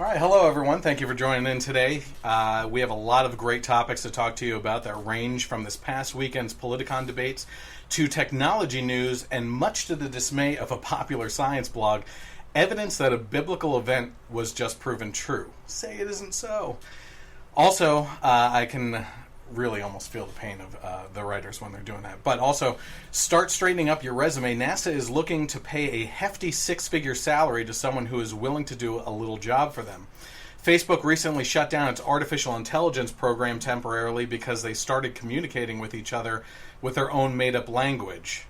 All right, hello everyone. Thank you for joining in today. We have a lot of great topics to talk to you about that range from this past weekend's Politicon debates to technology news and, much to the dismay of a popular science blog, evidence that a biblical event was just proven true. Say it isn't so. Also, I can really almost feel the pain of the writers when they're doing that. But also, start straightening up your resume. NASA is looking to pay a hefty six-figure salary to someone who is willing to do a little job for them. Facebook recently shut down its artificial intelligence program temporarily because they started communicating with each other with their own made-up language.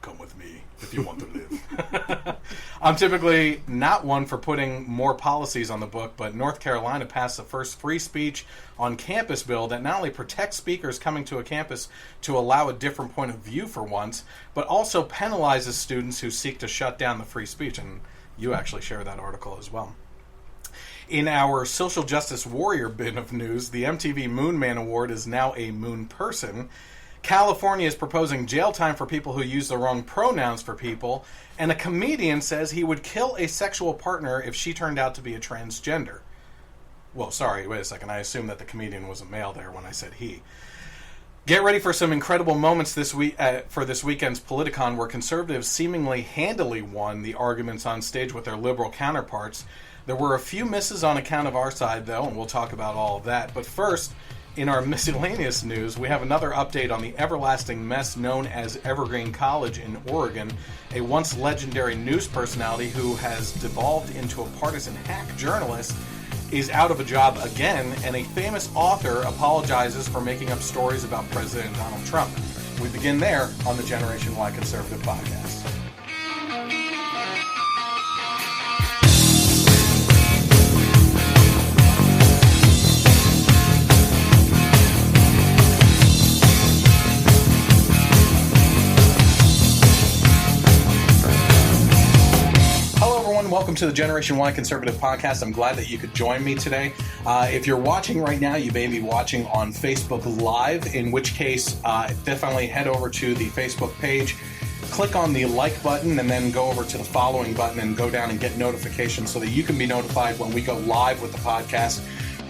Come with me if you want to live. I'm typically not one for putting more policies on the book, but North Carolina passed the first free speech on campus bill that not only protects speakers coming to a campus to allow a different point of view for once, but also penalizes students who seek to shut down the free speech. And you actually share that article as well. In our social justice warrior bin of news, the MTV Moonman Award is now a moon person. California is proposing jail time for people who use the wrong pronouns for people, and a comedian says he would kill a sexual partner if she turned out to be a transgender. Well, sorry, wait a second. I assumed that the comedian was a male there when I said he. Get ready for some incredible moments this week for this weekend's Politicon, where conservatives seemingly handily won the arguments on stage with their liberal counterparts. There were a few misses on account of our side, though, and we'll talk about all of that. But first, in our miscellaneous news, we have another update on the everlasting mess known as Evergreen College in Oregon. A once legendary news personality who has devolved into a partisan hack journalist is out of a job again, and a famous author apologizes for making up stories about President Donald Trump. We begin there on the Generation Y Conservative Podcast. Welcome to the Generation Y Conservative Podcast. I'm glad that you could join me today. If you're watching right now, you may be watching on Facebook Live, in which case definitely head over to the Facebook page, click on the like button, and then go over to the following button and go down and get notifications so that you can be notified when we go live with the podcast,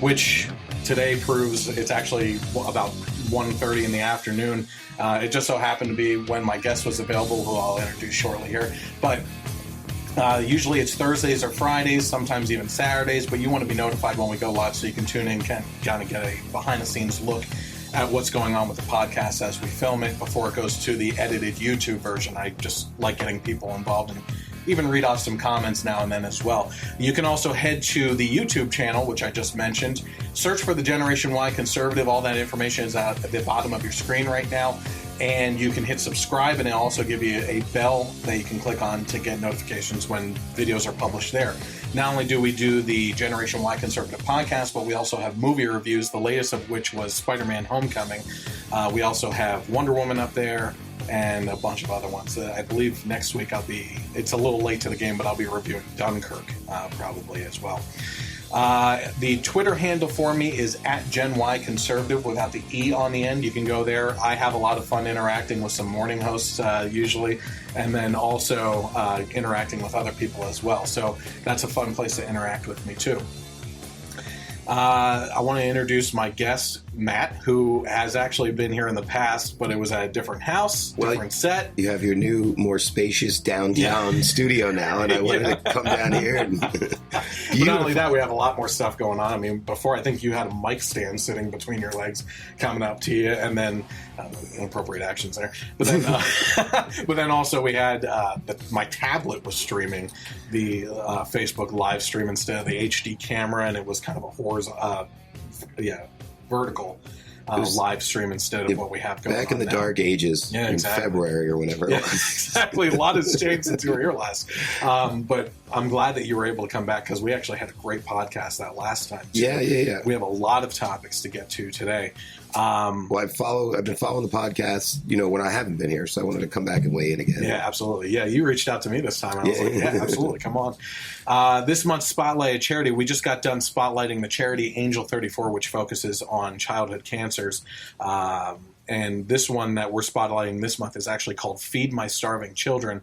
which today proves it's actually about 1:30 in the afternoon. It just so happened to be when my guest was available, who I'll introduce shortly here. But usually it's Thursdays or Fridays, sometimes even Saturdays, but you want to be notified when we go live so you can tune in, kind of get a behind-the-scenes look at what's going on with the podcast as we film it before it goes to the edited YouTube version. I just like getting people involved and even read off some comments now and then as well. You can also head to the YouTube channel, which I just mentioned. Search for the Generation Y Conservative. All that information is at the bottom of your screen right now. And you can hit subscribe, and it'll also give you a bell that you can click on to get notifications when videos are published there. Not only do we do the Generation Y Conservative Podcast, but we also have movie reviews, the latest of which was Spider-Man Homecoming. We also have Wonder Woman up there and a bunch of other ones. I believe next week it's a little late to the game, but I'll be reviewing Dunkirk probably as well. The Twitter handle for me is @GenYConservative without the E on the end. You can go there. I have a lot of fun interacting with some morning hosts usually, and then also interacting with other people as well. So that's a fun place to interact with me too. I want to introduce my guest, Matt, who has actually been here in the past, but it was at a different house, different set. You have your new, more spacious downtown studio now, and I wanted to come down here. And but not only that, we have a lot more stuff going on. I mean, before I think you had a mic stand sitting between your legs coming up to you, and then inappropriate actions there. But then, but then also we had my tablet was streaming the Facebook live stream instead of the HD camera, and it was kind of a vertical live stream instead of what we have going on back in the dark ages in February or whenever it was. Exactly. A lot has changed since you were here last. But I'm glad that you were able to come back because we actually had a great podcast that last time too. Yeah. We have a lot of topics to get to today. Well, I've been following the podcast, when I haven't been here, so I wanted to come back and weigh in again. Yeah, absolutely. Yeah, you reached out to me this time. I was like, yeah, absolutely. Come on. This month's Spotlight a Charity, we just got done spotlighting the charity Angel 34, which focuses on childhood cancers. And this one that we're spotlighting this month is actually called Feed My Starving Children,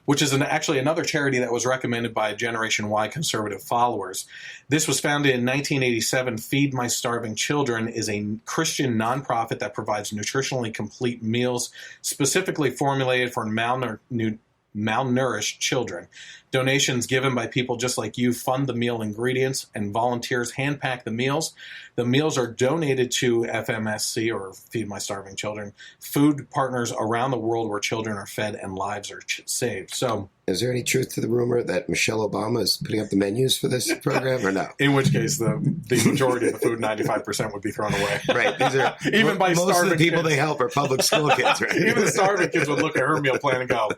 which is actually another charity that was recommended by Generation Y conservative followers. This was founded in 1987. Feed My Starving Children is a Christian nonprofit that provides nutritionally complete meals specifically formulated for malnourished children. Donations given by people just like you fund the meal ingredients, and volunteers hand-pack the meals. The meals are donated to FMSC, or Feed My Starving Children, food partners around the world where children are fed and lives are saved. So, is there any truth to the rumor that Michelle Obama is putting up the menus for this program, or no? In which case, the majority of the food, 95%, would be thrown away. Right. These are even by most starving of the people kids. They help are public school kids, right? Even the starving kids would look at her meal plan and go,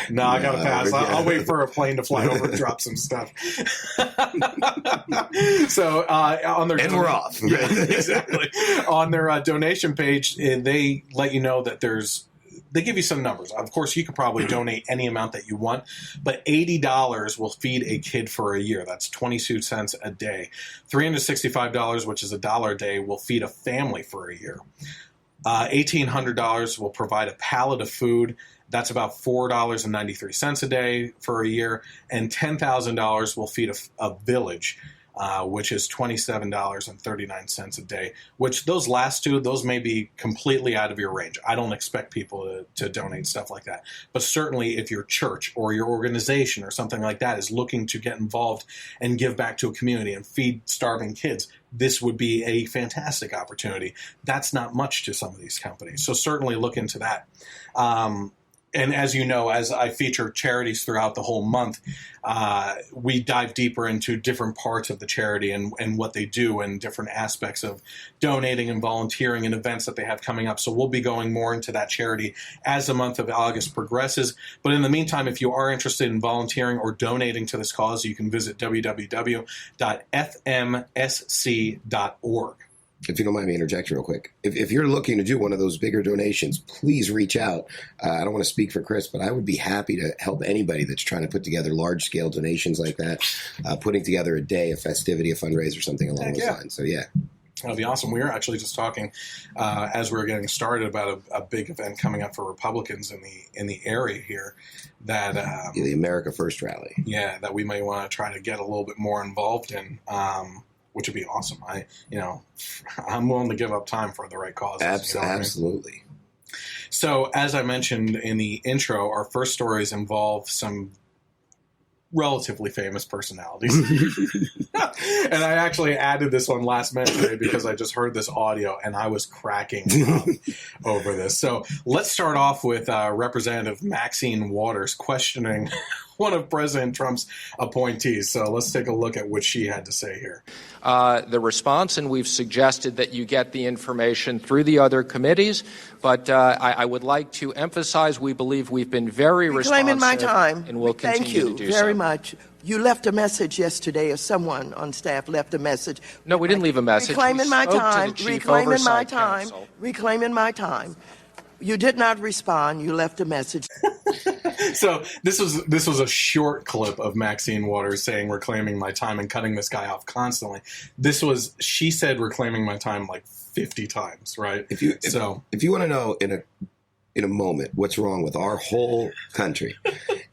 no, I gotta pass. I'll wait for a plane to fly over and drop some stuff. So on their we're off. Yeah, exactly. On their donation page, they let you know that they give you some numbers. Of course, you could probably donate any amount that you want, but $80 will feed a kid for a year. That's 22 cents a day. $365, which is $1 a day, will feed a family for a year. $1,800 will provide a pallet of food. That's about $4.93 a day for a year. And $10,000 will feed a village, which is $27.39 a day, which those last two, those may be completely out of your range. I don't expect people to donate stuff like that. But certainly if your church or your organization or something like that is looking to get involved and give back to a community and feed starving kids, this would be a fantastic opportunity. That's not much to some of these companies. So certainly look into that. And as you know, as I feature charities throughout the whole month, we dive deeper into different parts of the charity and what they do and different aspects of donating and volunteering and events that they have coming up. So we'll be going more into that charity as the month of August progresses. But in the meantime, if you are interested in volunteering or donating to this cause, you can visit www.fmsc.org. If you don't mind me interjecting real quick, if you're looking to do one of those bigger donations, please reach out. I don't want to speak for Chris, but I would be happy to help anybody that's trying to put together large-scale donations like that, putting together a day, a festivity, a fundraiser, something along those lines. So, yeah. That'd be awesome. We were actually just talking as we were getting started about a big event coming up for Republicans in the area here. That the America First rally. Yeah, that we may want to try to get a little bit more involved in. Which would be awesome. I'm willing to give up time for the right cause. Absolutely. I mean? So, as I mentioned in the intro, our first stories involve some relatively famous personalities. And I actually added this one last minute today because I just heard this audio and I was cracking up over this. So let's start off with Representative Maxine Waters questioning one of President Trump's appointees. So let's take a look at what she had to say here. The response, and we've suggested that you get the information through the other committees, but I would like to emphasize we believe we've been very responsive my time. And will continue Thank you to do very so. much. You left a message yesterday, or someone on staff left a message. No, we didn't leave a message. Reclaiming my spoke to the time. Chief Reclaiming my Oversight time. Council. Reclaiming my time. You did not respond. You left a message. So this was a short clip of Maxine Waters saying reclaiming my time and cutting this guy off constantly. She said reclaiming my time like 50 times, right? If you want to know in a moment what's wrong with our whole country,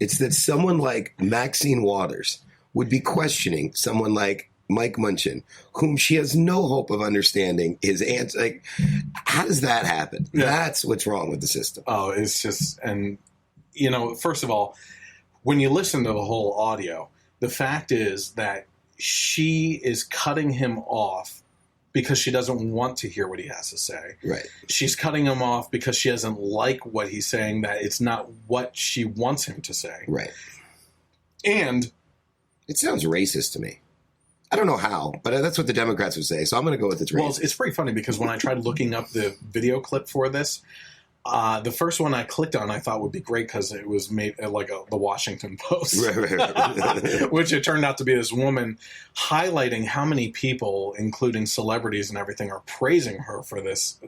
it's that someone like Maxine Waters would be questioning someone like Mike Munchin, whom she has no hope of understanding his answer. Like, how does that happen? Yeah. That's what's wrong with the system. Oh, it's just, and first of all, when you listen to the whole audio, the fact is that she is cutting him off because she doesn't want to hear what he has to say. Right. She's cutting him off because she doesn't like what he's saying, that it's not what she wants him to say. Right. And it sounds racist to me. I don't know how, but that's what the Democrats would say, so I'm going to go with it's racist. Well, it's pretty funny because when I tried looking up the video clip for this, the first one I clicked on I thought would be great because it was made like the Washington Post, right. Which it turned out to be this woman highlighting how many people, including celebrities and everything, are praising her for this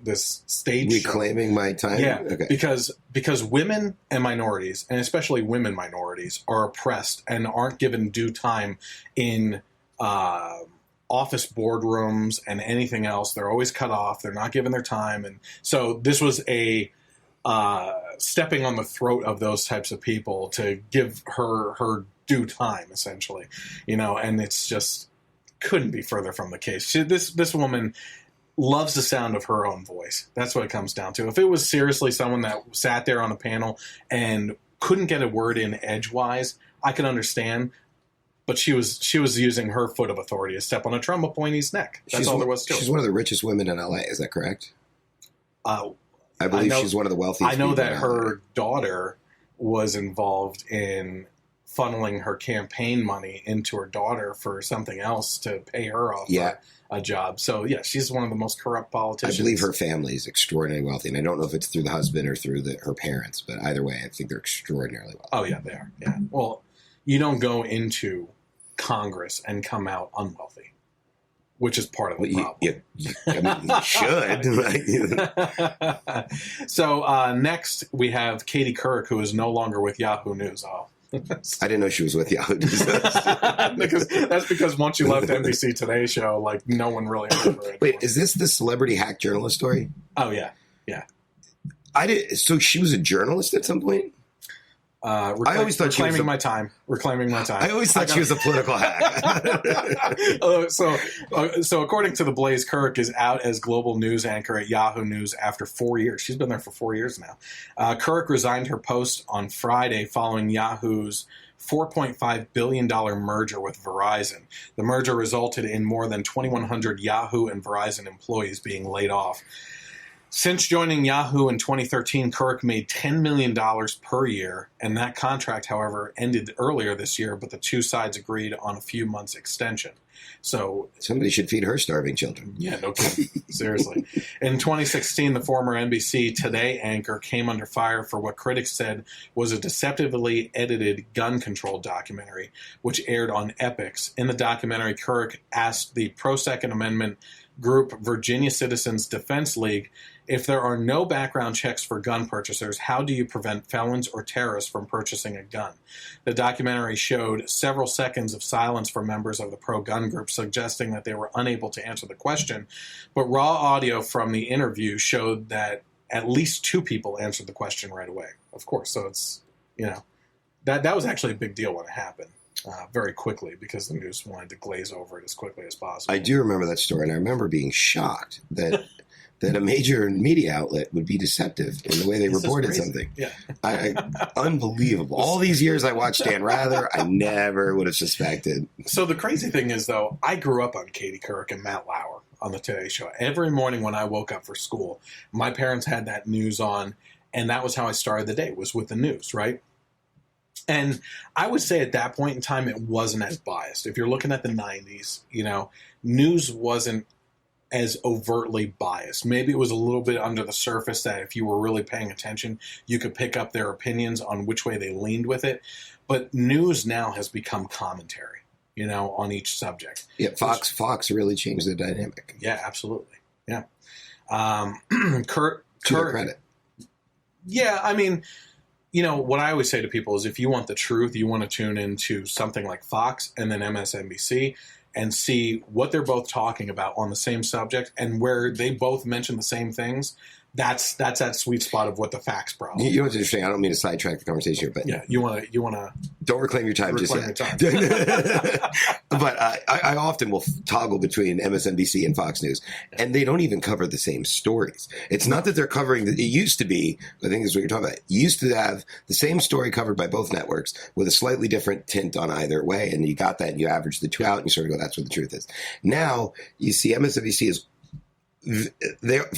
stage reclaiming show. my time. Yeah, okay. because women and minorities, and especially women minorities, are oppressed and aren't given due time in office boardrooms and anything else. They're always cut off. They're not given their time. And so this was a stepping on the throat of those types of people to give her due time, essentially, and it's just couldn't be further from the case. This woman loves the sound of her own voice. That's what it comes down to. If it was seriously someone that sat there on a panel and couldn't get a word in edgewise, I could understand. But she was using her foot of authority to step on a Trump appointee's neck. That's all there was to it. She's one of the richest women in LA. Is that correct? I believe she's one of the wealthiest. I know that in her daughter was involved in funneling her campaign money into her daughter for something else to pay her off for a job. So, yeah, she's one of the most corrupt politicians. I believe her family is extraordinarily wealthy, and I don't know if it's through the husband or through her parents, but either way, I think they're extraordinarily wealthy. Oh, yeah, they are. Yeah. Well, you don't go into Congress and come out unwealthy, which is part of the problem. You should. So next we have Katie Couric, who is no longer with Yahoo News. I didn't know she was with Yahoo News. because once you left NBC Today show, like no one really remember it. Wait, is this the celebrity hack journalist story? Oh yeah. So she was a journalist at some point? I always thought she was reclaiming my time. I always thought she was a political hack. So according to The Blaze, Couric is out as global news anchor at Yahoo News after 4 years. She's been there for 4 years now. Couric resigned her post on Friday following Yahoo's $4.5 billion merger with Verizon. The merger resulted in more than 2,100 Yahoo and Verizon employees being laid off. Since joining Yahoo in 2013, Couric made $10 million per year, and that contract, however, ended earlier this year, but the two sides agreed on a few months' extension. So somebody should feed her starving children. Yeah, no kidding. Seriously. In 2016, the former NBC Today anchor came under fire for what critics said was a deceptively edited gun control documentary, which aired on Epix. In the documentary, Couric asked the pro-Second Amendment group Virginia Citizens Defense League, if there are no background checks for gun purchasers, how do you prevent felons or terrorists from purchasing a gun? The documentary showed several seconds of silence from members of the pro-gun group, suggesting that they were unable to answer the question. But raw audio from the interview showed that at least two people answered the question right away. Of course, so it's, that was actually a big deal when it happened. Very quickly, because the news wanted to glaze over it as quickly as possible. I do remember that story, and I remember being shocked that a major media outlet would be deceptive in the way they reported something. Yeah, unbelievable. All these years I watched Dan Rather, I never would have suspected. So the crazy thing is, though, I grew up on Katie Couric and Matt Lauer on the Today Show. Every morning when I woke up for school, my parents had that news on, and that was how I started the day, was with the news, right? And I would say at that point in time, it wasn't as biased. If you're looking at the 90s, news wasn't as overtly biased. Maybe it was a little bit under the surface that if you were really paying attention, you could pick up their opinions on which way they leaned with it. But news now has become commentary, on each subject. Yeah, Fox really changed the dynamic. Yeah, absolutely. Yeah. To their credit. Yeah, I mean, what I always say to people is if you want the truth, you want to tune into something like Fox and then MSNBC and see what they're both talking about on the same subject and where they both mention the same things. That's that sweet spot of what the facts problem. You know what's interesting? I don't mean to sidetrack the conversation here, but yeah, you want to don't reclaim your time just yet. But I often will toggle between MSNBC and Fox News, and they don't even cover the same stories. It's not that they're covering. It used to be. I think is what you're talking about. You used to have the same story covered by both networks with a slightly different tint on either way, and you got that, and you average the two out, and you sort of go, "That's what the truth is." Now you see MSNBC is. They're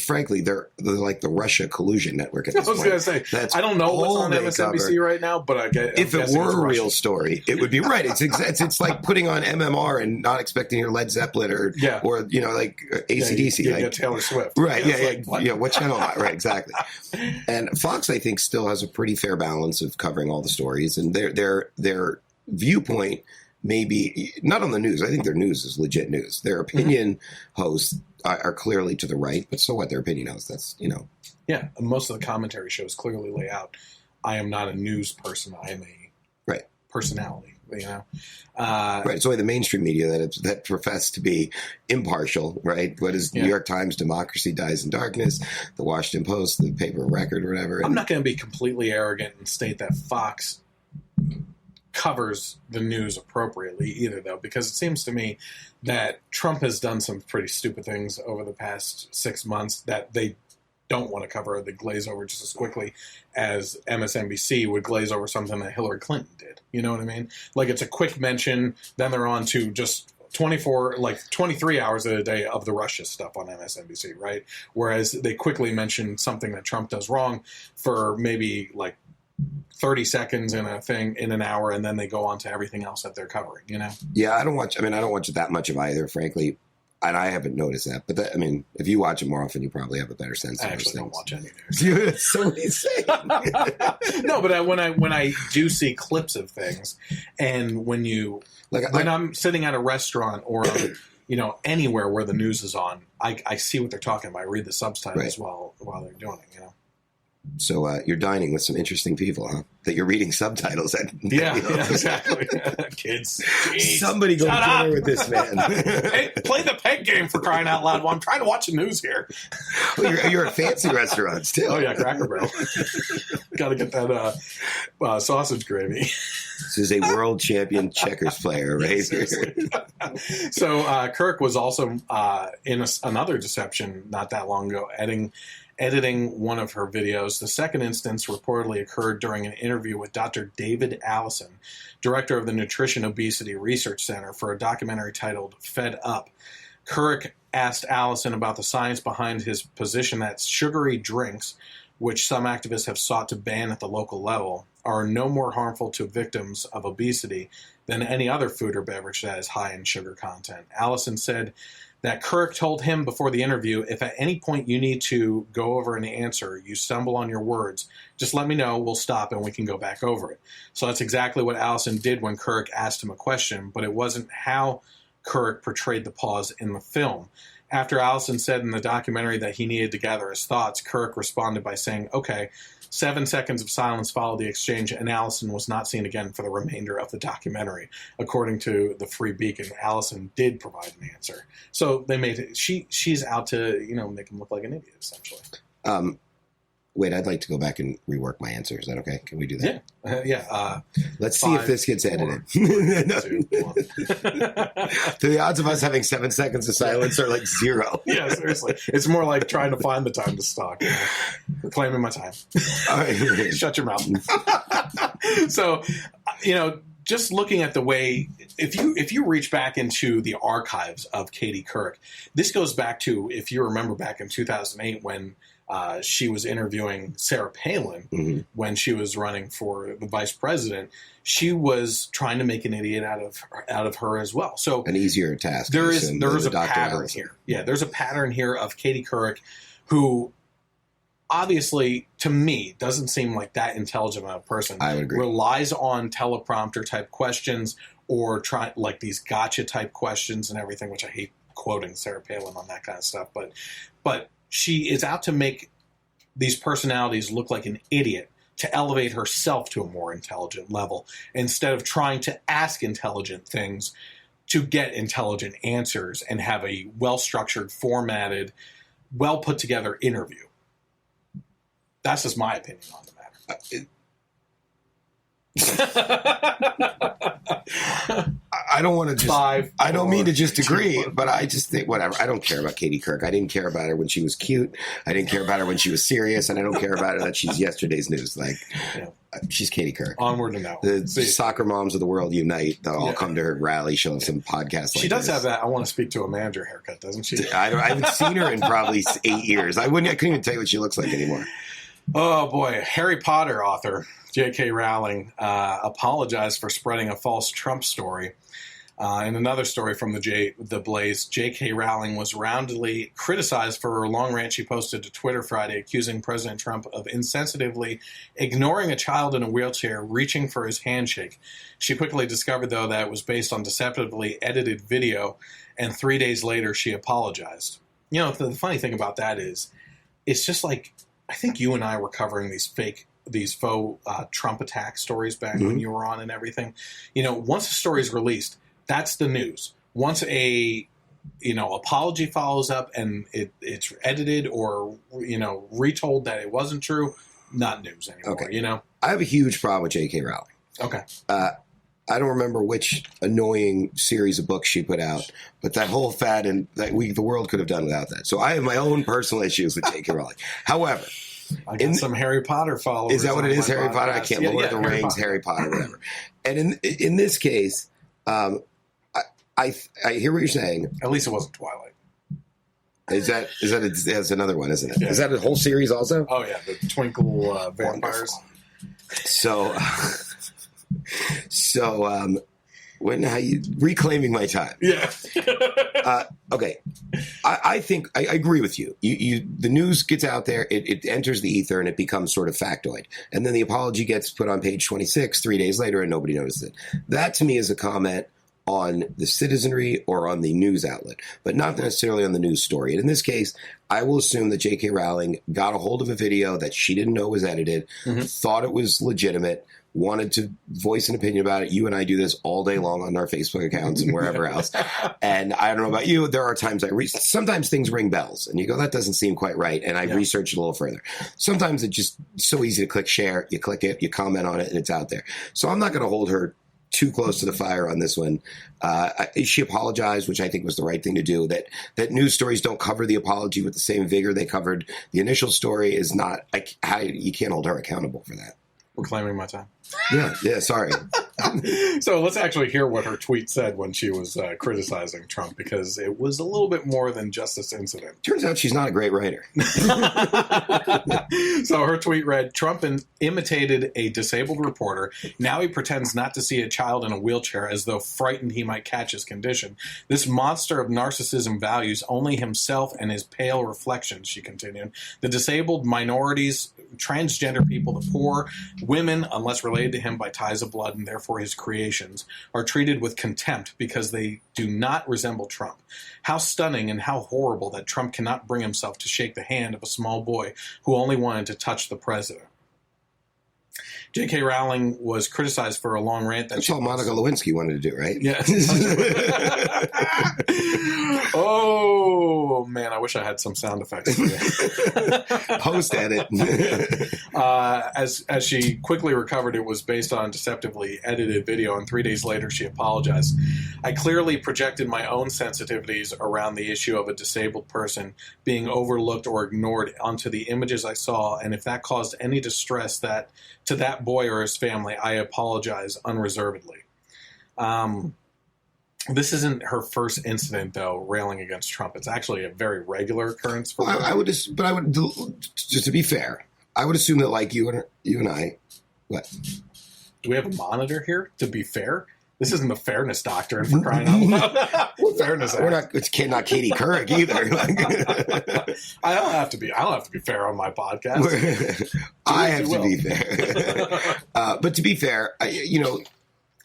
like the Russia collusion network at this point. I was going to say, I don't know what's on MSNBC right now, but if it were a real story, it would be right. It's like putting on MMR and not expecting your Led Zeppelin or like AC/DC, like Taylor Swift, right? Yeah. What channel? Right, exactly. And Fox, I think, still has a pretty fair balance of covering all the stories, and their viewpoint. Maybe not on the news. I think their news is legit news. Their opinion hosts are clearly to the right, but so what? Their opinion hosts. That's Yeah, most of the commentary shows clearly lay out. I am not a news person. I am a personality. Right. It's only the mainstream media that profess to be impartial, right? What is New York Times, Democracy Dies in Darkness, the Washington Post, the paper record, or whatever. I'm not going to be completely arrogant and state that Fox covers the news appropriately either, though, because it seems to me that Trump has done some pretty stupid things over the past 6 months that they don't want to cover. They glaze over just as quickly as MSNBC would glaze over something that Hillary Clinton did. You know what I mean? Like, it's a quick mention, then they're on to just 23 hours a day of the Russia stuff on MSNBC, right? Whereas they quickly mention something that Trump does wrong for maybe like 30 seconds in a thing in an hour, and then they go on to everything else that they're covering, Yeah, I don't watch that much of either, frankly. And I haven't noticed that. But if you watch it more often, you probably have a better sense of I those actually things. don't watch any news. That's so insane. No, but when I do see clips of things, and when I'm sitting at a restaurant or anywhere where the news is on, I see what they're talking about. I read the subtitles while they're doing it. So you're dining with some interesting people, huh? That you're reading subtitles at. Yeah, exactly. Kids. Somebody go to dinner with this man. Hey, play the peg game, for crying out loud. Well, I'm trying to watch the news here. Well, you're at fancy restaurants, too. Oh, yeah, Cracker Barrel. Got to get that sausage gravy. This is a world champion checkers player, right? So Couric was also in another deception not that long ago, editing one of her videos. The second instance reportedly occurred during an interview with Dr. David Allison, director of the Nutrition Obesity Research Center, for a documentary titled Fed Up. Couric asked Allison about the science behind his position that sugary drinks, which some activists have sought to ban at the local level, are no more harmful to victims of obesity than any other food or beverage that is high in sugar content. Allison said that Couric told him before the interview, if at any point you need to go over an answer, you stumble on your words, just let me know, we'll stop and we can go back over it. So that's exactly what Allison did when Couric asked him a question, but it wasn't how Couric portrayed the pause in the film. After Allison said in the documentary that he needed to gather his thoughts, Couric responded by saying, okay. 7 seconds of silence followed the exchange, and Allison was not seen again for the remainder of the documentary. According to the Free Beacon, Allison did provide an answer. So they made it. She's out to make him look like an idiot, essentially. Wait, I'd like to go back and rework my answer. Is that okay? Can we do that? Yeah. Let's see if this gets edited. 2, 1. The odds of us having 7 seconds of silence are like 0. Yeah, seriously. It's more like trying to find the time to stalk. Reclaiming my time. All right. Shut your mouth. So, just looking at the way, if you reach back into the archives of Katie Couric, this goes back to, if you remember back in 2008 when she was interviewing Sarah Palin when she was running for the vice president. She was trying to make an idiot out of her as well. So an easier task. There is a pattern here. Yeah, there's a pattern here of Katie Couric, who obviously, to me, doesn't seem like that intelligent of a person. I would agree. Relies on teleprompter type questions or like these gotcha type questions and everything, which I hate quoting Sarah Palin on that kind of stuff. But she is out to make these personalities look like an idiot to elevate herself to a more intelligent level instead of trying to ask intelligent things to get intelligent answers and have a well-structured, formatted, well-put-together interview. That's just my opinion on the matter. I don't want to just. I don't mean to just agree, but I just think whatever. I don't care about Katie Couric. I didn't care about her when she was cute. I didn't care about her when she was serious, and I don't care about her that she's yesterday's news. Like, she's Katie Couric. Onward and out. The soccer moms of the world unite. They'll all come to her rally. She'll have some podcasts. She does have that. I want to speak to a manager haircut, doesn't she? I haven't seen her in probably 8 years. I couldn't even tell you what she looks like anymore. Oh boy, Harry Potter author J.K. Rowling apologized for spreading a false Trump story. In another story from the Blaze, J.K. Rowling was roundly criticized for her long rant she posted to Twitter Friday, accusing President Trump of insensitively ignoring a child in a wheelchair reaching for his handshake. She quickly discovered, though, that it was based on deceptively edited video, and 3 days later she apologized. The funny thing about that is, it's just like, I think you and I were covering these fake these faux Trump attack stories back when you were on and everything. Once a story is released, that's the news. Once a apology follows up and it's edited or retold that it wasn't true, not news anymore. Okay. I have a huge problem with J.K. Rowling. Okay. I don't remember which annoying series of books she put out, but that whole fad and the world could have done without that. So I have my own personal issues with J.K. Rowling. However, I got some Harry Potter followers. Is that what it is? Harry Potter? I can't. Lord of the Rings, Harry Potter, whatever. And in this case, I hear what you're saying. At least it wasn't Twilight. That's another one, isn't it? Yeah. Is that a whole series also? Oh yeah, the Twinkle vampires. Wonderful. So, reclaiming my time. Yeah. Okay. I think I agree with you. The news gets out there, it enters the ether, and it becomes sort of factoid. And then the apology gets put on page 26 3 days later, and nobody notices it. That to me is a comment on the citizenry or on the news outlet, but not necessarily on the news story. And in this case, I will assume that J.K. Rowling got a hold of a video that she didn't know was edited, thought it was legitimate, wanted to voice an opinion about it. You and I do this all day long on our Facebook accounts and wherever else. And I don't know about you, there are times sometimes things ring bells and you go, that doesn't seem quite right. And I research it a little further. Sometimes it's just so easy to click share. You click it, you comment on it, and it's out there. So I'm not going to hold her too close to the fire on this one. She apologized, which I think was the right thing to do. That news stories don't cover the apology with the same vigor they covered the initial story is not, you can't hold her accountable for that. Reclaiming my time. Yeah, sorry. So let's actually hear what her tweet said when she was criticizing Trump, because it was a little bit more than just this incident. Turns out she's not a great writer. So her tweet read, Trump imitated a disabled reporter. Now he pretends not to see a child in a wheelchair as though frightened he might catch his condition. This monster of narcissism values only himself and his pale reflections, she continued. The disabled, minorities, transgender people, the poor, women, unless related to him by ties of blood and therefore his creations, are treated with contempt because they do not resemble Trump. How stunning and how horrible that Trump cannot bring himself to shake the hand of a small boy who only wanted to touch the president. J.K. Rowling was criticized for a long rant that That's all Monica Lewinsky wanted to do, right? Yeah. Oh, man, I wish I had some sound effects for you. Post edit. As she quickly recovered, it was based on deceptively edited video, and 3 days later she apologized. I clearly projected my own sensitivities around the issue of a disabled person being overlooked or ignored onto the images I saw, and if that caused any distress to that boy or his family, I apologize unreservedly. This isn't her first incident, though, railing against Trump. It's actually a very regular occurrence for her. I would just to be fair, I would assume that like you and I, what? Do we have a monitor here? To be fair, this isn't the fairness doctrine for crying out loud. Fairness. We're not. It's not Katie Couric either. I don't have to be fair on my podcast. I have to be fair. But to be fair,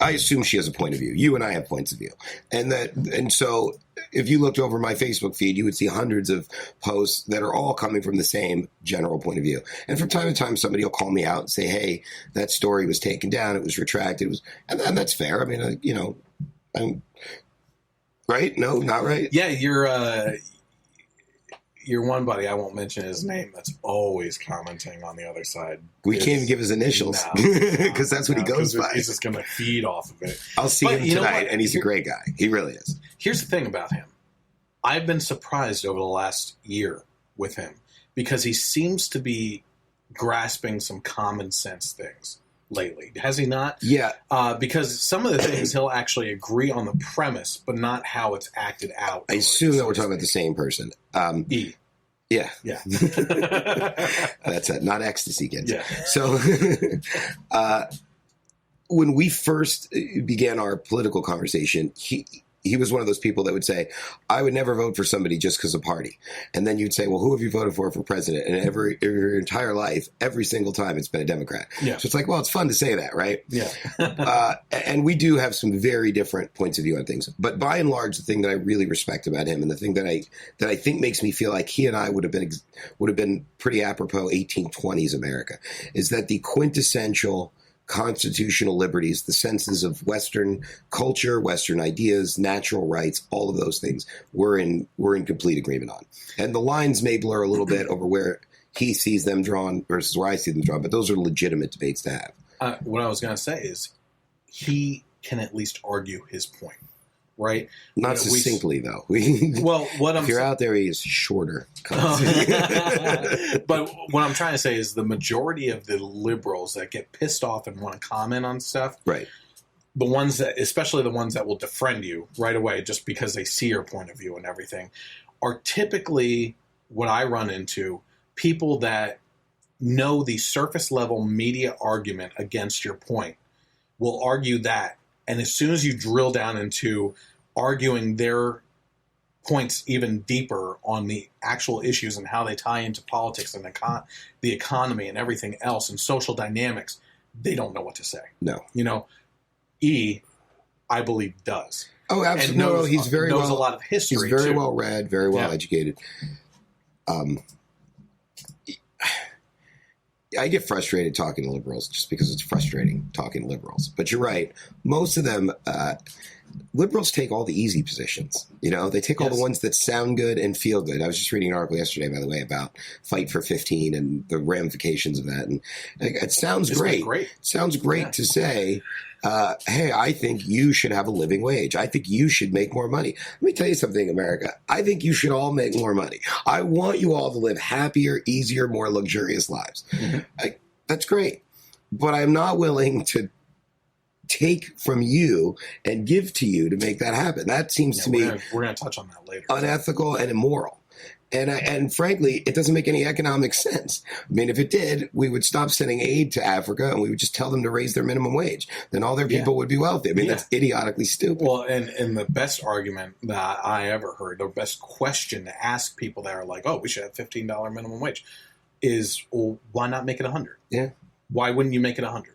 I assume she has a point of view. You and I have points of view. And so if you looked over my Facebook feed, you would see hundreds of posts that are all coming from the same general point of view. And from time to time, somebody will call me out and say, hey, that story was taken down. It was retracted. And that's fair. I mean, I'm right. No, not right. Yeah. Your one buddy, I won't mention his name, that's always commenting on the other side. We can't even give his initials because that's what he goes by. He's just going to feed off of it. I'll see him tonight, and he's a great guy. He really is. Here's the thing about him. I've been surprised over the last year with him because he seems to be grasping some common sense things lately. Has he not? Yeah. Because some of the things he'll actually agree on the premise, but not how it's acted out. I assume that we're talking about the same person. E. Yeah. Yeah. That's it. Not ecstasy, kids. Yeah. So when we first began our political conversation, he was one of those people that would say, I would never vote for somebody just because of party. And then you'd say, well, who have you voted for president? And your entire life, every single time it's been a Democrat. Yeah. So it's like, well, it's fun to say that, right? Yeah. And we do have some very different points of view on things. But by and large, the thing that I really respect about him, and the thing that I think makes me feel like he and I would have been pretty apropos 1820s America, is that the quintessential constitutional liberties, the senses of Western culture, Western ideas, natural rights, all of those things we're in complete agreement on. And the lines may blur a little bit over where he sees them drawn versus where I see them drawn, but those are legitimate debates to have. What I was going to say is he can at least argue his point, right? Not succinctly, though. Well, if you're out there, he is shorter. But what I'm trying to say is the majority of the liberals that get pissed off and want to comment on stuff, right? The ones that, especially the ones that will defriend you right away just because they see your point of view and everything, are typically what I run into, people that know the surface level media argument against your point will argue that. And as soon as you drill down into arguing their points even deeper on the actual issues and how they tie into politics and the economy and everything else and social dynamics, they don't know what to say. No. You know, I believe, does. Oh, absolutely. No, he's knows a lot of history. He's very well read, very well educated. I get frustrated talking to liberals just because it's frustrating talking to liberals. But you're right. Most of them, liberals take all the easy positions. You know, they take all the ones that sound good and feel good. I was just reading an article yesterday, by the way, about Fight for 15 and the ramifications of that. And it sounds great. It sounds great to say, hey, I think you should have a living wage. I think you should make more money. Let me tell you something, America. I think you should all make more money. I want you all to live happier, easier, more luxurious lives. Mm-hmm. That's great. But I'm not willing to take from you and give to you to make that happen. That seems to me we're going to touch on that later. Unethical and immoral. And frankly, it doesn't make any economic sense. I mean, if it did, we would stop sending aid to Africa and we would just tell them to raise their minimum wage. Then all their people would be wealthy. I mean, that's idiotically stupid. Well, and the best argument that I ever heard, the best question to ask people that are like, oh, we should have $15 minimum wage is, well, why not make it 100? Yeah. Why wouldn't you make it 100?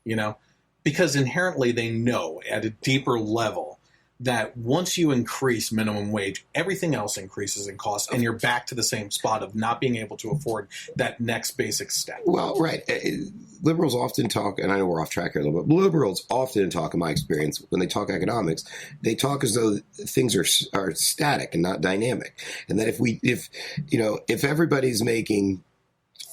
You know, because inherently they know at a deeper level that once you increase minimum wage, everything else increases in cost, and you're back to the same spot of not being able to afford that next basic step. Well, right. Liberals often talk, and I know we're off track here a little bit, but liberals often talk, in my experience, when they talk economics, they talk as though things are static and not dynamic. And that if everybody's making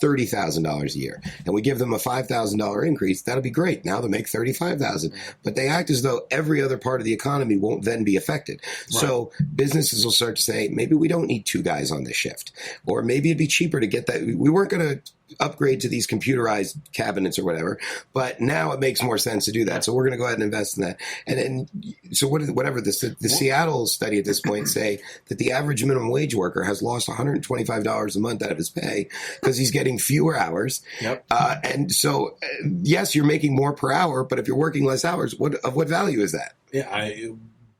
$30,000 a year, and we give them a $5,000 increase, that'll be great. Now they make $35,000, but they act as though every other part of the economy won't then be affected. Right. So businesses will start to say, maybe we don't need 2 guys on this shift, or maybe it'd be cheaper to get that. We weren't going to upgrade to these computerized cabinets or whatever, but now it makes more sense to do that. So we're going to go ahead and invest in that. And so the Seattle study at this point say that the average minimum wage worker has lost $125 a month out of his pay because he's getting fewer hours. Yep. And so, yes, you're making more per hour, but if you're working less hours, what value is that? Yeah,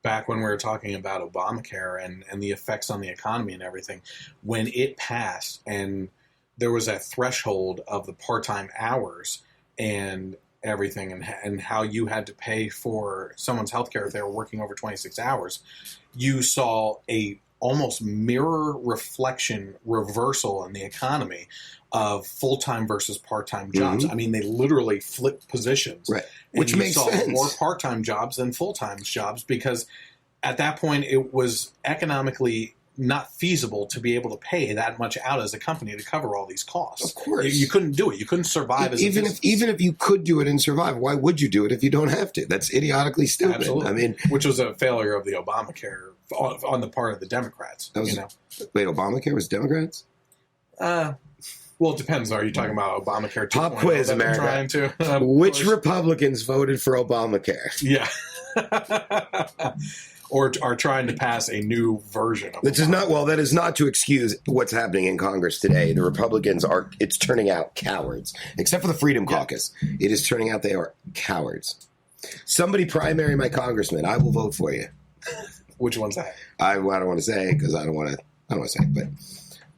back when we were talking about Obamacare and the effects on the economy and everything, when it passed and there was that threshold of the part-time hours and everything and how you had to pay for someone's healthcare if they were working over 26 hours, you saw a almost mirror reflection reversal in the economy of full-time versus part-time jobs. Mm-hmm. I mean, they literally flipped positions. Right. Which makes sense. You saw more part-time jobs than full-time jobs because at that point it was economically not feasible to be able to pay that much out as a company to cover all these costs. Of course. You couldn't do it. You couldn't survive as a business. Even if you could do it and survive, why would you do it if you don't have to? That's idiotically stupid. Absolutely. I mean, which was a failure of the Obamacare on the part of the Democrats. Wait, Obamacare was Democrats? Well, it depends. Are you talking about Obamacare 2.0? Pop quiz, America. Which Republicans voted for Obamacare? Yeah. Or are trying to pass a new version of Obamacare. That is not to excuse what's happening in Congress today. The Republicans it's turning out cowards. Except for the Freedom Caucus. It is turning out they are cowards. Somebody primary my congressman. I will vote for you. Which one's that? I don't want to say because I don't want to say it, but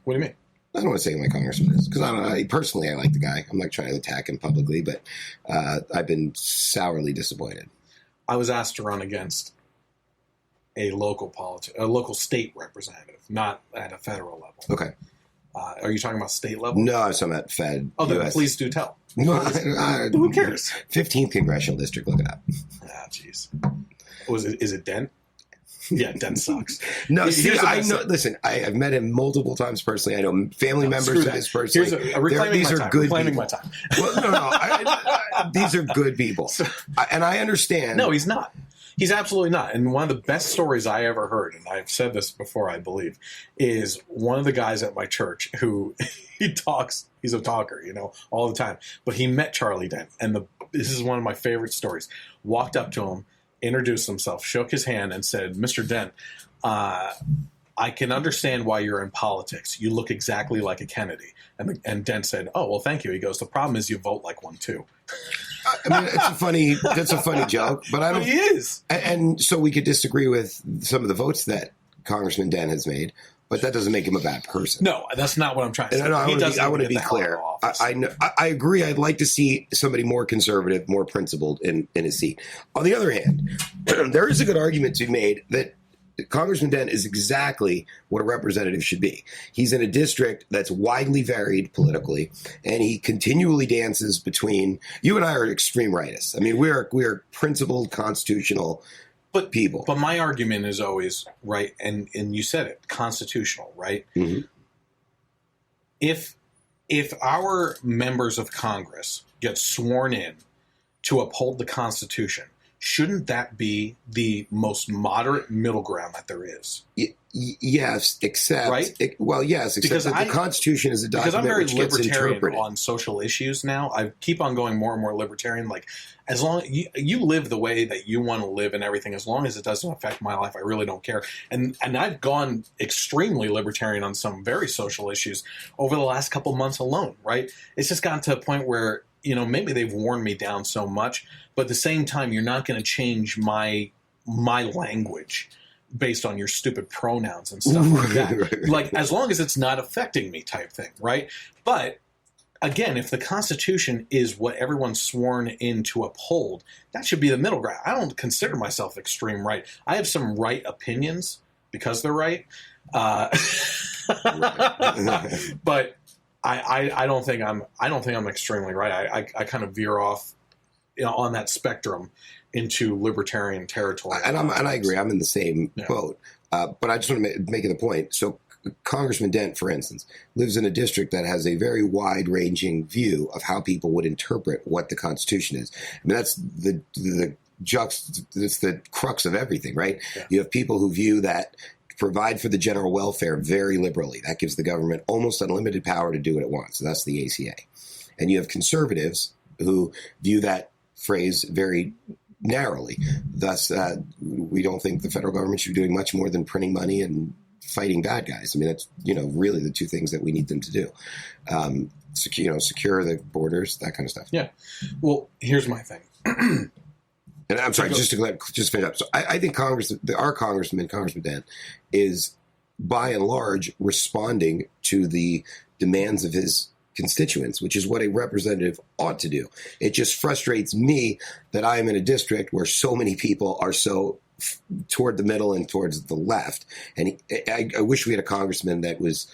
What do you mean? I don't want to say who my congressman is because personally I like the guy. I'm not trying to attack him publicly, but I've been sourly disappointed. I was asked to run against a local state representative, not at a federal level. Okay. Are you talking about state level? No, I was talking about Fed. Oh, then US. please do tell. No, Who cares? 15th congressional district. Look it up. Ah, jeez. Is it Dent? Yeah, Dent sucks. No, Here's see, the I best know. thing. Listen, I've met him multiple times personally. I know family members of his personally. Reclaiming These my are time. good Reclaiming people. my time. Well, no. These are good people, and I understand. No, he's not. He's absolutely not. And one of the best stories I ever heard, and I've said this before, I believe, is one of the guys at my church who he's a talker, all the time. But he met Charlie Dent, and this is one of my favorite stories. Walked up to him, introduced himself, shook his hand, and said, "Mr. Dent, I can understand why you're in politics. You look exactly like a Kennedy." And Dent said, "Oh, well, thank you." He goes, "The problem is you vote like one too." I mean, that's a funny joke, but I don't. But he is. And so we could disagree with some of the votes that Congressman Dent has made, but that doesn't make him a bad person. No, that's not what I'm trying to say. And I want to be clear. I agree. I'd like to see somebody more conservative, more principled in his seat. On the other hand, there is a good argument to be made that Congressman Dent is exactly what a representative should be. He's in a district that's widely varied politically, and he continually dances between. You and I are extreme rightists. I mean, we are principled, constitutional people. But my argument is always right, and you said it, constitutional, right? Mm-hmm. If our members of Congress get sworn in to uphold the Constitution, shouldn't that be the most moderate middle ground that there is? Yes, except right? Yes, except that the Constitution is a document because I'm very which gets libertarian interpreted on social issues now. I keep on going more and more libertarian. Like, as long you live the way that you want to live and everything, as long as it doesn't affect my life, I really don't care. And I've gone extremely libertarian on some very social issues over the last couple months alone. Right? It's just gotten to a point where maybe they've worn me down so much, but at the same time, you're not going to change my language based on your stupid pronouns and stuff like that. Right. Like, as long as it's not affecting me type thing, right? But again, if the Constitution is what everyone's sworn in to uphold, that should be the middle ground. I don't consider myself extreme right. I have some right opinions because they're right. But I don't think I'm extremely right. I kind of veer off on that spectrum into libertarian territory. And I agree. I'm in the same boat. But I just want to make the point. So Congressman Dent, for instance, lives in a district that has a very wide-ranging view of how people would interpret what the Constitution is. I mean, that's it's the crux of everything, right? Yeah. You have people who view that provide for the general welfare very liberally. That gives the government almost unlimited power to do what it wants. So that's the ACA. And you have conservatives who view that phrase very narrowly. Thus, we don't think the federal government should be doing much more than printing money and fighting bad guys. I mean, that's really the two things that we need them to do. Secure the borders, that kind of stuff. Yeah. Well, here's my thing. And I'm sorry, just finish up. So I think our Congressman Dent, is by and large responding to the demands of his constituents, which is what a representative ought to do. It just frustrates me that I am in a district where so many people are so toward the middle and towards the left. And I wish we had a congressman that was,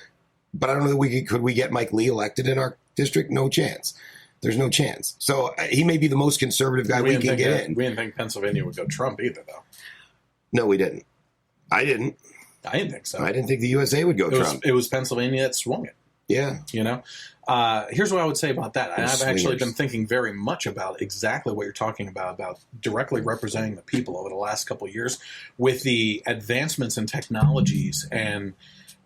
but I don't know that could we get Mike Lee elected in our district? No chance. There's no chance. So he may be the most conservative guy we can get in. We didn't think Pennsylvania would go Trump either, though. No, we didn't. I didn't think so. I didn't think the USA would go Trump. It was Pennsylvania that swung it. Yeah. Here's what I would say about that. And I've actually been thinking very much about exactly what you're talking about directly representing the people over the last couple of years with the advancements in technologies and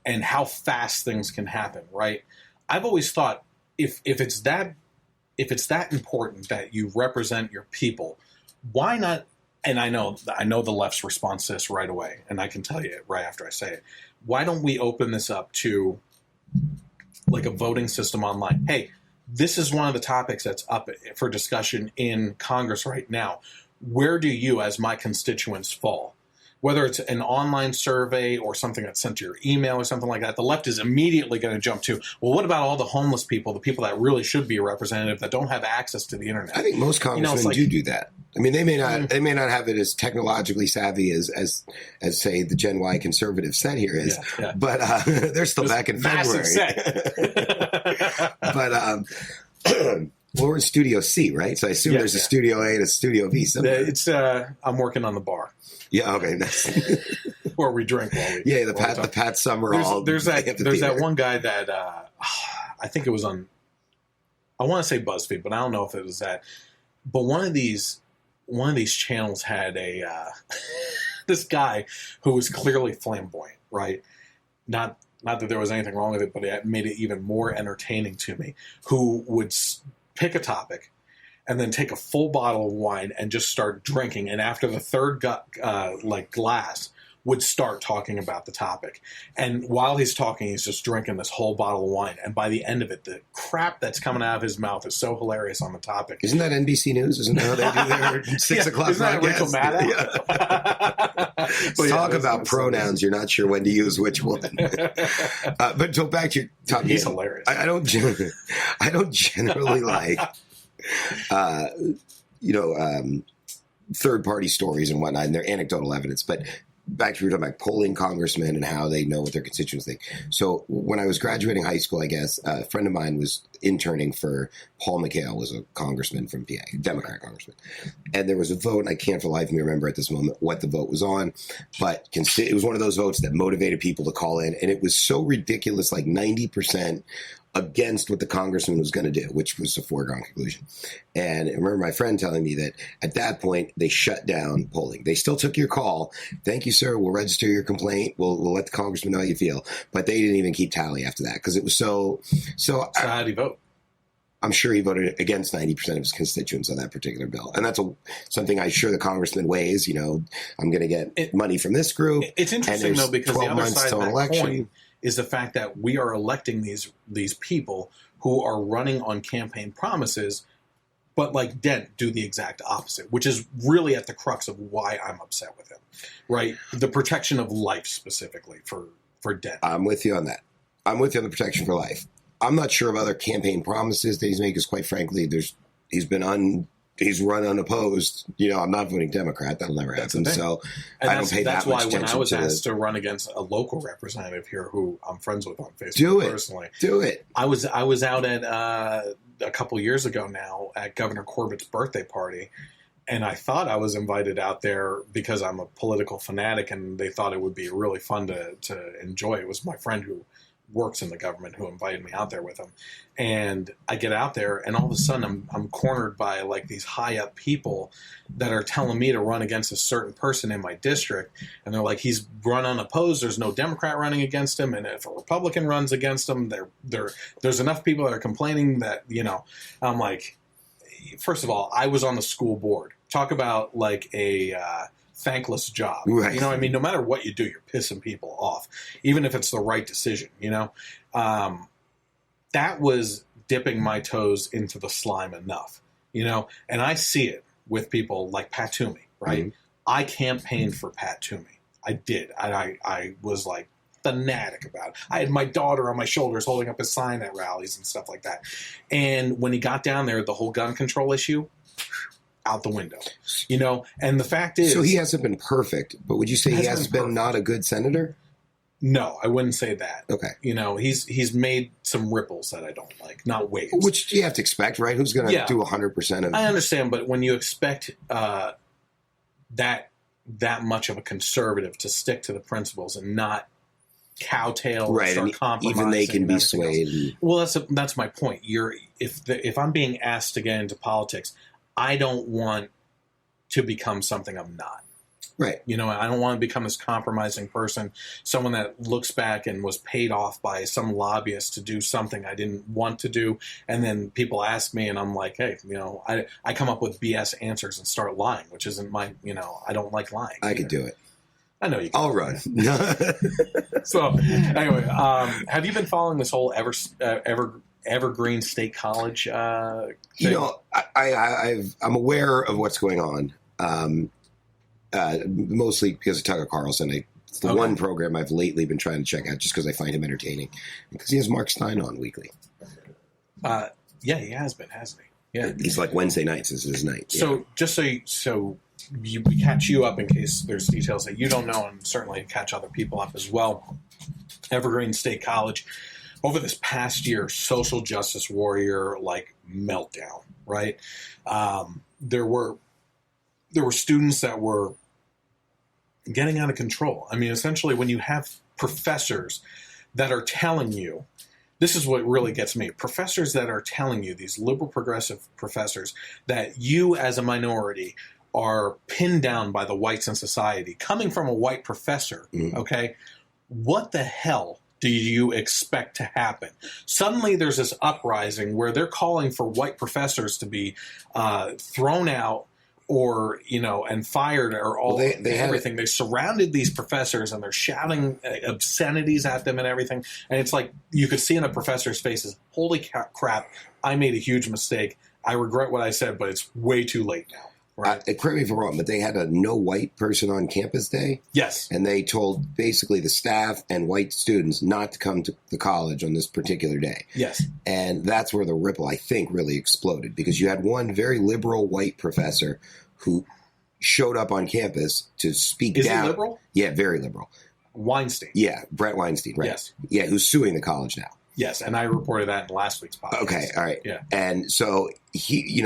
how fast things can happen, right? I've always thought if it's that important that you represent your people, why not? And I know the left's response to this right away, and I can tell you right after I say it. Why don't we open this up to like a voting system online? Hey, this is one of the topics that's up for discussion in Congress right now. Where do you, as my constituents, fall? whether it's an online survey or something that's sent to your email or something like that, the left is immediately going to jump to, well, what about all the homeless people, the people that really should be a representative that don't have access to the internet? I think most congressmen do that. I mean, they may not have it as technologically savvy as say the Gen Y conservative set here is, but they're still back in February. But well, we're in Studio C, right? So I assume there's a Studio A and a Studio V somewhere. It's I'm working on the bar. Yeah, okay. Nice. Or we drink while we the Pat Summerall. There's that one guy that I think it was on, I want to say BuzzFeed, but I don't know if it was that. But one of these channels had a this guy who was clearly flamboyant, right? Not that there was anything wrong with it, but it made it even more entertaining to me. Who would pick a topic and then take a full bottle of wine and just start drinking, and after the third glass, would start talking about the topic. And while he's talking, he's just drinking this whole bottle of wine. And by the end of it, the crap that's coming out of his mouth is so hilarious on the topic. Isn't that NBC News? Isn't that how they do their 6 o'clock Isn't that Rachel Maddow? Talk about pronouns. You're not sure when to use which one. But so back to your topic. He's hilarious. I don't generally like, third-party stories and whatnot, and they're anecdotal evidence. But back to what we were talking about, polling congressmen and how they know what their constituents think. So when I was graduating high school, I guess, a friend of mine was interning for Paul McHale, was a congressman from PA, Democrat congressman. And there was a vote, and I can't for the life of me remember at this moment what the vote was on, but it was one of those votes that motivated people to call in, and it was so ridiculous, like 90% against what the congressman was going to do, which was a foregone conclusion. And I remember my friend telling me that at that point, they shut down polling. They still took your call. Thank you, sir. We'll register your complaint. We'll let the congressman know how you feel. But they didn't even keep tally after that because it was so how did he vote? I'm sure he voted against 90% of his constituents on that particular bill. And that's something I'm sure the congressman weighs. I'm going to get money from this group. It's interesting, though, because the other side of that election. Coin is the fact that we are electing these people who are running on campaign promises, but like Dent do the exact opposite, which is really at the crux of why I'm upset with him, right? The protection of life specifically for Dent. I'm with you on that. I'm with you on the protection for life. I'm not sure of other campaign promises that he's made because, quite frankly, he's run unopposed. I'm not voting Democrat. That'll never happen. So I don't pay that much attention. That's why when I was asked to run against a local representative here who I'm friends with on Facebook personally. Do it. I was out at a couple years ago now at Governor Corbett's birthday party, and I thought I was invited out there because I'm a political fanatic, and they thought it would be really fun to enjoy. It was my friend who works in the government who invited me out there with him. And I get out there and all of a sudden I'm cornered by like these high up people that are telling me to run against a certain person in my district. And they're like, he's run unopposed. There's no Democrat running against him. And if a Republican runs against him, there's enough people that are complaining that, I'm like, first of all, I was on the school board. Talk about like a, thankless job. Right. No matter what you do, you're pissing people off, even if it's the right decision, that was dipping my toes into the slime enough, and I see it with people like Pat Toomey, right? Mm-hmm. I campaigned for Pat Toomey. I did. I was like fanatic about it. I had my daughter on my shoulders holding up a sign at rallies and stuff like that. And when he got down there, the whole gun control issue, out the window, and the fact is... So he hasn't been perfect, but would you say he has been not a good senator? No, I wouldn't say that. Okay. He's made some ripples that I don't like, not waves. Which you have to expect, right? Who's going to do 100% of... I understand, but when you expect that much of a conservative to stick to the principles and not cowtail or start compromising... Even they can be swayed. Well, that's my point. If I'm being asked to get into politics... I don't want to become something I'm not. Right. I don't want to become this compromising person, someone that looks back and was paid off by some lobbyist to do something I didn't want to do. And then people ask me and I'm like, hey, I come up with BS answers and start lying, which isn't my, I don't like lying. I could do it. I know you can. I'll run. So anyway, have you been following this whole Evergreen State College thing? I'm aware of what's going on. Mostly because of Tucker Carlson. It's the one program I've lately been trying to check out just because I find him entertaining. Because he has Mark Stein on weekly. Yeah, he has been, hasn't he? Yeah. He's like Wednesday nights is his night. So just so we catch you up in case there's details that you don't know, and certainly catch other people up as well. Evergreen State College, over this past year, social justice warrior like meltdown, right? There were students that were getting out of control. I mean, essentially, when you have professors that are telling you, this is what really gets me, professors that are telling you, these liberal progressive professors, that you as a minority are pinned down by the whites in society, coming from a white professor, okay? What the hell do you expect to happen? Suddenly there's this uprising where they're calling for white professors to be thrown out or, and fired or all everything. They surrounded these professors and they're shouting obscenities at them and everything. And it's like you could see in the professor's faces, holy crap, I made a huge mistake. I regret what I said, but it's way too late now. Right. Correct me if I'm wrong, but they had a no white person on campus day. Yes. And they told basically the staff and white students not to come to the college on this particular day. Yes. And that's where the ripple, I think, really exploded because you had one very liberal white professor who showed up on campus to speak down. Is he liberal? Yeah, very liberal. Weinstein. Yeah, Brett Weinstein, right? Yes. Yeah, who's suing the college now. Yes, and I reported that in last week's podcast. Okay, all right. Yeah. And so he,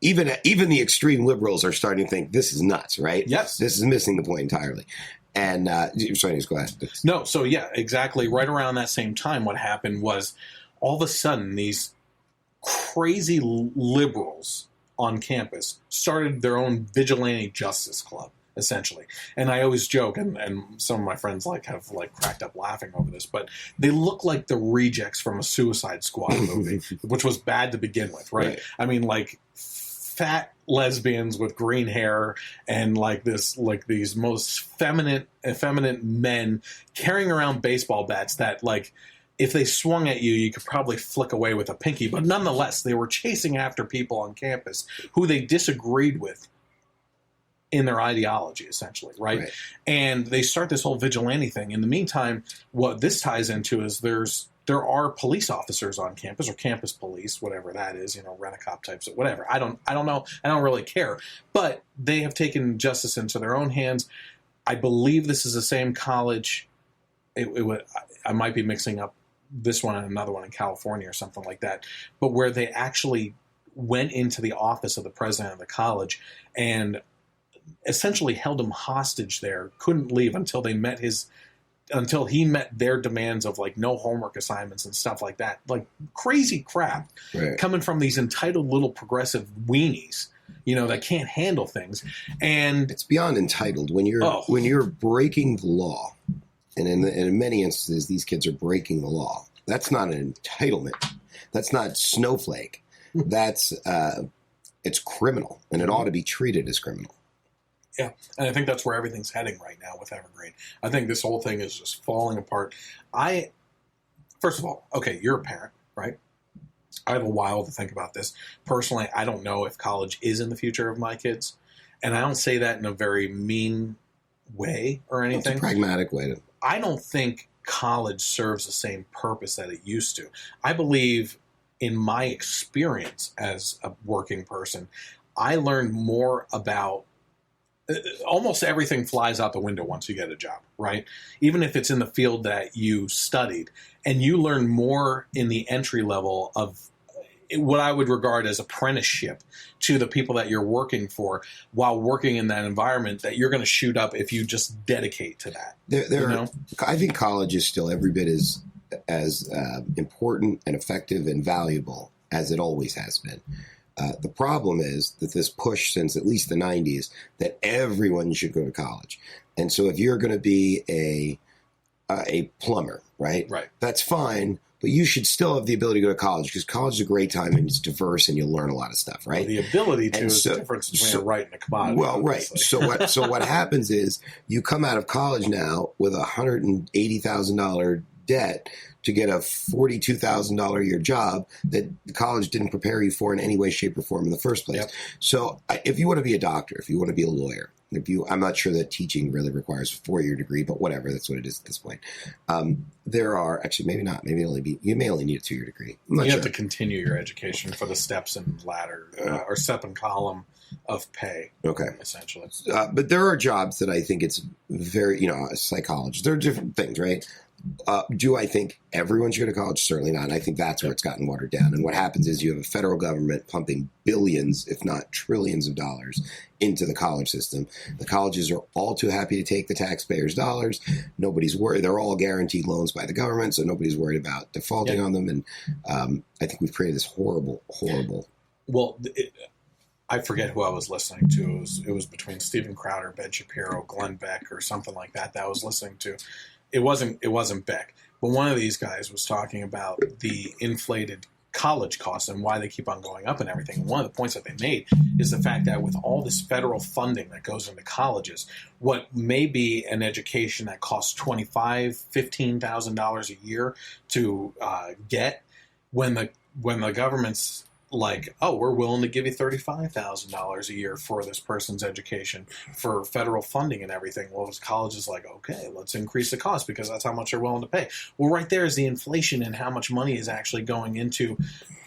even the extreme liberals are starting to think this is nuts, right? Yes. This is missing the point entirely. And sorry, just go ahead. No, so yeah, exactly. Right around that same time, what happened was all of a sudden these crazy liberals on campus started their own vigilante justice club, essentially. And I always joke, and some of my friends have cracked up laughing over this, but they look like the rejects from a Suicide Squad movie, which was bad to begin with, right? I mean, fat lesbians with green hair and these most effeminate men carrying around baseball bats that if they swung at you, you could probably flick away with a pinky. But nonetheless, they were chasing after people on campus who they disagreed with in their ideology, essentially, right? And they start this whole vigilante thing. In the meantime, what this ties into is there are police officers on campus, or campus police, whatever that is, rent-a-cop types, or whatever. I don't know. I don't really care. But they have taken justice into their own hands. I believe this is the same college. I might be mixing up this one and another one in California or something like that, but where they actually went into the office of the president of the college and essentially held him hostage there, couldn't leave until he met their demands of no homework assignments and stuff like that. Crazy crap coming from these entitled little progressive weenies, that can't handle things. And it's beyond entitled when you're breaking the law. And in many instances, these kids are breaking the law. That's not an entitlement. That's not snowflake. That's it's criminal, and it ought to be treated as criminal. Yeah, and I think that's where everything's heading right now with Evergreen. I think this whole thing is just falling apart. First of all, okay, you're a parent, right? I have a while to think about this. Personally, I don't know if college is in the future of my kids, and I don't say that in a very mean way or anything. It's a pragmatic way to. I don't think college serves the same purpose that it used to. I believe, in my experience as a working person, I learned more about almost everything flies out the window once you get a job, right? Even if it's in the field that you studied, and you learn more in the entry level of what I would regard as apprenticeship to the people that you're working for while working in that environment that you're going to shoot up if you just dedicate to that. I think college is still every bit as important and effective and valuable as it always has been. The problem is that this push since at least the 90s that everyone should go to college. And so if you're going to be a plumber, right? That's fine. But you should still have the ability to go to college because college is a great time and it's diverse and you'll learn a lot of stuff, right? Well, the ability to is the difference between a right and a commodity. Well, right. So what happens is you come out of college now with a $180,000 debt to get a $42,000 a year job that the college didn't prepare you for in any way, shape, or form in the first place. So if you want to be a doctor, if you want to be a lawyer, I'm not sure that teaching really requires a 4-year degree, but whatever, that's what it is at this point. There are actually maybe not. Maybe you may only need a 2-year degree. You have to continue your education for the steps and ladder or step and column of pay. Okay, essentially. But there are jobs that I think it's very, a psychologist. There are different things, right? Do I think everyone should go to college? Certainly not. And I think that's where it's gotten watered down. And what happens is you have a federal government pumping billions, if not trillions of dollars into the college system. The colleges are all too happy to take the taxpayers' dollars. Nobody's worried. They're all guaranteed loans by the government, so nobody's worried about defaulting on them. And I think we've created this horrible. Well, I forget who I was listening to. It was between Steven Crowder, Ben Shapiro, Glenn Beck, or something like that I was listening to. It wasn't Beck, but one of these guys was talking about the inflated college costs and why they keep on going up and everything. And one of the points that they made is the fact that with all this federal funding that goes into colleges, what may be an education that costs $25,000, $15,000 a year to get, when the government's like, oh, we're willing to give you $35,000 a year for this person's education for federal funding and everything. Well, the college is like, okay, let's increase the cost because that's how much they're willing to pay. Well, right there is the inflation and how much money is actually going into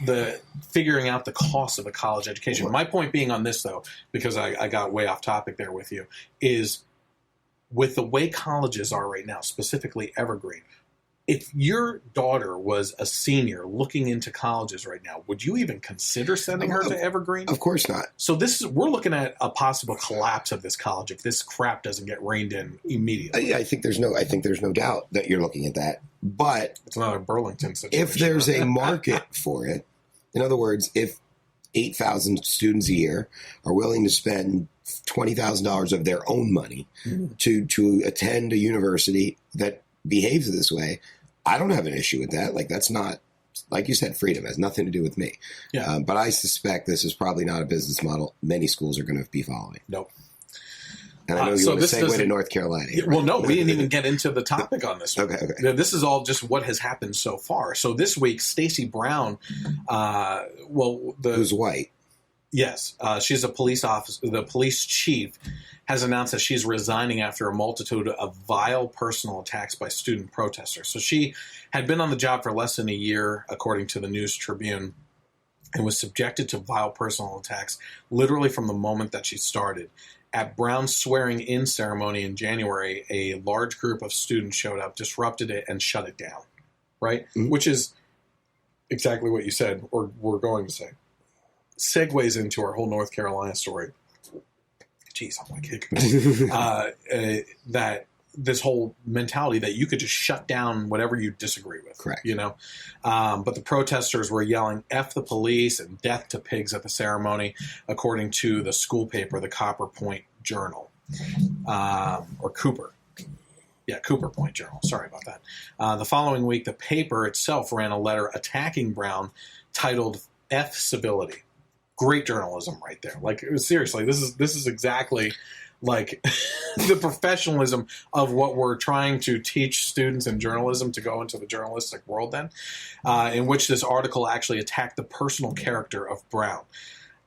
the figuring out the cost of a college education. My point being on this, though, because I got way off topic there with you, is with the way colleges are right now, specifically Evergreen, if your daughter was a senior looking into colleges right now, would you even consider sending her to Evergreen? Of course not. So we're looking at a possible collapse of this college if this crap doesn't get reined in immediately. I think there's no doubt that you're looking at that. But it's not a Burlington situation. If there's a market for it, in other words, if 8,000 students a year are willing to spend $20,000 of their own money to attend a university that behaves this way, I don't have an issue with that. Like, that's not, like you said, freedom. It has nothing to do with me. Yeah. But I suspect this is probably not a business model many schools are going to be following. Nope. And I know you want to segue to North Carolina. Right? Well, no, we didn't even get into the topic on this one. Okay. This is all just what has happened so far. So this week, Stacey Brown, who's white. Yes, she's a police officer. The police chief has announced that she's resigning after a multitude of vile personal attacks by student protesters. So she had been on the job for less than a year, according to the News Tribune, and was subjected to vile personal attacks literally from the moment that she started. At Brown's swearing-in ceremony in January, a large group of students showed up, disrupted it, and shut it down, right? Mm-hmm. Which is exactly what you said, or we're going to say. Segues into our whole North Carolina story. Jeez, I'm like hiccup. That this whole mentality that you could just shut down whatever you disagree with. Correct. But the protesters were yelling "F the police" and "death to pigs" at the ceremony, according to the school paper, the Copper Point Journal, or Cooper. Yeah, Cooper Point Journal. Sorry about that. The following week, the paper itself ran a letter attacking Brown titled "F Civility." Great journalism right there. Like, seriously, this is exactly like the professionalism of what we're trying to teach students in journalism to go into the journalistic world then, in which this article actually attacked the personal character of Brown.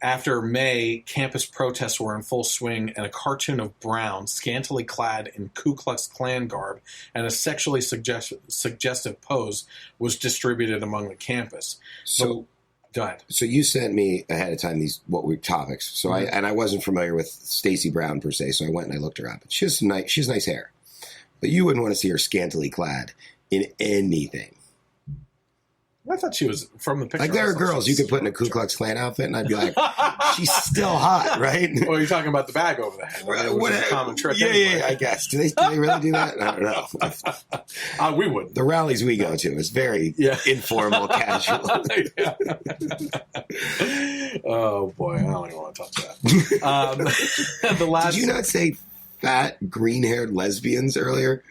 After May, campus protests were in full swing, and a cartoon of Brown, scantily clad in Ku Klux Klan garb and a sexually suggestive pose, was distributed among the campus. So go ahead. So you sent me ahead of time these topics. So I wasn't familiar with Stacey Brown per se, so I went and I looked her up. She has nice hair, but you wouldn't want to see her scantily clad in anything. I thought she was from the picture. Like, there are girls you could put in a Ku Klux Klan outfit, and I'd be like, she's still hot, right? Well, you're talking about the bag over the head. What a common trick. Yeah, I guess. Do they really do that? I don't know. We would. The rallies we go to is very informal, casual. Oh, boy. I don't even want to touch that. Did you not say fat, green-haired lesbians earlier?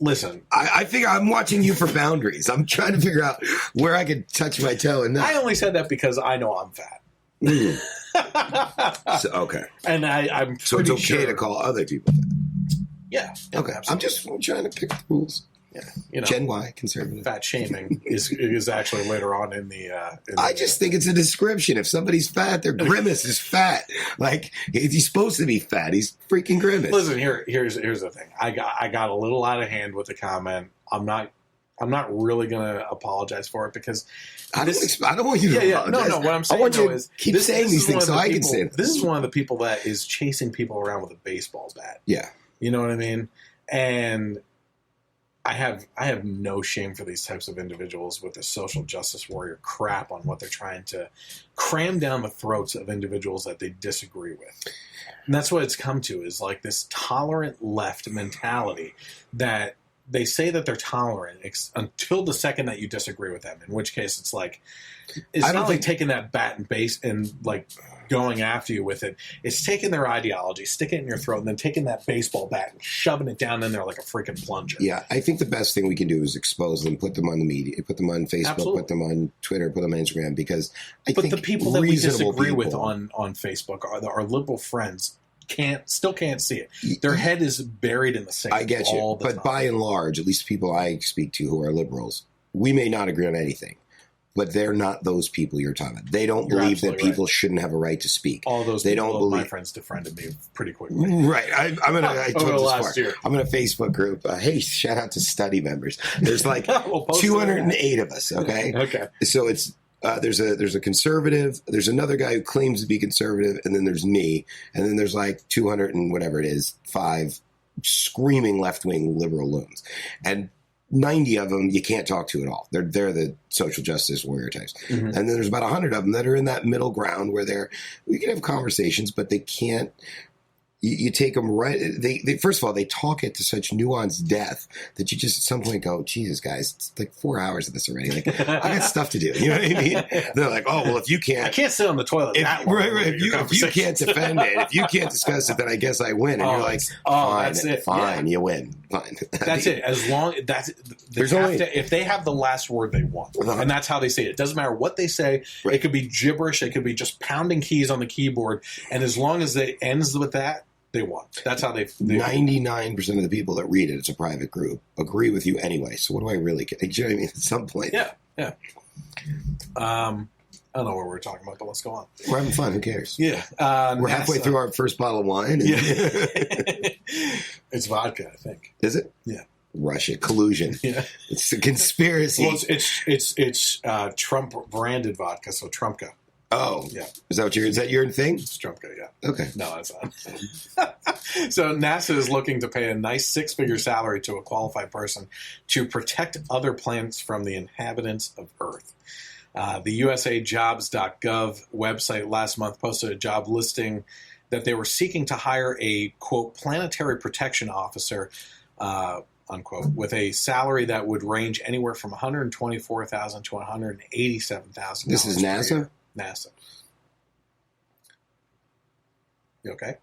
Listen, I figure I'm watching you for boundaries. I'm trying to figure out where I could touch my toe. And I only said that because I know I'm fat. So, okay. And I'm so it's okay to call other people fat. Yeah. Okay. I'm just trying to pick the rules. Gen Y, conservative. Fat shaming is actually later on in the. I just think it's a description. If somebody's fat, their grimace is fat. Like, if he's supposed to be fat, he's freaking grimace. Listen, here's the thing. I got a little out of hand with the comment. I'm not really going to apologize for it because I don't want you to apologize. No. What I'm saying I want you is keep saying these things so I can say them. This is one of the people that is chasing people around with a baseball bat. Yeah, you know what I mean. And I have no shame for these types of individuals with the social justice warrior crap on what they're trying to cram down the throats of individuals that they disagree with. And that's what it's come to, is like this tolerant left mentality that they say that they're tolerant until the second that you disagree with them, in which case it's like, it's not like taking that bat and base and like going after you with it. It's taking their ideology, sticking it in your throat, and then taking that baseball bat and shoving it down in there like a freaking plunger. Yeah, I think the best thing we can do is expose them, put them on the media, put them on Facebook, Absolutely. Put them on Twitter, put them on Instagram, because I but think the people that we disagree people, with on Facebook are our liberal friends still can't see it. Their head is buried in the sand. I get you, but by and large, at least people I speak to who are liberals, we may not agree on anything, but they're not those people you're talking about. They don't believe that people shouldn't have a right to speak. All those they people, don't believe. My friends defriended me pretty quickly. Right. I I'm in a Facebook group. Hey, shout out to study members. There's like 208 of us. Okay. Okay. So it's. There's a conservative, there's another guy who claims to be conservative, and then there's me, and then there's like 200 and whatever it is, 5 screaming left-wing liberal loons. And 90 of them you can't talk to at all. They're the social justice warrior types. Mm-hmm. And then there's about 100 of them that are in that middle ground where we can have conversations, but they can't. You take them right. They first of all, they talk it to such nuanced depth that you just at some point go, Jesus, guys, it's like 4 hours of this already. Like, I got stuff to do. You know what I mean? They're like, oh, well, if you can't. I can't sit on the toilet. If you can't defend it, if you can't discuss it, then I guess I win. And you're like, fine, that's it. Fine, yeah. You win. Fine. That's it. As long if they have the last word, they won. And that's how they say it. It doesn't matter what they say. Right. It could be gibberish. It could be just pounding keys on the keyboard. And as long as it ends with that, they won. That's how they 99% of the people that read it, it's a private group, agree with you anyway. So what do I really care? Do you know what I mean? At some point. Yeah. I don't know what we're talking about, but let's go on. We're having fun. Who cares? Yeah. We're halfway through our first bottle of wine. Yeah. It's vodka, I think. Is it? Yeah. Russia collusion. Yeah. It's a conspiracy. Well, it's Trump branded vodka, so Trumpka. Oh, yeah. Is that your thing? It's Trumpka, yeah. Okay. No, that's not. So NASA is looking to pay a nice 6-figure salary to a qualified person to protect other planets from the inhabitants of Earth. The USAJobs.gov website last month posted a job listing that they were seeking to hire a, quote, planetary protection officer, unquote, with a salary that would range anywhere from $124,000 to $187,000. This is NASA? NASA. You okay?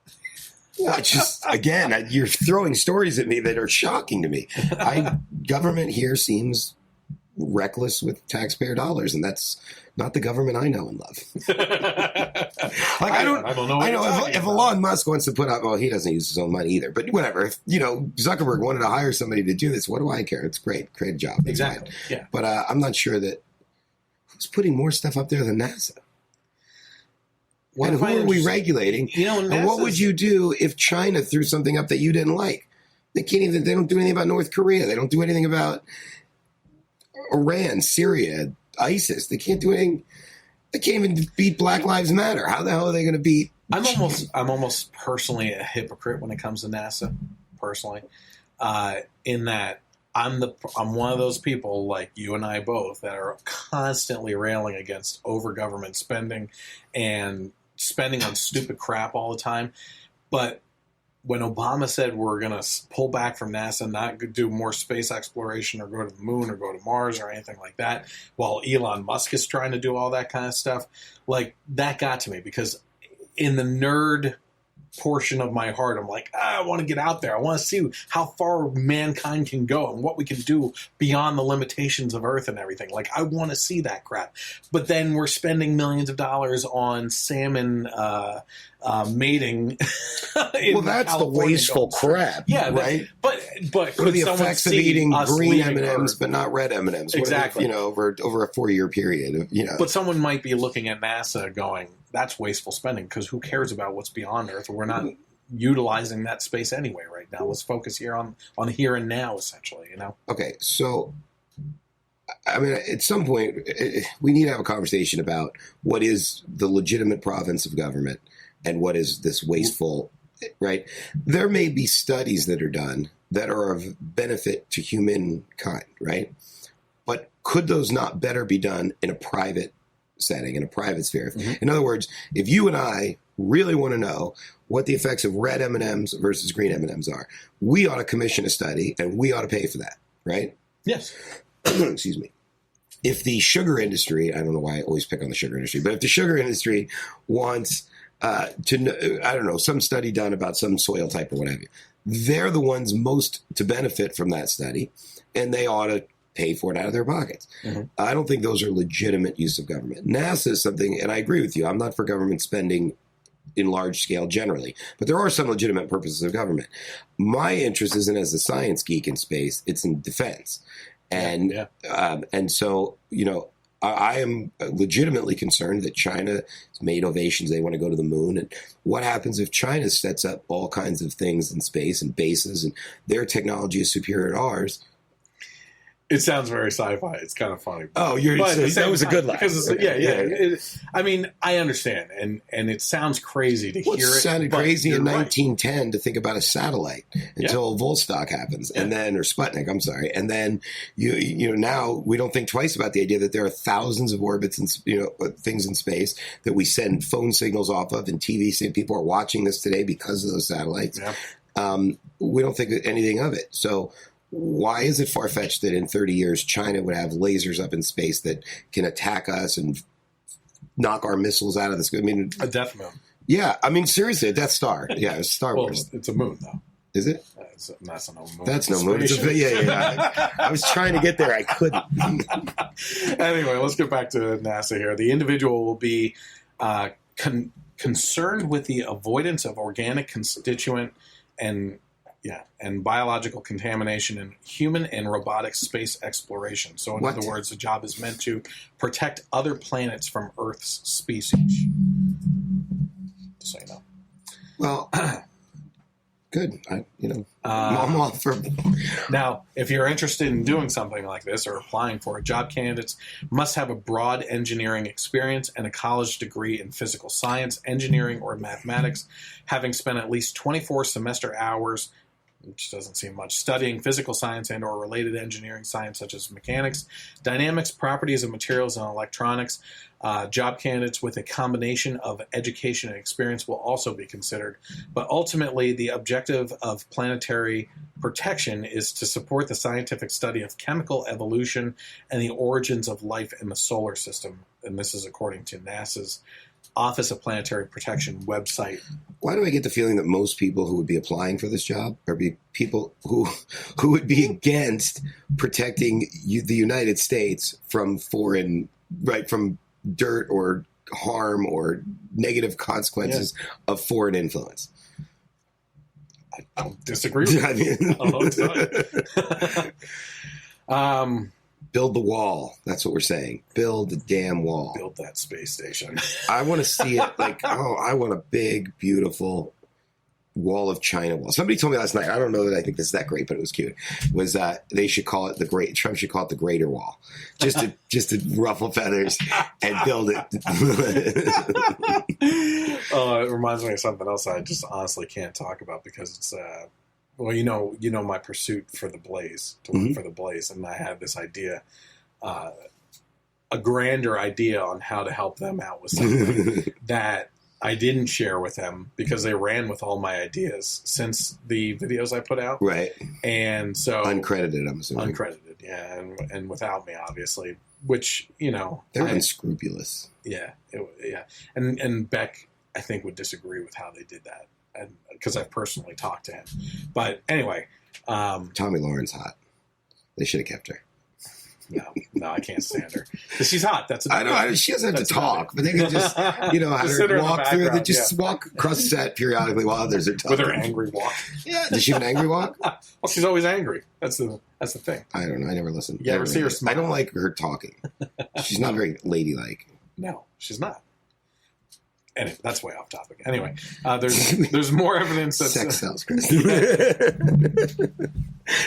Again, you're throwing stories at me that are shocking to me. Government here seems reckless with taxpayer dollars, and that's not the government I know and love. I don't know. I know if Elon Musk wants to put out, well, he doesn't use his own money either. But whatever. If Zuckerberg wanted to hire somebody to do this, what do I care? It's great. Create a job. Exactly. Yeah. But I'm not sure that. Who's putting more stuff up there than NASA? And who are we regulating? And what would you do if China threw something up that you didn't like? They don't do anything about North Korea. They don't do anything about Iran, Syria, ISIS. They can't do anything. They can't even beat Black Lives Matter. How the hell are they going to beat? I'm almost personally a hypocrite when it comes to NASA. Personally, in that I'm one of those people like you and I both that are constantly railing against over government spending and spending on stupid crap all the time. But when Obama said we're going to pull back from NASA, not do more space exploration or go to the moon or go to Mars or anything like that, while Elon Musk is trying to do all that kind of stuff, like that got to me because in the nerd portion of my heart, I'm like, I want to get out there. I want to see how far mankind can go and what we can do beyond the limitations of Earth and everything. Like, I want to see that crap. But then we're spending millions of dollars on salmon mating. Well, that's the wasteful crap, yeah, right? But what could are the someone effects of see eating us green leaving M&Ms Earth? but not red M&Ms? Exactly. Over a 4-year period. But someone might be looking at NASA going, that's wasteful spending, because who cares about what's beyond Earth? We're not utilizing that space anyway right now. Let's focus here on here and now, essentially, Okay, so, I mean, at some point, we need to have a conversation about what is the legitimate province of government and what is this wasteful, right? There may be studies that are done that are of benefit to humankind, right? But could those not better be done in a private setting, in a private sphere? Mm-hmm. In other words, if you and I really want to know what the effects of red M&Ms versus green M&Ms are, we ought to commission a study and we ought to pay for that, right? Yes. Excuse me. If the sugar industry, I don't know why I always pick on the sugar industry, but if the sugar industry wants to know, I don't know, some study done about some soil type or whatever, they're the ones most to benefit from that study, and they ought to pay for it out of their pockets. Mm-hmm. I don't think those are legitimate use of government. NASA is something, and I agree with you, I'm not for government spending in large scale generally, but there are some legitimate purposes of government. My interest isn't as a science geek in space, it's in defense. And and so, I am legitimately concerned that China has made ovations. They want to go to the moon. And what happens if China sets up all kinds of things in space and bases and their technology is superior to ours? It sounds very sci-fi. It's kind of funny. Oh, that was a good laugh. I mean, I understand, and it sounds crazy to hear it. It sounded crazy in 1910 to think about a satellite until Vostok happens, and then or Sputnik. I'm sorry, and then now we don't think twice about the idea that there are thousands of orbits and things in space that we send phone signals off of, and TV. People are watching this today because of those satellites. Yeah. We don't think anything of it. So. Why is it far-fetched that in 30 years China would have lasers up in space that can attack us and knock our missiles out of the sky? I mean, a Death Moon. Yeah, I mean, seriously, a Death Star. Yeah, it's Star Wars. It's a moon, though. Is it? That's no moon. That's no moon. I was trying to get there. I couldn't. Anyway, let's get back to NASA here. The individual will be concerned with the avoidance of organic constituent and biological contamination in human and robotic space exploration. So in other words, the job is meant to protect other planets from Earth's species. Just so you know. Well, good. I'm all for. Now, if you're interested in doing something like this or applying for it, job candidates must have a broad engineering experience and a college degree in physical science, engineering, or mathematics, having spent at least 24 semester hours, which doesn't seem much, studying physical science and or related engineering science such as mechanics, dynamics, properties of materials, and electronics. Job candidates with a combination of education and experience will also be considered. But ultimately, the objective of planetary protection is to support the scientific study of chemical evolution and the origins of life in the solar system. And this is according to NASA's Office of Planetary Protection website. Why do I get the feeling that most people who would be applying for this job are people who would be against protecting the United States from from dirt or harm or negative consequences of foreign influence? I don't disagree with you. Build the wall. That's what we're saying. Build the damn wall. Build that space station. I want to see it I want a big, beautiful wall of China wall. Somebody told me last night, I don't know that I think this is that great, but it was cute, was they should call it Trump should call it the Greater Wall. Just to ruffle feathers and build it. It reminds me of something else I just honestly can't talk about because it's well, you know my pursuit for the Blaze, to work for the Blaze, and I had this idea, a grander idea on how to help them out with something that I didn't share with them because they ran with all my ideas since the videos I put out. Right. And so uncredited, I'm assuming. Uncredited, yeah, and without me, obviously, which they're unscrupulous. Yeah, yeah, and Beck, I think, would disagree with how they did that. and because I've personally talked to him. But anyway, Tomi Lahren's hot. They should have kept her. No, I can't stand her. She's hot. I know. She doesn't have to talk, but they can just, have her walk through. They just walk across the set periodically while others are talking. With her angry walk. Yeah. Does she have an angry walk? Well, she's always angry. That's the thing. I don't know. I never listened. You ever see her smile? I don't like her talking. She's not very ladylike. No, she's not. Anyway, that's way off topic. Anyway, there's more evidence that sex sells, Chris.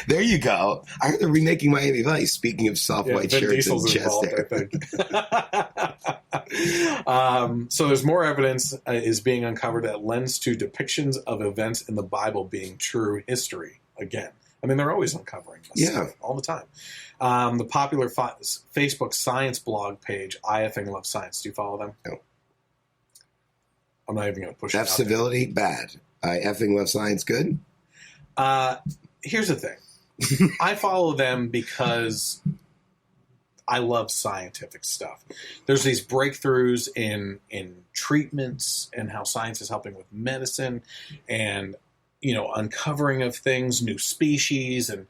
There you go. I heard they're remaking Miami Vice. Speaking of soft white Vin shirts Diesel's and chest involved, hair. I think. So there's more evidence is being uncovered that lends to depictions of events in the Bible being true history. Again, I mean, they're always uncovering this stuff all the time. The popular Facebook science blog page, I Effing Love Science. Do you follow them? No. I'm not even going to push F civility, bad. I effing love science, good. Here's the thing. I follow them because I love scientific stuff. There's these breakthroughs in treatments and how science is helping with medicine and, uncovering of things, new species and,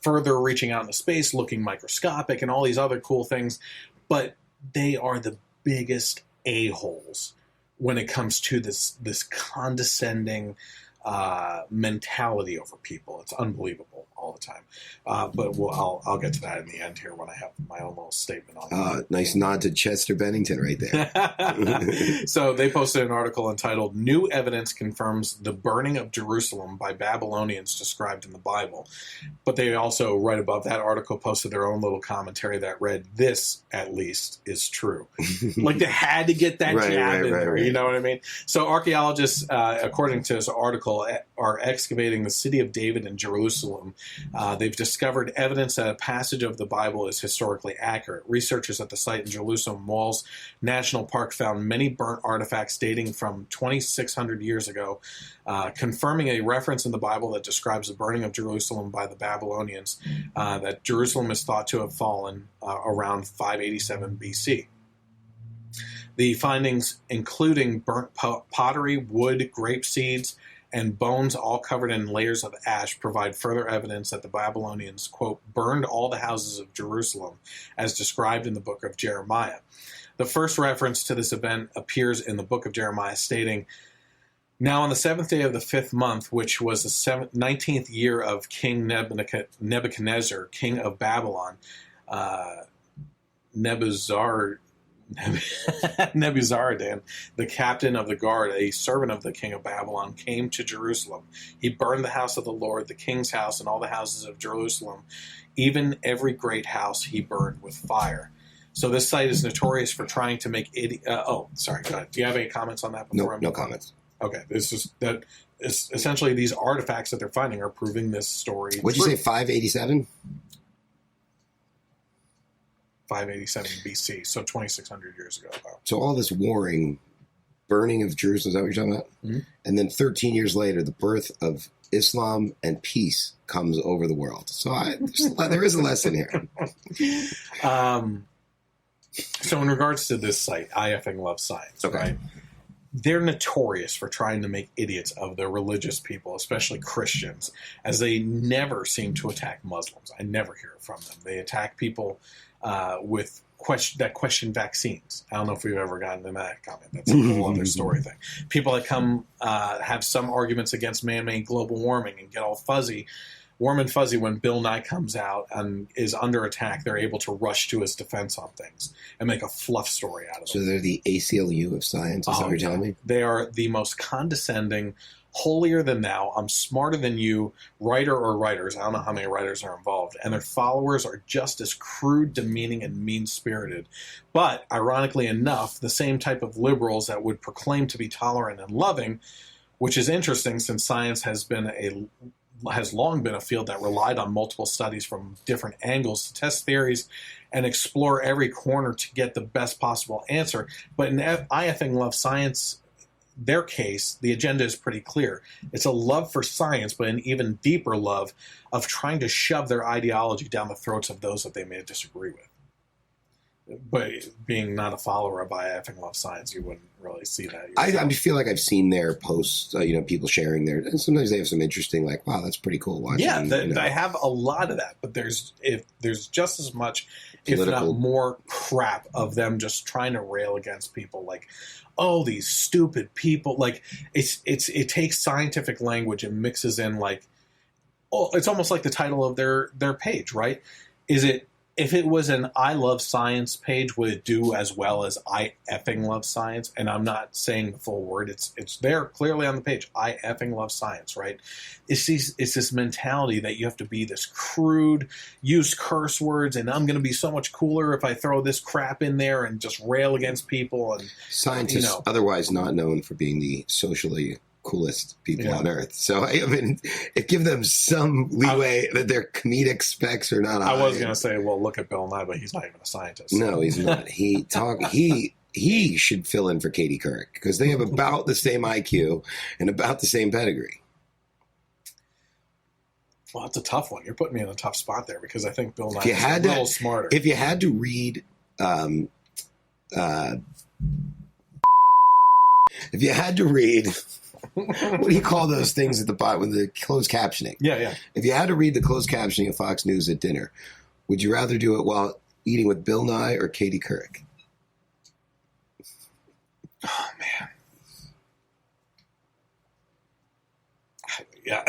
further reaching out into space, looking microscopic and all these other cool things. But they are the biggest a-holes when it comes to this condescending mentality over people. It's unbelievable all the time. But I'll get to that in the end here when I have my own little statement on that. Nice nod to Chester Bennington right there. So they posted an article entitled "New Evidence Confirms the Burning of Jerusalem by Babylonians Described in the Bible." But they also, right above that article, posted their own little commentary that read, "This, at least, is true." Like they had to get that jab in there. You know what I mean? So archaeologists, according to this article, are excavating the city of David in Jerusalem. They've discovered evidence that a passage of the Bible is historically accurate. Researchers at the site in Jerusalem Walls National Park found many burnt artifacts dating from 2,600 years ago, confirming a reference in the Bible that describes the burning of Jerusalem by the Babylonians, that Jerusalem is thought to have fallen around 587 BC. The findings, including burnt pottery, wood, grape seeds, and bones all covered in layers of ash, provide further evidence that the Babylonians, quote, burned all the houses of Jerusalem, as described in the book of Jeremiah. The first reference to this event appears in the book of Jeremiah, stating, "Now on the 7th day of the 5th month, which was the 19th year of King Nebuchadnezzar, king of Babylon, Nebuzaradan, the captain of the guard, a servant of the king of Babylon, came to Jerusalem. He burned the house of the Lord, the king's house, and all the houses of Jerusalem. Even every great house he burned with fire." So this site is notorious for trying to make sorry, go ahead. Do you have any comments on that before? No comments. Okay, essentially these artifacts that they're finding are proving this story. What'd you say, 587? 587 BC, so 2,600 years ago. Wow. So all this warring, burning of Jerusalem, is that what you're talking about? Mm-hmm. And then 13 years later, the birth of Islam and peace comes over the world. So there is a lesson here. So in regards to this site, I Effing Love Science, okay, right? They're notorious for trying to make idiots of their religious people, especially Christians, as they never seem to attack Muslims. I never hear from them. They attack people with question vaccines. I don't know if we've ever gotten to that comment. That's a whole other story thing. People that come have some arguments against man-made global warming and get all warm and fuzzy when Bill Nye comes out and is under attack. They're able to rush to his defense on things and make a fluff story out of it. So they're the ACLU of science, is that what you're telling me? They are the most condescending, holier than thou, I'm smarter than you, writer or writers. I don't know how many writers are involved. And their followers are just as crude, demeaning, and mean-spirited. But, ironically enough, the same type of liberals that would proclaim to be tolerant and loving, which is interesting since science has long been a field that relied on multiple studies from different angles to test theories and explore every corner to get the best possible answer. But in I Effing Love Science, their case, the agenda is pretty clear. It's a love for science, but an even deeper love of trying to shove their ideology down the throats of those that they may disagree with. But being not a follower of I effing love science, you wouldn't really see that. I feel like I've seen their posts, people sharing their, and sometimes they have some interesting, like, wow, that's pretty cool watching. Yeah, I have a lot of that, but there's just as much, Political. if not more, crap of them just trying to rail against people, like, oh, these stupid people. Like, it takes scientific language and mixes in, like, oh, it's almost like the title of their page, right? If it was an I love science page, would it do as well as I effing love science? And I'm not saying the full word. It's there clearly on the page. I effing love science, right? It's this mentality that you have to be this crude, use curse words, and I'm going to be so much cooler if I throw this crap in there and just rail against people. And scientists, otherwise not known for being the socially coolest people on earth. So I mean, give them some leeway that their comedic specs are not. I was going to say, well, look at Bill Nye, but he's not even a scientist. No, he's not. He should fill in for Katie Couric because they have about the same IQ and about the same pedigree. Well, that's a tough one. You're putting me in a tough spot there because I think Bill Nye is a little smarter. If you had to read, what do you call those things at the bottom with the closed captioning? Yeah. If you had to read the closed captioning of Fox News at dinner, would you rather do it while eating with Bill Nye or Katie Couric? Oh, man. Yeah.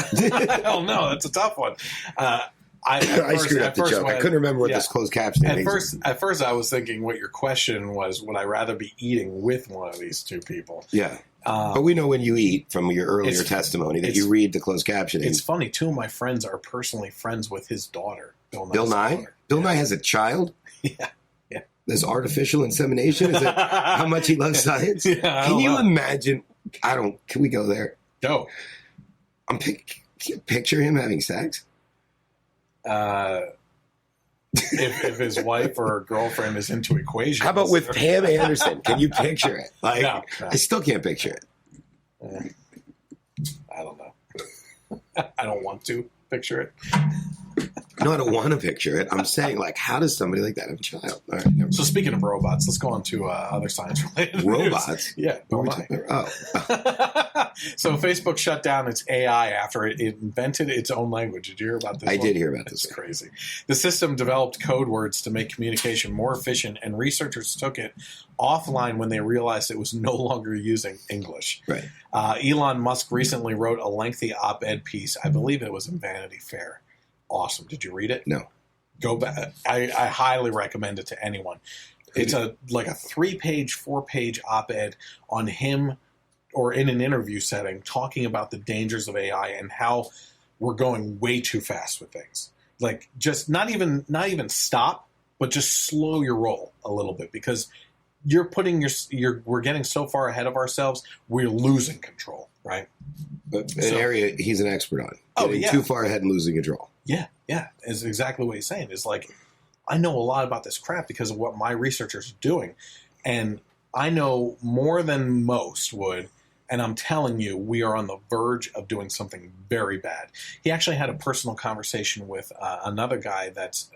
Hell no, that's a tough one. I screwed up the joke. I couldn't remember what this closed captioning means. At first, I was thinking what your question was, would I rather be eating with one of these two people? Yeah. But we know when you eat from your earlier testimony that you read the closed captioning. It's funny. Two of my friends are personally friends with his daughter, Bill Nye. Daughter. Bill Nye has a child? Yeah. There's artificial insemination? Is it how much he loves science? Yeah, Can you imagine? Can we go there? Go. Can you picture him having sex? If his wife or girlfriend is into equations. How about with Pam Anderson? Can you picture it? No. I still can't picture it. I don't know. I don't want to picture it. No, I don't want to picture it. I'm saying, how does somebody like that have a child? All right, so speaking of robots, let's go on to other science-related robots. News. Yeah, Oh. So Facebook shut down its AI after it invented its own language. Did you hear about this? I did hear about this. It's crazy. The system developed code words to make communication more efficient, and researchers took it offline when they realized it was no longer using English. Right. Elon Musk recently wrote a lengthy op-ed piece. I believe it was in Vanity Fair. Awesome. Did you read it? No. Go back. I highly recommend it to anyone. It's a 3-page, 4-page op-ed on him or in an interview setting talking about the dangers of AI and how we're going way too fast with things. Like just not even stop, but just slow your roll a little bit because you're putting we're getting so far ahead of ourselves, we're losing control, right? But an area he's an expert on. Getting too far ahead and losing control. Yeah, is exactly what he's saying. It's like, I know a lot about this crap because of what my researchers are doing. And I know more than most would, and I'm telling you, we are on the verge of doing something very bad. He actually had a personal conversation with another guy that's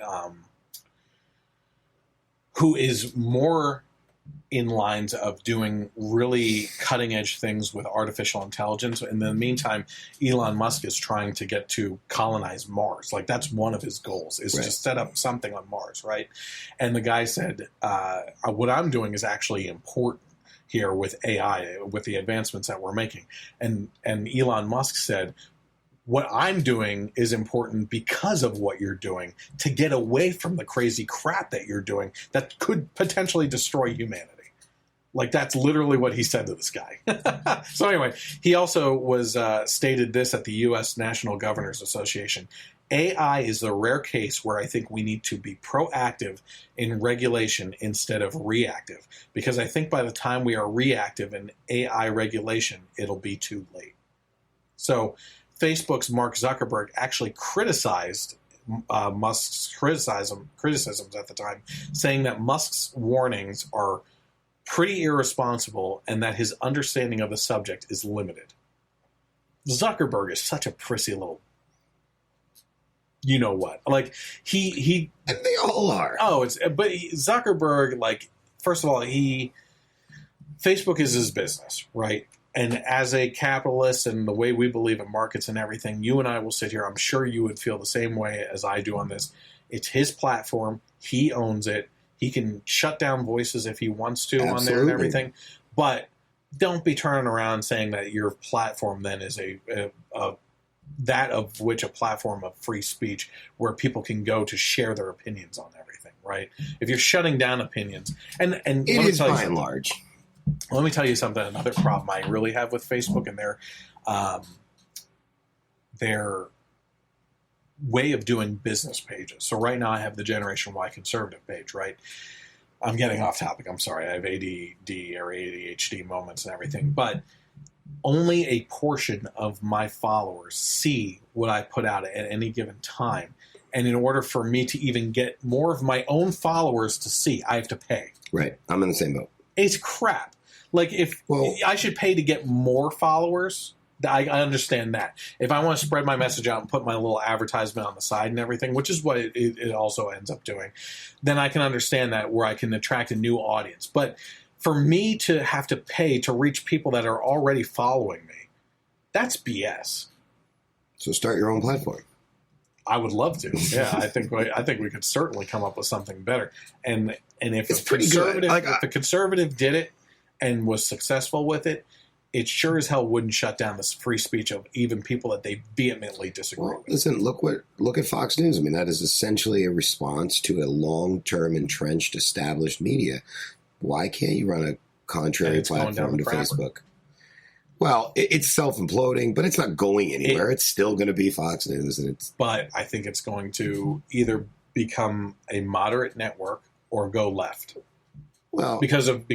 who is more in lines of doing really cutting-edge things with artificial intelligence. In the meantime, Elon Musk is trying to get to colonize Mars. Like, that's one of his goals, is to set up something on Mars, right? And the guy said, what I'm doing is actually important here with AI, with the advancements that we're making. And Elon Musk said, what I'm doing is important because of what you're doing to get away from the crazy crap that you're doing that could potentially destroy humanity. Like, that's literally what he said to this guy. So anyway, he also was stated this at the U.S. National Governors Association. AI is the rare case where I think we need to be proactive in regulation instead of reactive, because I think by the time we are reactive in AI regulation, it'll be too late. So Facebook's Mark Zuckerberg actually criticized Musk's criticisms at the time, saying that Musk's warnings are pretty irresponsible and that his understanding of the subject is limited. Zuckerberg is such a prissy little you know what. Like he And they all are. But Zuckerberg, like, first of all, Facebook is his business, right? And as a capitalist and the way we believe in markets and everything, you and I will sit here. I'm sure you would feel the same way as I do on this. It's his platform. He owns it. He can shut down voices if he wants to on there and everything. But don't be turning around saying that your platform then is that of which a platform of free speech where people can go to share their opinions on everything, right? If you're shutting down opinions, and it is by and large. Let me tell you something. Another problem I really have with Facebook and their way of doing business pages. So right now I have the Generation Y conservative page, right? I'm getting off topic. I'm sorry. I have ADD or ADHD moments and everything, but only a portion of my followers see what I put out at any given time. And in order for me to even get more of my own followers to see, I have to pay. Right. I'm in the same boat. It's crap. Like, I should pay to get more followers, I understand that. If I want to spread my message out and put my little advertisement on the side and everything, which is what it also ends up doing, then I can understand that, where I can attract a new audience. But for me to have to pay to reach people that are already following me, that's BS. So start your own platform. I would love to. Yeah, I think we could certainly come up with something better. And if it's pretty good. If the conservative did it and was successful with it, it sure as hell wouldn't shut down this free speech of even people that they vehemently disagree with. Listen, look at Fox News. I mean, that is essentially a response to a long-term entrenched established media. Why can't you run a contrary platform to Facebook? Well, it's self-imploding, but it's not going anywhere. It's still going to be Fox News, But I think it's going to either become a moderate network or go left. Well, because of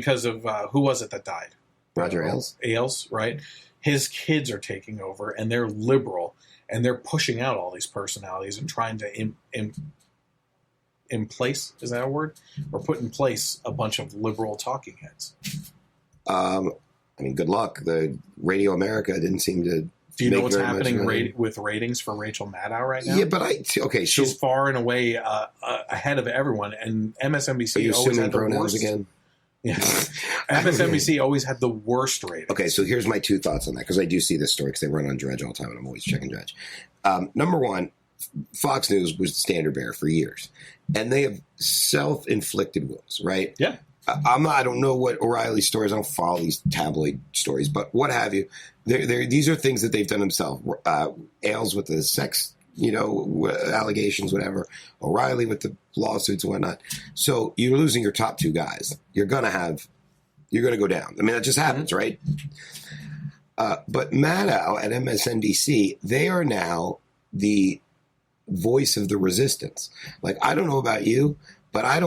who was it that died? Roger Ailes. Ailes, right? His kids are taking over, and they're liberal, and they're pushing out all these personalities and trying to in place, is that a word? Or put in place a bunch of liberal talking heads. I mean, good luck. The Radio America didn't seem to. Do you know what's happening with ratings for Rachel Maddow right now? Yeah, but she's far and away ahead of everyone, and MSNBC always had the worst. Again? Yeah, MSNBC always had the worst ratings. Okay, so here's my two thoughts on that, because I do see this story because they run on Dredge all the time, and I'm always checking Dredge. Number one, Fox News was the standard bearer for years, and they have self-inflicted wounds, right? Yeah. I don't know what O'Reilly stories. I don't follow these tabloid stories, but what have you. These are things that they've done themselves. Ailes with the sex, allegations, whatever. O'Reilly with the lawsuits and whatnot. So you're losing your top two guys. You're going to go down. I mean, that just happens, right? But Maddow at MSNBC, they are now the voice of the resistance. Like, I don't know about you, but I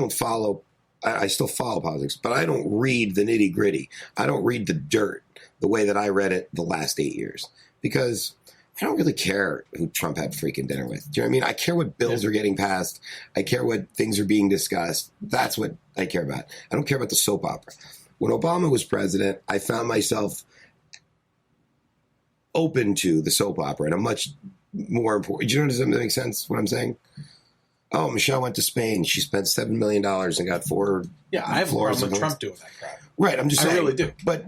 still follow politics, but I don't read the nitty gritty. I don't read the dirt the way that I read it the last 8 years, because I don't really care who Trump had freaking dinner with. Do you know what I mean? I care what bills are getting passed. I care what things are being discussed. That's what I care about. I don't care about the soap opera. When Obama was president, I found myself open to the soap opera and a much more important. Do you know, does that make sense what I'm saying? Oh, Michelle went to Spain. She spent $7 million and got 4. Yeah, I have a problem with Trump doing that crap. Right, I'm just saying. I really do. But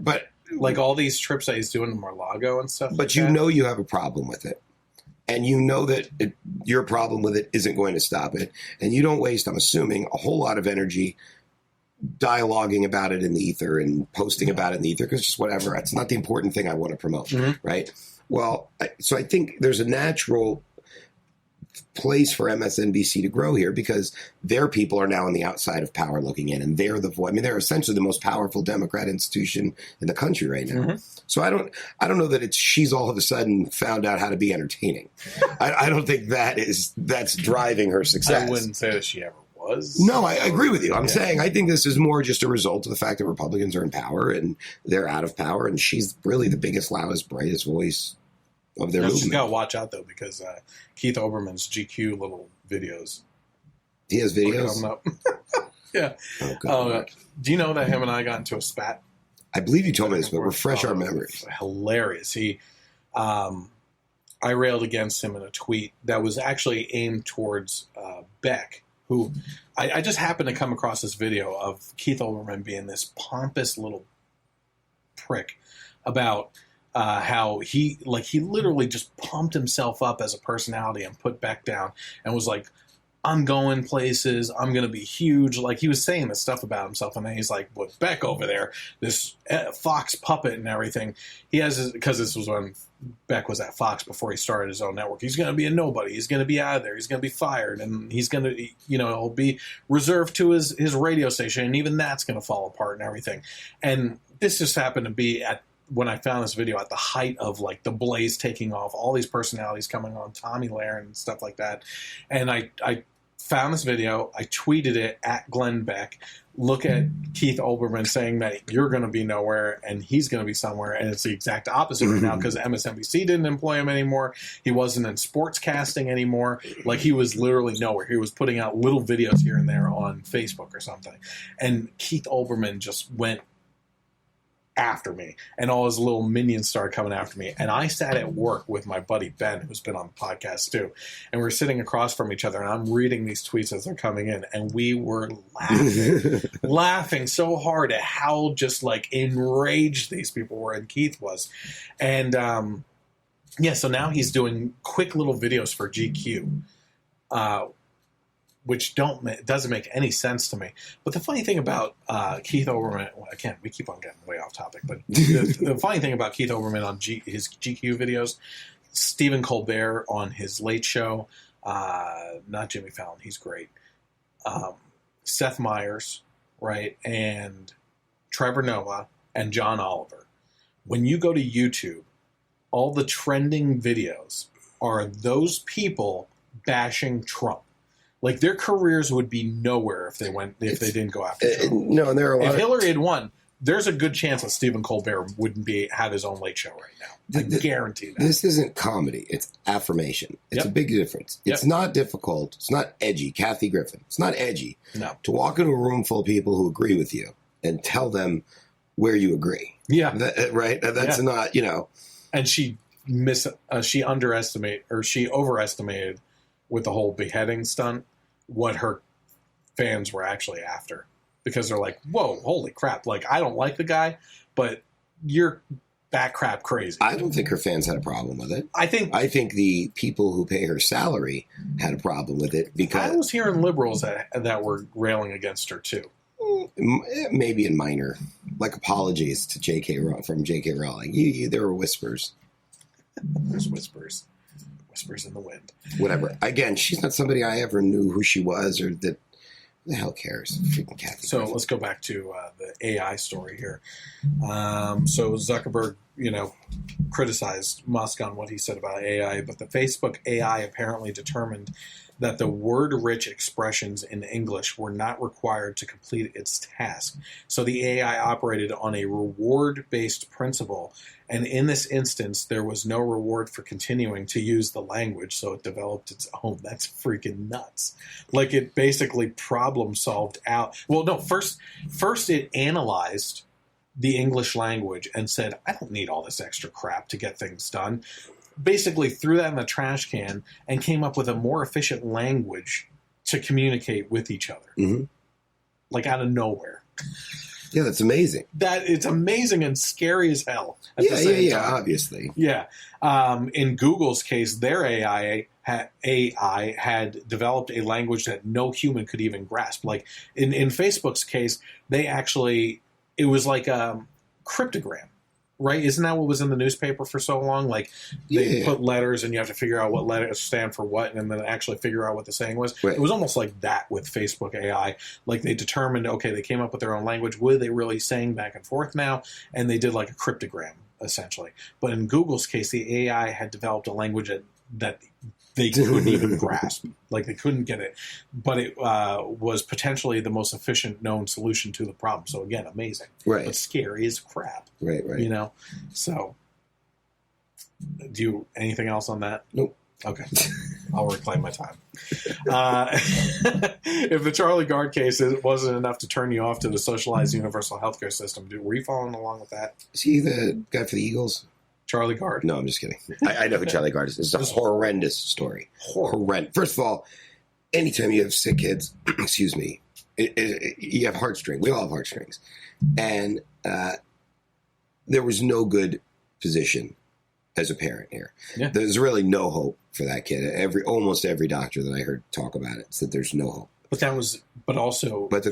like all these trips that he's doing to Mar-a-Lago and stuff. But you know you have a problem with it, and you know that your problem with it isn't going to stop it, and you don't waste, I'm assuming, a whole lot of energy dialoguing about it in the ether and posting about it in the ether, because just whatever. It's not the important thing I want to promote, right? Well, so I think there's a natural place for MSNBC to grow here, because their people are now on the outside of power looking in, and they're the voice. I mean, they're essentially the most powerful Democrat institution in the country right now. So I don't know that she's all of a sudden found out how to be entertaining. I don't think that's driving her success. I wouldn't say that she ever was. No, I agree with you. I'm saying I think this is more just a result of the fact that Republicans are in power and they're out of power, and she's really the biggest, loudest, brightest voice of their movement. You got to watch out, though, because Keith Olbermann's GQ little videos. He has videos? Yeah. Oh, God. Do you know that him and I got into a spat? I believe you told me this, but refresh our memories. Hilarious. He, I railed against him in a tweet that was actually aimed towards Beck, who I just happened to come across this video of Keith Olbermann being this pompous little prick about how he literally just pumped himself up as a personality and put Beck down and was like, I'm going places, I'm going to be huge. Like, he was saying this stuff about himself, and then he's like, with Beck over there, this Fox puppet and everything, he has, because this was when Beck was at Fox before he started his own network, he's going to be a nobody, he's going to be out of there, he's going to be fired, and he's going to, he'll be reserved to his radio station, and even that's going to fall apart and everything. And this just happened to be when I found this video at the height of like the Blaze taking off, all these personalities coming on, Tomi Lahren and stuff like that. And I found this video, I tweeted it at Glenn Beck, look at Keith Olbermann saying that you're going to be nowhere and he's going to be somewhere. And it's the exact opposite right now, because MSNBC didn't employ him anymore. He wasn't in sports casting anymore. Like, he was literally nowhere. He was putting out little videos here and there on Facebook or something. And Keith Olbermann just went after me, and all his little minions started coming after me. And I sat at work with my buddy Ben, who's been on the podcast too, and we're sitting across from each other, and I'm reading these tweets as they're coming in, and we were laughing so hard at how just like enraged these people were, and Keith was. And so now he's doing quick little videos for GQ, which doesn't make any sense to me. But the funny thing about Keith Olbermann, we keep on getting way off topic, but the funny thing about Keith Olbermann on his GQ videos, Stephen Colbert on his Late Show, not Jimmy Fallon, he's great, Seth Meyers, right, and Trevor Noah, and John Oliver. When you go to YouTube, all the trending videos are those people bashing Trump. Like, their careers would be nowhere if they didn't go after Trump. No, and there are a lot. If Hillary had won, there's a good chance that Stephen Colbert wouldn't have his own Late Show right now. I guarantee that. This isn't comedy; it's affirmation. It's a big difference. It's not difficult. It's not edgy. Kathy Griffin. It's not edgy. No. To walk into a room full of people who agree with you and tell them where you agree. Yeah. Right. That's not. And she overestimated with the whole beheading stunt what her fans were actually after, because they're like, whoa, holy crap, like, I don't like the guy, but you're bat crap crazy. I don't think her fans had a problem with it. I think the people who pay her salary had a problem with it, because I was hearing liberals that were railing against her too. Maybe in minor, like apologies to J.K. Rowling. There were whispers. There's whispers in the wind. Whatever. Again, she's not somebody I ever knew who she was, or that. Who the hell cares? Freaking Kathy. So let's go back to the AI story here. So Zuckerberg, criticized Musk on what he said about AI, but the Facebook AI apparently determined that the word-rich expressions in English were not required to complete its task. So the AI operated on a reward-based principle, and in this instance, there was no reward for continuing to use the language, so it developed its own. That's freaking nuts. Like, it basically problem-solved out. Well, no, first it analyzed the English language and said, I don't need all this extra crap to get things done. Basically threw that in the trash can and came up with a more efficient language to communicate with each other. Mm-hmm. Like, out of nowhere. Yeah, that's amazing. It's amazing and scary as hell at the same time. Obviously. Yeah. In Google's case, their AI had developed a language that no human could even grasp. Like, in Facebook's case, it was like a cryptogram. Right? Isn't that what was in the newspaper for so long? Like, they put letters and you have to figure out what letters stand for what, and then actually figure out what the saying was. Right. It was almost like that with Facebook AI. Like, they determined, okay, they came up with their own language. What are they really saying back and forth now? And they did like a cryptogram, essentially. But in Google's case, the AI had developed a language that they couldn't even grasp. Like, they couldn't get it. But it was potentially the most efficient known solution to the problem. So, again, amazing. Right. But scary as crap. Right. So, anything else on that? Nope. Okay. I'll reclaim my time. If the Charlie Gard case wasn't enough to turn you off to the socialized universal healthcare system, were you following along with that? Is he the guy for the Eagles? Charlie Gard? No, I'm just kidding. I know who Charlie Gard is. It's a horrendous story. Horrendous. First of all, anytime you have sick kids, excuse me, you have heartstrings. We all have heartstrings. And there was no good position as a parent here. Yeah. There's really no hope for that kid. Almost every doctor that I heard talk about it said there's no hope. But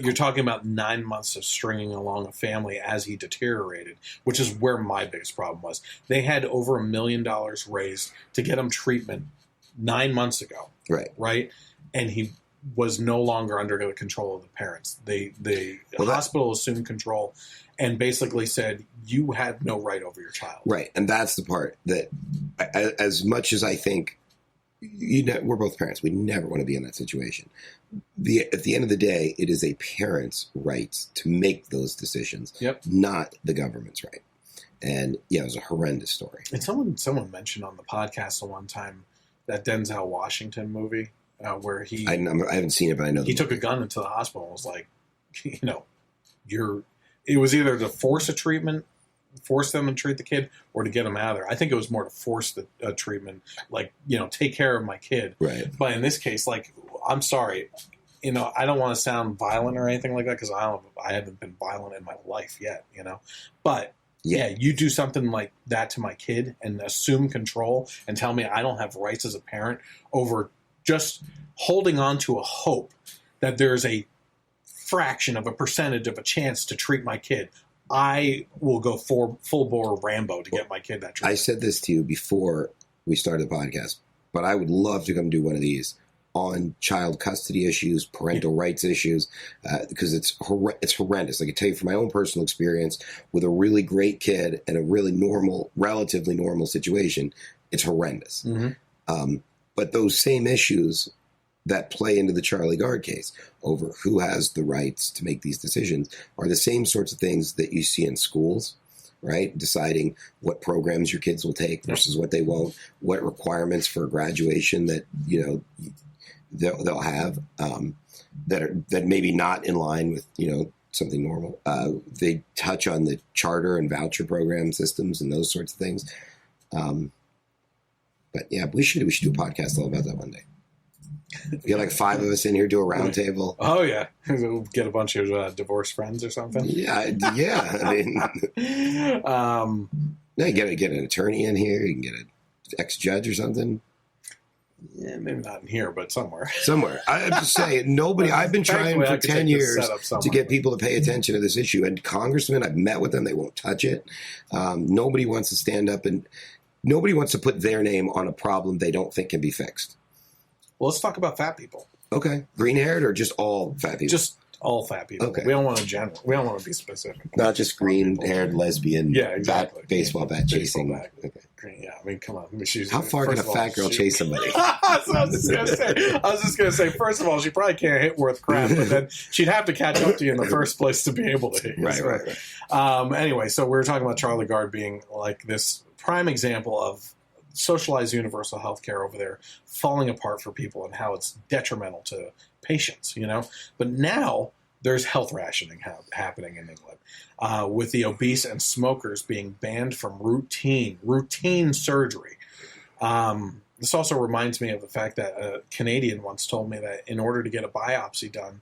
you're talking about 9 months of stringing along a family as he deteriorated, which is where my biggest problem was. They had over $1 million raised to get him treatment 9 months ago. Right. And he was no longer under the control of the parents. The hospital assumed control and basically said, you have no right over your child. Right. And that's the part that, as much as I think, we're both parents, we never want to be in that situation. At the end of the day, it is a parent's right to make those decisions, not the government's right. And yeah, it was a horrendous story. And someone mentioned on the podcast at one time that Denzel Washington movie where he... I haven't seen it, but I know. He took a gun into the hospital and was like, it was either to force them to treat the kid or to get him out of there. I think it was more to force the treatment, like, take care of my kid. Right. But in this case, like, I'm sorry, I don't want to sound violent or anything like that because I haven't been violent in my life yet, But yeah, you do something like that to my kid and assume control and tell me I don't have rights as a parent over just holding on to a hope that there's a fraction of a percentage of a chance to treat my kid. I will go full bore Rambo to get my kid that treatment. I said this to you before we started the podcast, but I would love to come do one of these on child custody issues, parental rights issues, because it's horrendous. I can tell you from my own personal experience with a really great kid and a really relatively normal situation, it's horrendous. Mm-hmm. But those same issues that play into the Charlie Gard case over who has the rights to make these decisions are the same sorts of things that you see in schools, right? Deciding what programs your kids will take versus what they won't, what requirements for graduation that, they'll have that maybe not in line with, something normal. They touch on the charter and voucher program systems and those sorts of things. But yeah, we should do a podcast all about that one day. Get like 5 of us in here, do a round table. Oh yeah, get a bunch of divorced friends or something. Yeah. I mean, you get an attorney in here. You can get an ex-judge or something. Yeah, maybe not in here, but somewhere. I'm just saying, nobody. I've been trying for 10 years to get people to pay attention to this issue, and congressmen, I've met with them. They won't touch it. Nobody wants to stand up and nobody wants to put their name on a problem they don't think can be fixed. Well, let's talk about fat people. Okay. Green-haired or just all fat people? Just all fat people. Okay. We don't want to be specific. Not just green-haired lesbian. Yeah, exactly. Baseball bat chasing. Okay. Yeah, I mean, come on. How far can a fat girl chase somebody? I was just going to say, first of all, she probably can't hit worth crap, but then she'd have to catch up to you in the first place to be able to hit you. Right. Anyway, so we were talking about Charlie Gard being like this prime example of socialized universal healthcare over there falling apart for people and how it's detrimental to patients, But now there's health rationing happening in England with the obese and smokers being banned from routine surgery. This also reminds me of the fact that a Canadian once told me that in order to get a biopsy done,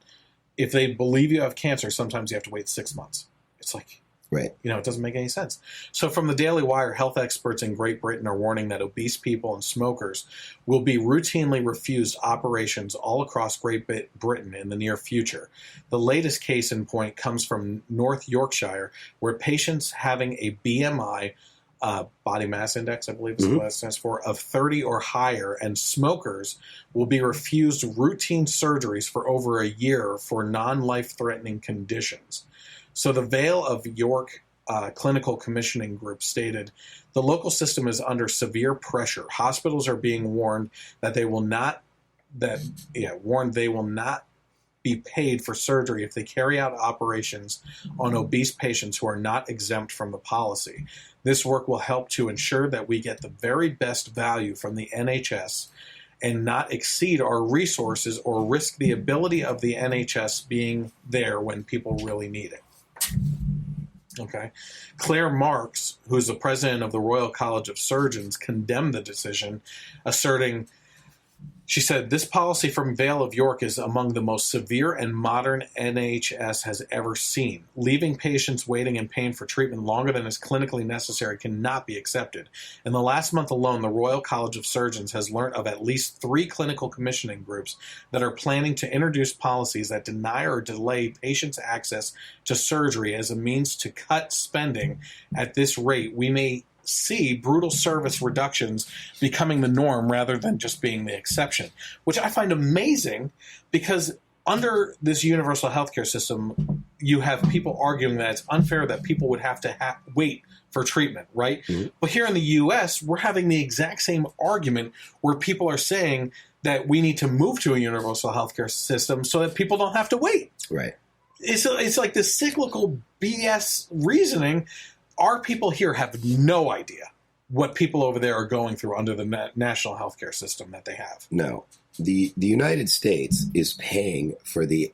if they believe you have cancer, sometimes you have to wait 6 months. It's like... Right. It doesn't make any sense. So from the Daily Wire, health experts in Great Britain are warning that obese people and smokers will be routinely refused operations all across Great Britain in the near future. The latest case in point comes from North Yorkshire, where patients having a BMI, body mass index, I believe is what it stands for, of 30 or higher, and smokers will be refused routine surgeries for over a year for non-life-threatening conditions. So the Vale of York Clinical Commissioning Group stated, the local system is under severe pressure. Hospitals are being warned that they will not be paid for surgery if they carry out operations on obese patients who are not exempt from the policy. This work will help to ensure that we get the very best value from the NHS and not exceed our resources or risk the ability of the NHS being there when people really need it. Okay. Claire Marks, who's the president of the Royal College of Surgeons, condemned the decision, asserting, she said, this policy from Vale of York is among the most severe and modern NHS has ever seen. Leaving patients waiting in pain for treatment longer than is clinically necessary cannot be accepted. In the last month alone, the Royal College of Surgeons has learned of at least 3 clinical commissioning groups that are planning to introduce policies that deny or delay patients' access to surgery as a means to cut spending. At this rate, we may see brutal service reductions becoming the norm rather than just being the exception, which I find amazing because under this universal healthcare system, you have people arguing that it's unfair that people would have to wait for treatment, right? Mm-hmm. But here in the U.S., we're having the exact same argument where people are saying that we need to move to a universal healthcare system so that people don't have to wait. Right. It's like this cyclical BS reasoning. Our people here have no idea what people over there are going through under the national healthcare system that they have. No. The United States is paying for the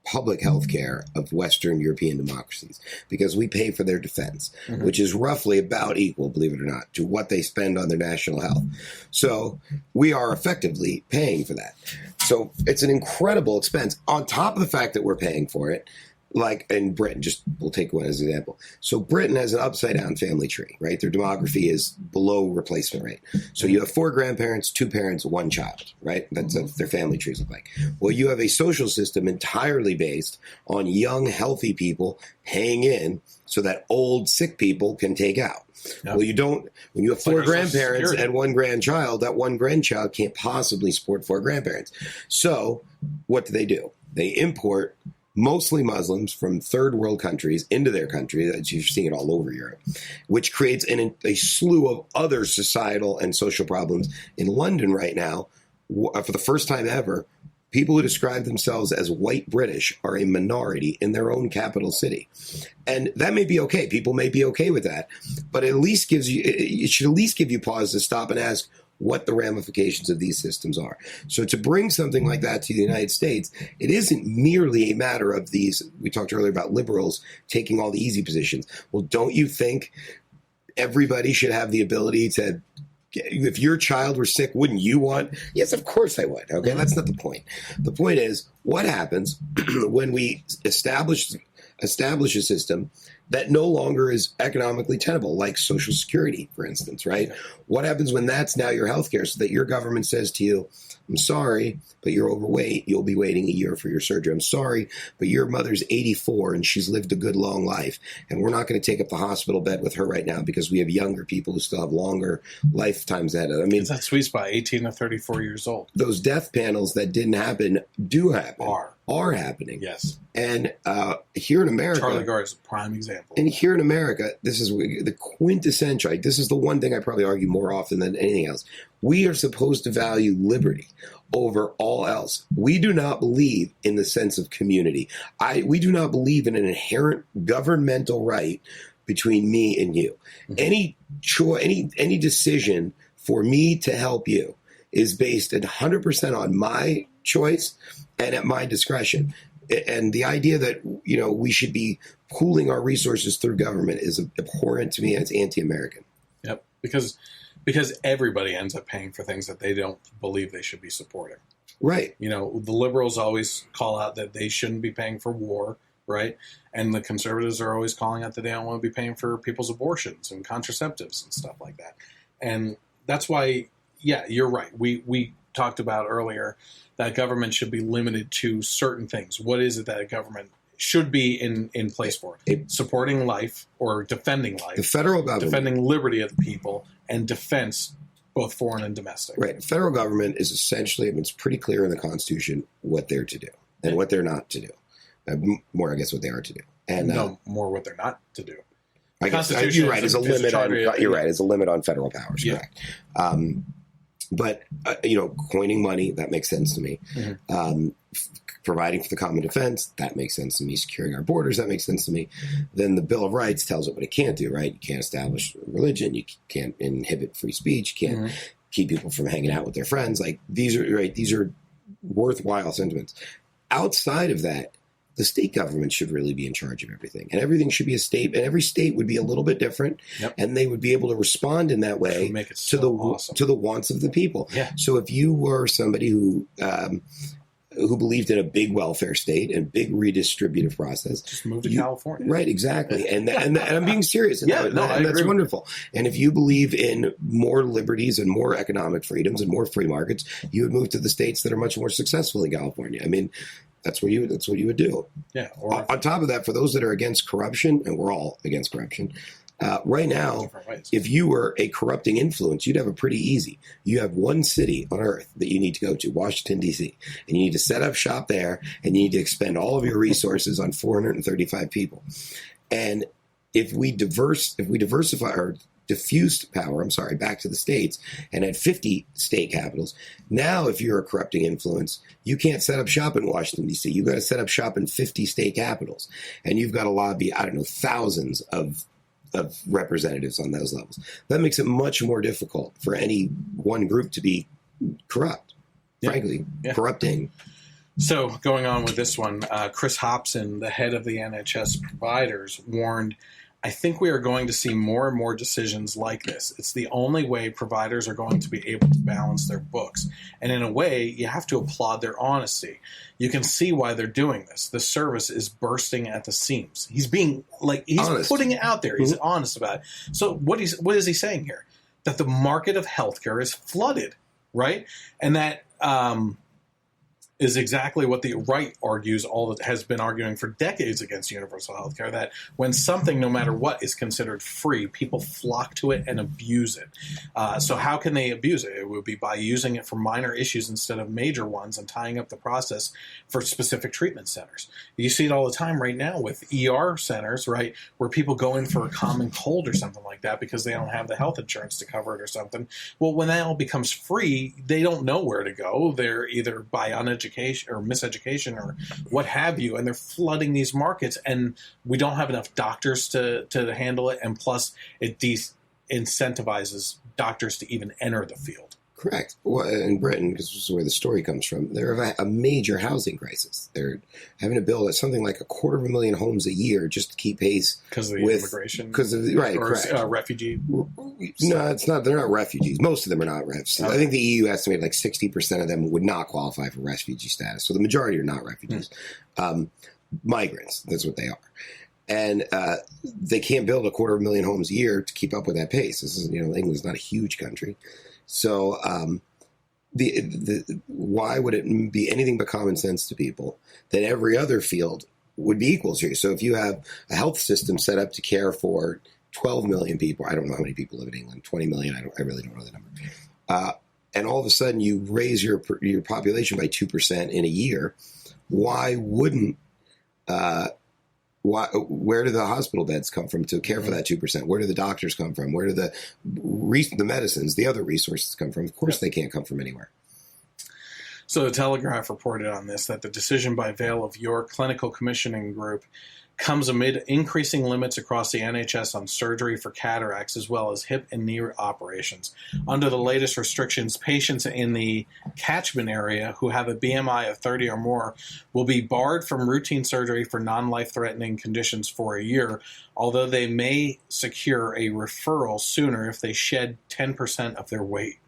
public health care of Western European democracies because we pay for their defense, mm-hmm. which is roughly about equal, believe it or not, to what they spend on their national health. So we are effectively paying for that. So it's an incredible expense on top of the fact that we're paying for it. Like in Britain, we'll take one as an example. So Britain has an upside-down family tree, right? Their demography is below replacement rate. So you have 4 grandparents, 2 parents, 1 child, right? That's what their family trees look like. Well, you have a social system entirely based on young, healthy people paying in so that old, sick people can take out. Yep. Well, you don't. When you have 4 grandparents and 1 grandchild, that 1 grandchild can't possibly support 4 grandparents. So what do? They import mostly Muslims from third world countries into their country. You're seeing it all over Europe, which creates a slew of other societal and social problems. In London right now, for the first time ever, people who describe themselves as white British are a minority in their own capital city. And that may be okay. People may be okay with that. But it should at least give you pause to stop and ask what the ramifications of these systems are. So to bring something like that to the United States, it isn't merely a matter of these, we talked earlier about liberals taking all the easy positions. Well, don't you think everybody should have the ability to, if your child were sick, wouldn't you want? Yes, of course I would. Okay, that's not the point. The point is, what happens when we establish a system that no longer is economically tenable, like Social Security, for instance, right? What happens when that's now your healthcare, so that your government says to you, I'm sorry, but you're overweight. You'll be waiting a year for your surgery. I'm sorry, but your mother's 84 and she's lived a good long life. And we're not going to take up the hospital bed with her right now because we have younger people who still have longer lifetimes ahead of them. I mean, it's that sweet spot, 18 to 34 years old. Those death panels that didn't happen do happen. Are happening. Yes. And here in America, Charlie Gard is a prime example. And here in America, this is the quintessential. This is the one thing I probably argue more often than anything else. We are supposed to value liberty over all else. We do not believe in the sense of community. We do not believe in an inherent governmental right between me and you. Mm-hmm. Any decision for me to help you is based 100% on my choice and at my discretion. And the idea that, we should be pooling our resources through government is abhorrent to me, and it's anti-American. Yep, because everybody ends up paying for things that they don't believe they should be supporting. Right. The liberals always call out that they shouldn't be paying for war, right? And the conservatives are always calling out that they don't want to be paying for people's abortions and contraceptives and stuff like that. And that's why, yeah, you're right. We talked about earlier that government should be limited to certain things. What is it that a government should be in place for? Supporting life or defending life. The federal government. Defending liberty of the people and defense, both foreign and domestic. Right. The federal government is essentially, it's pretty clear in the Constitution what they're to do and what they're not to do. More, I guess, what they are to do. And more what they're not to do. I guess you're right. There's a limit on. You're right. There's a limit on federal powers. Yeah. Correct. But, coining money, that makes sense to me. Mm-hmm. Providing for the common defense, that makes sense to me. Securing our borders, that makes sense to me. Then the Bill of Rights tells it what it can't do, right? You can't establish religion. You can't inhibit free speech. You can't keep people from hanging out with their friends. Like, these are worthwhile sentiments. Outside of that, the state government should really be in charge of everything, and everything should be a state, and every state would be a little bit different, and they would be able to respond in that way make it to the awesome. to the wants of the people. Yeah. So if you were somebody who believed in a big welfare state and big redistributive process, just move to California. Right, exactly. And I'm being serious. And I that's agree. wonderful. And if you believe in more liberties and more economic freedoms and more free markets, you would move to the states that are much more successful in California. I mean, that's what you would do. Yeah. On top of that, for those that are against corruption, and we're all against corruption, right now, if you were a corrupting influence, you'd have it pretty easy. You have one city on earth that you need to go to, Washington, D.C., and you need to set up shop there, and you need to expend all of your resources on 435 people. And if we diversify or diffused power, back to the states, and had 50 state capitals, now if you're a corrupting influence, you can't set up shop in Washington, D.C. You've got to set up shop in 50 state capitals. And you've got to lobby, thousands of representatives on those levels. That makes it much more difficult for any one group to be corrupt, frankly, corrupting. So going on with this one, Chris Hobson, the head of the NHS providers, warned, I think we are going to see more and more decisions like this. It's the only way providers are going to be able to balance their books. And in a way, you have to applaud their honesty. You can see why they're doing this. The service is bursting at the seams. He's being he's honest. Putting it out there. He's honest about it. So what is he saying here? That the market of healthcare is flooded, right? And that is exactly what the right argues, has been arguing for decades against universal healthcare, that when something, no matter what, is considered free, people flock to it and abuse it. So how can they abuse it? It would be by using it for minor issues instead of major ones and tying up the process for specific treatment centers. You see it all the time right now with ER centers, right, where people go in for a common cold or something like that because they don't have the health insurance to cover it or something. Well, when that all becomes free, they don't know where to go. They're either by uneducation or miseducation or what have you, and they're flooding these markets, and we don't have enough doctors to handle it, and plus it incentivizes doctors to even enter the field. Correct. Well, in Britain, because this is where the story comes from, they're a major housing crisis. They're having to build something like 250,000 homes a year just to keep pace because of the immigration. Because of correct. Refugee. No, it's not. They're not refugees. Most of them are not refugees. Okay. I think the EU estimated 60% of them would not qualify for refugee status. So the majority are not refugees. Migrants. That's what they are. And they can't build 250,000 homes a year to keep up with that pace. This is, England's not a huge country. So why would it be anything but common sense to people that every other field would be equal to you? So if you have a health system set up to care for 12 million people, I don't know how many people live in England, 20 million, I really don't know the number. And all of a sudden you raise your population by 2% in a year, why wouldn't where do the hospital beds come from to care for that 2%? Where do the doctors come from? Where do the medicines, the other resources come from? Of course, they can't come from anywhere. So the Telegraph reported on this, that the decision by Vale of York Clinical Commissioning Group comes amid increasing limits across the NHS on surgery for cataracts as well as hip and knee operations. Under the latest restrictions, patients in the catchment area who have a BMI of 30 or more will be barred from routine surgery for non-life-threatening conditions for a year, although they may secure a referral sooner if they shed 10% of their weight.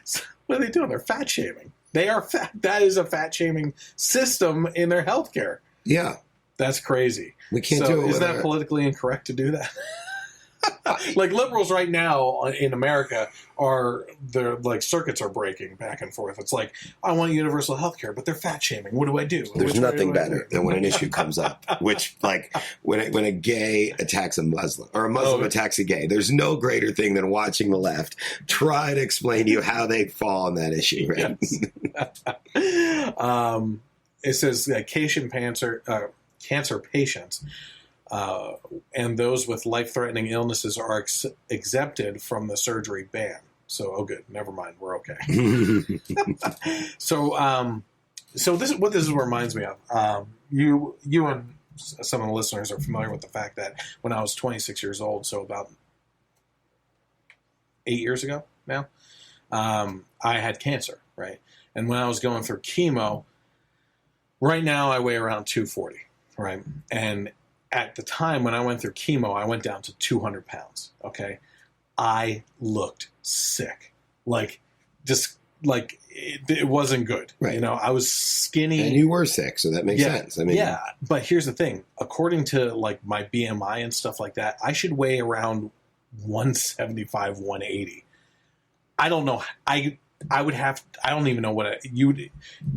So what are they doing? They're fat shaming. They are fat. That is a fat shaming system in their healthcare. Yeah. That's crazy. We can't do it. Is that politically incorrect to do that? Liberals right now in America circuits are breaking back and forth. It's like, I want universal health care, but they're fat shaming. What do I do? There's nothing better than when an issue comes up, which when a gay attacks a Muslim or a Muslim attacks a gay. There's no greater thing than watching the left try to explain to you how they fall on that issue. Right? Yes. It says that cancer patients and those with life-threatening illnesses are exempted from the surgery ban. So, good. Never mind. We're okay. So this is what this reminds me of. You and some of the listeners are familiar with the fact that when I was 26 years old, so about 8 years ago now, I had cancer, right? And when I was going through chemo, Right now, I weigh around 240, right? And at the time when I went through chemo, I went down to 200 pounds, okay? I looked sick. Like, just, like, it wasn't good. Right. You know, I was skinny. And you were sick, so that makes sense. I mean, yeah, but here's the thing. According to, like, my BMI and stuff like that, I should weigh around 175, 180. I don't know. I would have. I don't even know what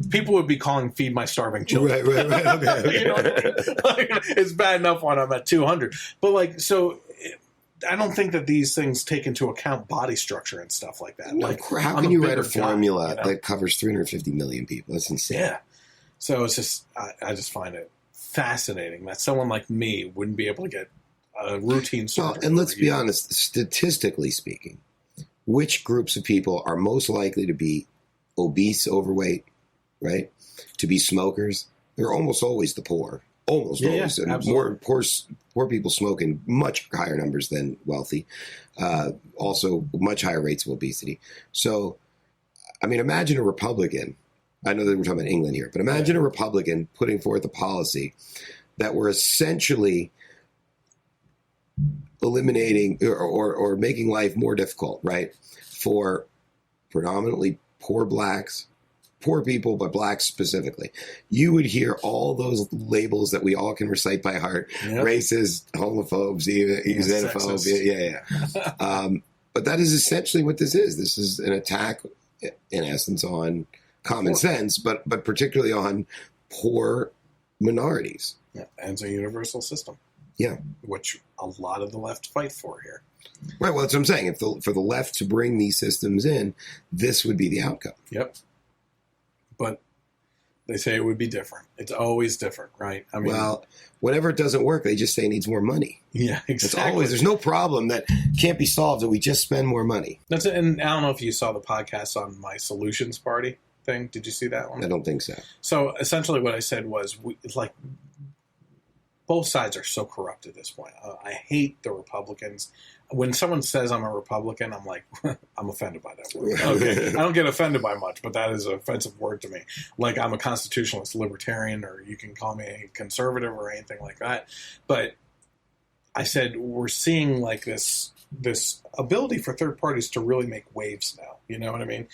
people would be calling "feed my starving children." Right. Okay. You know, like, it's bad enough when I'm at 200, but like, so I don't think that these things take into account body structure and stuff like that. Like, how can you write a formula that covers 350 million people? That's insane. Yeah. So it's just, I just find it fascinating that someone like me wouldn't be able to get a routine surgery. Well, and let's be honest, statistically speaking, which groups of people are most likely to be obese, overweight, right? To be smokers? They're almost always the poor. Almost always. And more poor people smoke in much higher numbers than wealthy. Also, much higher rates of obesity. So, I mean, imagine a Republican. I know that we're talking about England here, but imagine a Republican putting forth a policy that were essentially eliminating or making life more difficult, right, for predominantly poor blacks, poor people, but blacks specifically. You would hear all those labels that we all can recite by heart: racist, homophobes, xenophobia. Yeah. But that is essentially what this is. This is an attack, in essence, on common sense, but particularly on poor minorities. Yeah, and it's a universal system. Yeah, which a lot of the left fight for here. Right. Well, that's what I'm saying. For the left to bring these systems in, this would be the outcome. Yep. But they say it would be different. It's always different, right? I mean, well, whenever it doesn't work, they just say it needs more money. Yeah, exactly. It's always, there's no problem that can't be solved if we just spend more money. That's it. And I don't know if you saw the podcast on my Solutions Party thing. Did you see that one? I don't think so. So essentially what I said was, it's like, both sides are so corrupt at this point. I hate the Republicans. When someone says I'm a Republican, I'm like, I'm offended by that word. Okay. I don't get offended by much, but that is an offensive word to me. Like, I'm a constitutionalist, libertarian, or you can call me a conservative or anything like that. But I said, we're seeing like this ability for third parties to really make waves now. You know what I mean?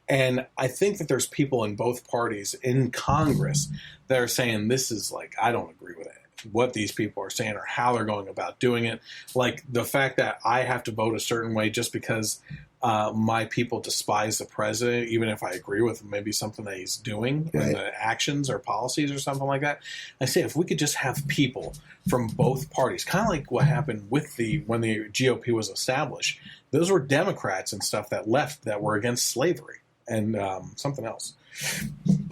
And I think that there's people in both parties in Congress that are saying, this is like, I don't agree with it. What these people are saying or how they're going about doing it. Like the fact that I have to vote a certain way just because my people despise the president, even if I agree with maybe something that he's doing in the actions or policies or something like that. I say, if we could just have people from both parties, kind of like what happened with when the GOP was established, those were Democrats and stuff that left that were against slavery and something else.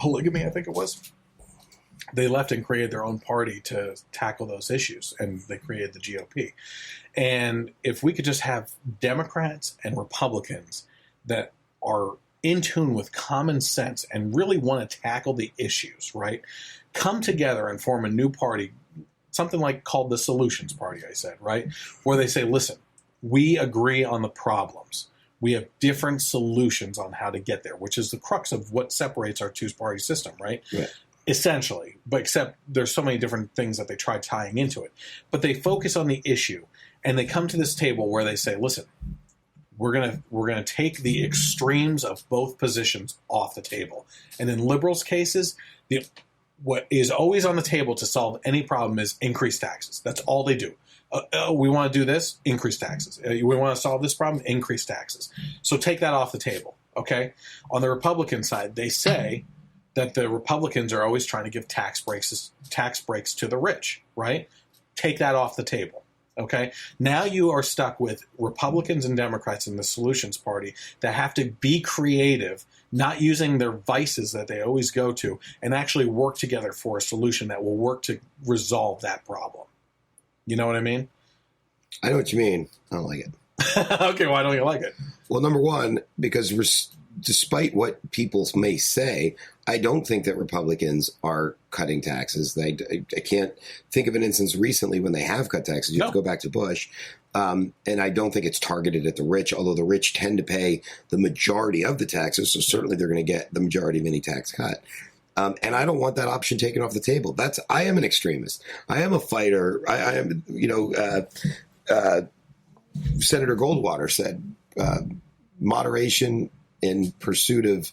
Polygamy, I think it was. They left and created their own party to tackle those issues, and they created the GOP. And if we could just have Democrats and Republicans that are in tune with common sense and really want to tackle the issues, right, come together and form a new party, something like called the Solutions Party, I said, right, where they say, listen, we agree on the problems. We have different solutions on how to get there, which is the crux of what separates our two-party system, right? Essentially, but except there's so many different things that they try tying into it. But they focus on the issue, and they come to this table where they say, listen, we're gonna take the extremes of both positions off the table. And in liberals' cases, what is always on the table to solve any problem is increase taxes. That's all they do. We want to do this, increase taxes. We want to solve this problem, increase taxes. So take that off the table, okay? On the Republican side, they say that the Republicans are always trying to give tax breaks to the rich, right? Take that off the table, okay? Now you are stuck with Republicans and Democrats in the Solutions Party that have to be creative, not using their vices that they always go to, and actually work together for a solution that will work to resolve that problem. You know what I mean? I know what you mean. I don't like it. Okay, why don't you like it? Well, number one, because despite what people may say, I don't think that Republicans are cutting taxes. I can't think of an instance recently when they have cut taxes. You have to go back to Bush. And I don't think it's targeted at the rich, although the rich tend to pay the majority of the taxes. So certainly they're going to get the majority of any tax cut. And I don't want that option taken off the table. I am an extremist. I am a fighter. I am, Senator Goldwater said, moderation in pursuit of,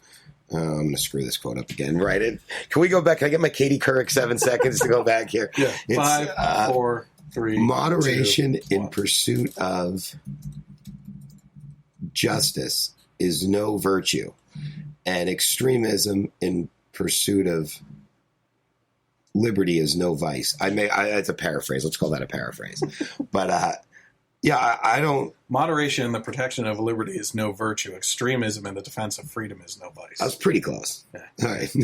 I'm going to screw this quote up again. Right. Can we go back? Can I get my Katie Couric 7 seconds to go back here? Yeah. It's, 5, 4, 3, moderation 2, in pursuit of justice is no virtue, and extremism in pursuit of liberty is no vice. It's a paraphrase. Let's call that a paraphrase. But I don't. Moderation in the protection of liberty is no virtue. Extremism in the defense of freedom is no vice. I was pretty close. Yeah. All right.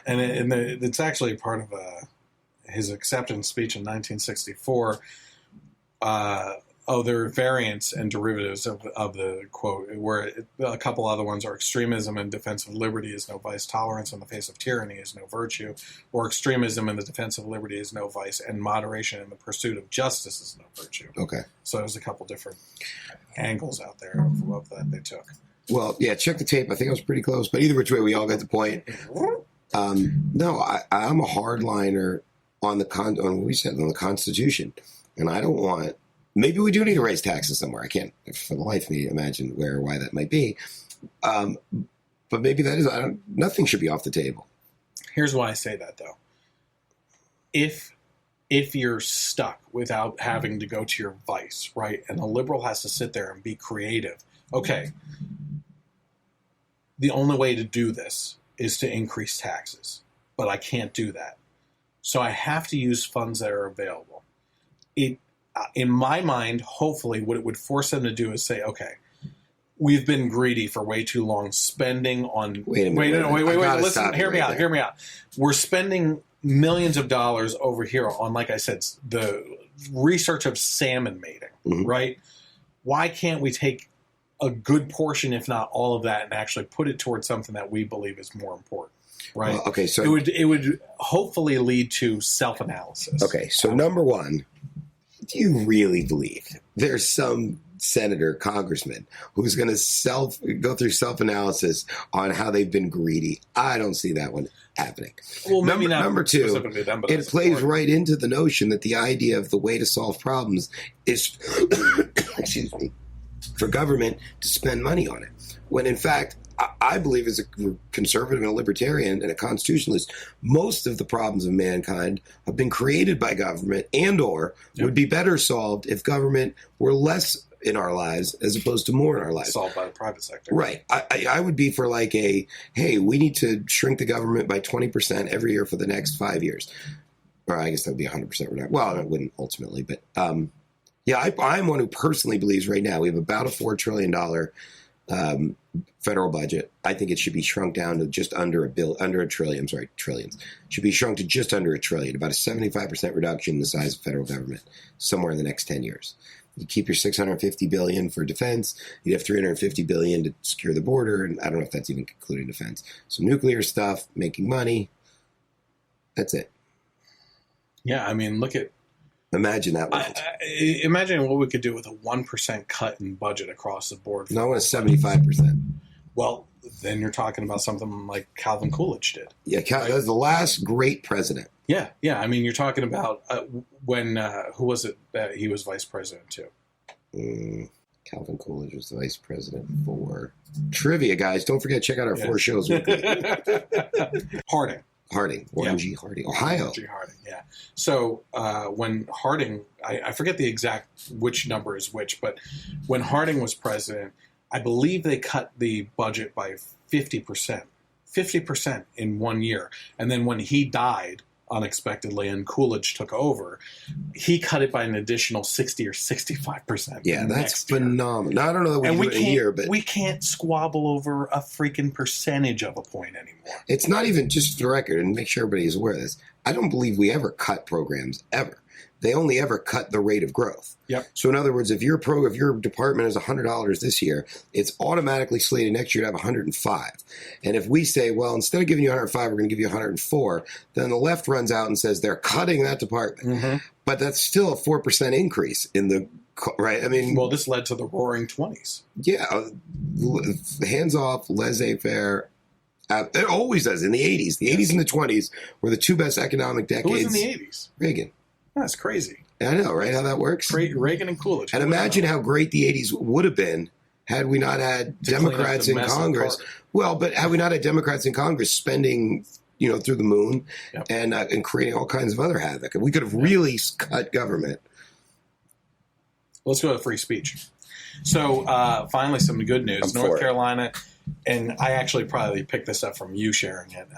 And it's actually part of his acceptance speech in 1964. There are variants and derivatives of the quote, where a couple other ones are extremism in defense of liberty is no vice, tolerance in the face of tyranny is no virtue, or extremism in the defense of liberty is no vice, and moderation in the pursuit of justice is no virtue. Okay. So there's a couple different angles out there of that they took. Well, yeah, check the tape. I think I was pretty close, but either which way, we all got the point. No, I'm a hardliner on what we said, on the Constitution, and I don't want. Maybe we do need to raise taxes somewhere. I can't, for the life of me, imagine where or why that might be. But maybe that is. Nothing should be off the table. Here's why I say that, though. If you're stuck without having to go to your vice, right, and a liberal has to sit there and be creative, okay, the only way to do this is to increase taxes, but I can't do that. So I have to use funds that are available. In my mind, hopefully, what it would force them to do is say, okay, we've been greedy for way too long, spending on... Wait, listen, hear me out. We're spending millions of dollars over here on, like I said, the research of salmon mating, right? Why can't we take a good portion, if not all of that, and actually put it towards something that we believe is more important? Right. Well, okay, so it would hopefully lead to self-analysis. Okay, so number one, do you really believe there's some senator, congressman who's going to go through self-analysis on how they've been greedy? I don't see that one happening. Well, maybe not number two, them, but it plays right into the notion that the idea of the way to solve problems is, excuse me, for government to spend money on it, when in fact, I believe as a conservative and a libertarian and a constitutionalist, most of the problems of mankind have been created by government and/or would be better solved if government were less in our lives as opposed to more in our lives. Solved by the private sector. Right. I would be for like hey, we need to shrink the government by 20% every year for the next 5 years. Or I guess that would be 100% reduction. Well, it wouldn't ultimately, but I'm one who personally believes right now we have about a $4 trillion federal budget. I think it should be shrunk down to just under a trillion. Trillions. Should be shrunk to just under $1 trillion, about a 75% reduction in the size of federal government somewhere in the next 10 years. You keep your $650 billion for defense. You have $350 billion to secure the border, and I don't know if that's even including defense. Some nuclear stuff, making money. That's it. Yeah, I mean, imagine that world. Imagine what we could do with a 1% cut in budget across the board. No, it's 75%. Well, then you're talking about something like Calvin Coolidge did. Yeah, that was the last great president. Yeah. I mean, you're talking about when who was it that he was vice president to? Calvin Coolidge was the vice president for trivia, guys. Don't forget, check out our 4 shows. Harding, Warren G. Harding, Ohio. Warren G. Harding, yeah. So when Harding, I forget the exact which number is which, but when Harding was president, I believe they cut the budget by 50%. 50% in 1 year. And then when he died unexpectedly and Coolidge took over, he cut it by an additional 60 or 65%. Yeah, that's phenomenal. Now, I don't know that we can do it in a year, but we can't squabble over a freaking percentage of a point anymore. It's not even, just for the record, and make sure everybody is aware of this, I don't believe we ever cut programs, ever. They only ever cut the rate of growth. Yep. So in other words, if your department is $100 this year, it's automatically slated next year to have 105. And if we say, well, instead of giving you 105, we're going to give you 104, then the left runs out and says they're cutting that department. Mm-hmm. But that's still a 4% increase in the right. I mean, well, this led to the Roaring 20s. Yeah, hands off, laissez-faire. It always does. In the 80s. The 80s and the 20s were the two best economic decades. Who was in the 80s? Reagan. That's crazy. I know, right? How that works? Reagan and Coolidge. And imagine how great the 80s would have been had we not had Democrats in Congress. Well, but had we not had Democrats in Congress spending, through the moon and creating all kinds of other havoc. We could have really cut government. Let's go to free speech. So finally, some good news. North Carolina, and I actually probably picked this up from you sharing it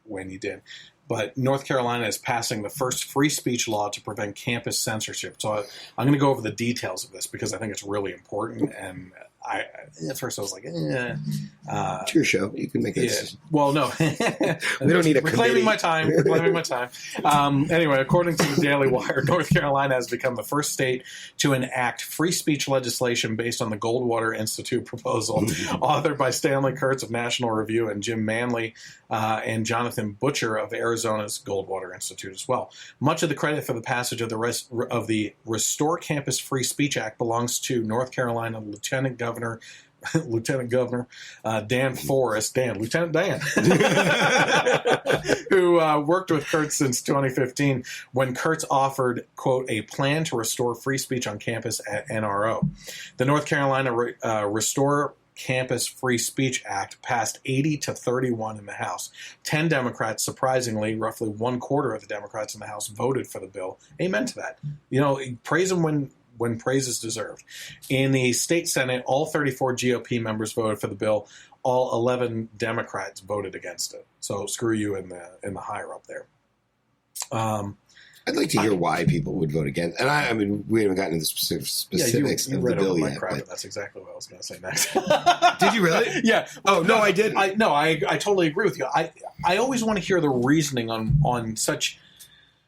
when you did, but North Carolina is passing the first free speech law to prevent campus censorship. So I'm going to go over the details of this because I think it's really important. And at first I was like, it's your show. You can make this. Yeah. Well, no. We don't need a reclaiming my time. Reclaiming my time. Anyway, according to the Daily Wire, North Carolina has become the first state to enact free speech legislation based on the Goldwater Institute proposal, authored by Stanley Kurtz of National Review and Jim Manley and Jonathan Butcher of Arizona's Goldwater Institute as well. Much of the credit for the passage of the Restore Campus Free Speech Act belongs to North Carolina Lieutenant Governor Dan Forrest, Lieutenant Dan, who worked with Kurtz since 2015 when Kurtz offered, quote, a plan to restore free speech on campus at NRO. The North Carolina Restore Campus Free Speech Act passed 80-31 in the House. 10 Democrats, surprisingly, roughly 1/4 of the Democrats in the House voted for the bill. Amen to that. Praise them when praise is deserved. In the state Senate, all 34 GOP members voted for the bill. All 11 Democrats voted against it. So screw you in the higher up there. I'd like to hear why people would vote against. And I mean, we haven't gotten into the specifics you of read the bill over my yet. crap, that's exactly what I was going to say next. Did you really? Yeah. Oh, no, I didn't. I totally agree with you. I always want to hear the reasoning on such...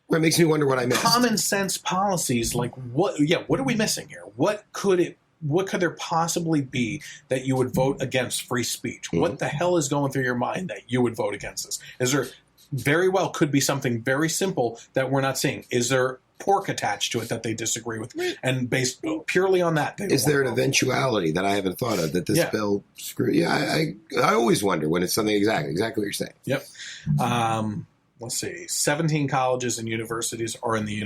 It makes me wonder what I missed. Common sense policies, like what are we missing here? What could there possibly be that you would vote against free speech? Mm-hmm. What the hell is going through your mind that you would vote against this? Is there very well could be something very simple that we're not seeing? Is there pork attached to it that they disagree with? And based purely on that, is there an eventuality that I haven't thought of that this bill I always wonder when it's something exactly what you're saying. Yep. Let's see, 17 colleges and universities are in the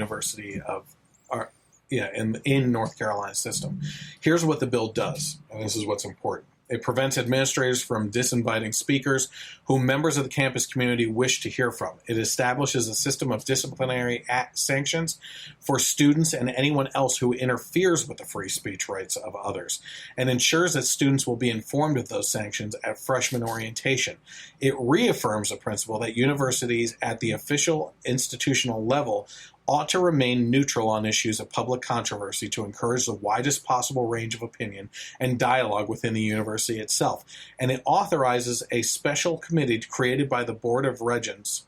in North Carolina system. Here's what the bill does, and this is what's important. It prevents administrators from disinviting speakers whom members of the campus community wish to hear from. It establishes a system of disciplinary sanctions for students and anyone else who interferes with the free speech rights of others, and ensures that students will be informed of those sanctions at freshman orientation. It reaffirms the principle that universities at the official institutional level ought to remain neutral on issues of public controversy to encourage the widest possible range of opinion and dialogue within the university itself. And it authorizes a special committee created by the Board of Regents,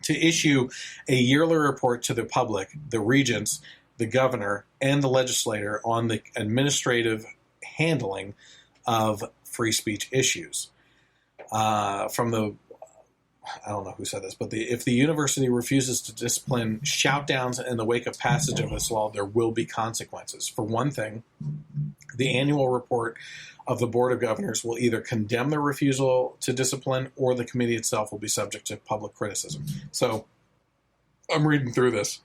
to issue a yearly report to the public, the regents, the governor, and the legislator on the administrative handling of free speech issues. I don't know who said this, but if the university refuses to discipline shout-downs in the wake of passage of this law, there will be consequences. For one thing, the annual report of the Board of Governors will either condemn the refusal to discipline or the committee itself will be subject to public criticism. So I'm reading through this.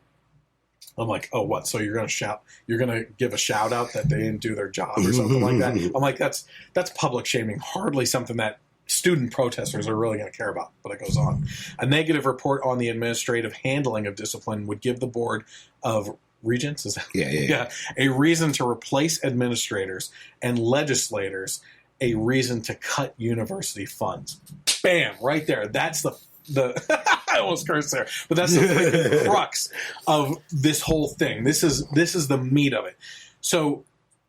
I'm like, oh, what? So you're going to shout? You're going to give a shout out that they didn't do their job or something like that? I'm like, that's public shaming. Hardly something that student protesters are really going to care about, but it goes on. A negative report on the administrative handling of discipline would give the Board of Regents a reason to replace administrators and legislators a reason to cut university funds. Bam, right there. That's the I almost cursed there, but that's the freaking crux of this whole thing. This is the meat of it. So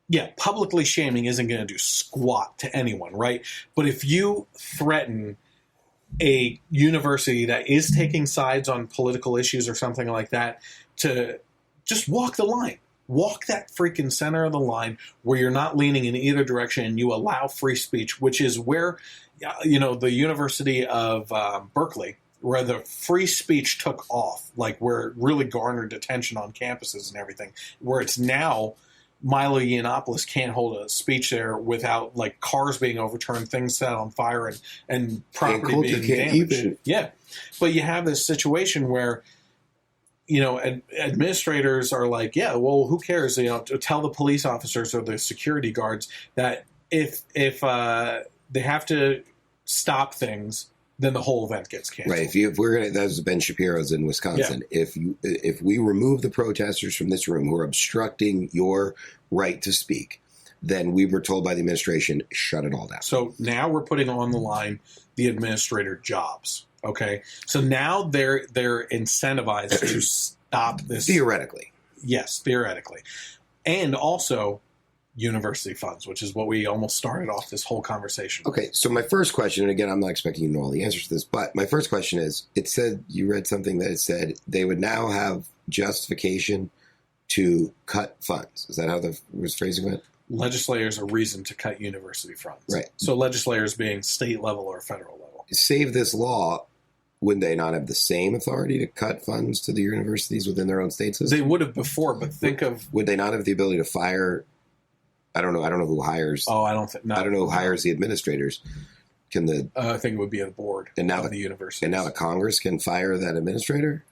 yeah, publicly shaming isn't going to do squat to anyone, right? But if you threaten a university that is taking sides on political issues or something like that to just walk the line, walk that freaking center of the line where you're not leaning in either direction and you allow free speech, which is where, the University of Berkeley, where the free speech took off, like where it really garnered attention on campuses and everything, where it's now Milo Yiannopoulos can't hold a speech there without like cars being overturned, things set on fire, and property being damaged. Yeah, but you have this situation where, you know, administrators are like, yeah, well, who cares? You know, to tell the police officers or the security guards that if they have to stop things, then the whole event gets canceled. Right. If we're gonna, that was Ben Shapiro's in Wisconsin. Yeah. If we remove the protesters from this room who are obstructing your right to speak, then we were told by the administration, shut it all down. So now we're putting on the line the administrator jobs. Okay. So now they're incentivized to stop this. Theoretically. Yes, theoretically. And also university funds, which is what we almost started off this whole conversation with. Okay, so my first question, and again, I'm not expecting you to know all the answers to this, but my first question is, it said, you read something that it said they would now have justification to cut funds. Is that how the phrasing went? Legislators a reason to cut university funds. Right. So legislators being state level or federal level. Save this law, wouldn't they not have the same authority to cut funds to the universities within their own state system? They would have before, but think of... Would they not have the ability to fire... I don't know who hires. Oh, I don't think. I don't know who hires the administrators. Can the? I think it would be a board and now of the university. And now the Congress can fire that administrator.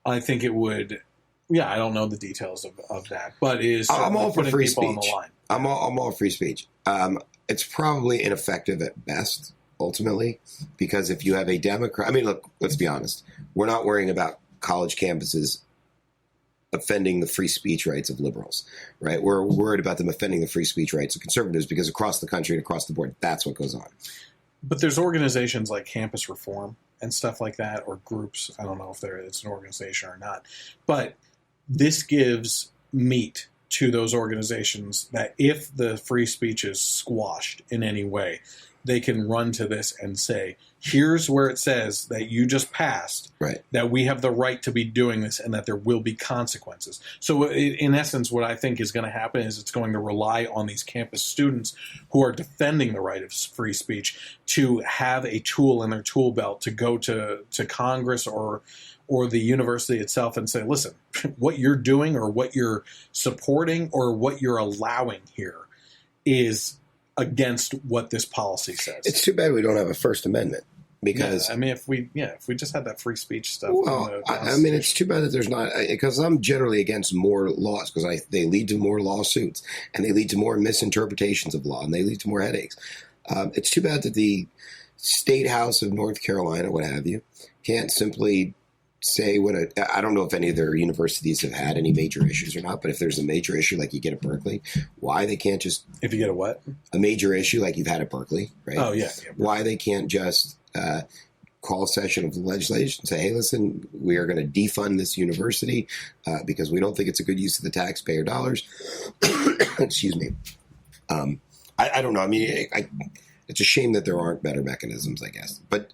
I think it would. Yeah, I don't know the details of that, but it is. I'm all for free speech. On the line. I'm all free speech. It's probably ineffective at best, ultimately, because if you have a Democrat, I mean, look, let's be honest. We're not worrying about college campuses offending the free speech rights of liberals, right? We're worried about them offending the free speech rights of conservatives because across the country and across the board, that's what goes on. But there's organizations like Campus Reform and stuff like that, or groups. I don't know if it's an organization or not. But this gives meat to those organizations that if the free speech is squashed in any way, they can run to this and say, here's where it says that you just passed, right, that we have the right to be doing this and that there will be consequences. So in essence, what I think is going to happen is it's going to rely on these campus students who are defending the right of free speech to have a tool in their tool belt to go to Congress or the university itself and say, listen, what you're doing or what you're supporting or what you're allowing here is against what this policy says. It's too bad we don't have a First Amendment because I mean, if we just had that free speech stuff. Well, I mean, it's too bad that there's not, because I'm generally against more laws because they lead to more lawsuits and they lead to more misinterpretations of law and they lead to more headaches. It's too bad that the State House of North Carolina, what have you, can't simply say I don't know if any of their universities have had any major issues or not, but if there's a major issue like you get at Berkeley, why they can't just... If you get a what? A major issue like you've had at Berkeley, right? Oh, yeah. Why they can't just call a session of legislation and say, hey, listen, we are going to defund this university because we don't think it's a good use of the taxpayer dollars. Excuse me. I don't know. I mean, it's a shame that there aren't better mechanisms, I guess. But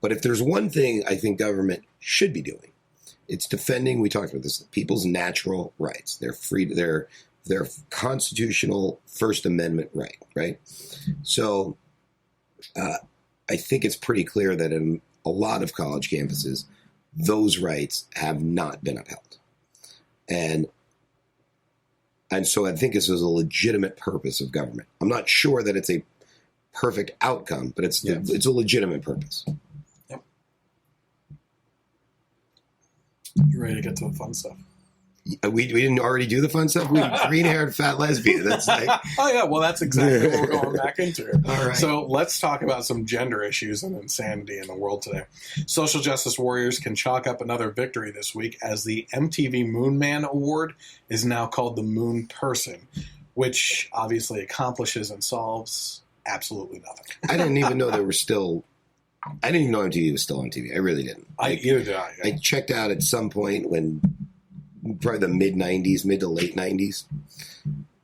if there's one thing I think government should be doing, it's defending, we talked about this, people's natural rights, their constitutional First Amendment right? So I think it's pretty clear that in a lot of college campuses, those rights have not been upheld. And so I think this is a legitimate purpose of government. I'm not sure that it's a perfect outcome, but it's a legitimate purpose. Yep. You ready to get to the fun stuff? We didn't already do the fun stuff? We green-haired fat lesbian. That's like... Oh, yeah. Well, that's exactly what we're going back into. All right. So let's talk about some gender issues and insanity in the world today. Social justice warriors can chalk up another victory this week as the MTV Moonman Award is now called the Moon Person, which obviously accomplishes and solves absolutely nothing. I didn't even know MTV was still on TV. I really didn't. Either did I. I checked out at some point when... probably the mid to late 90s,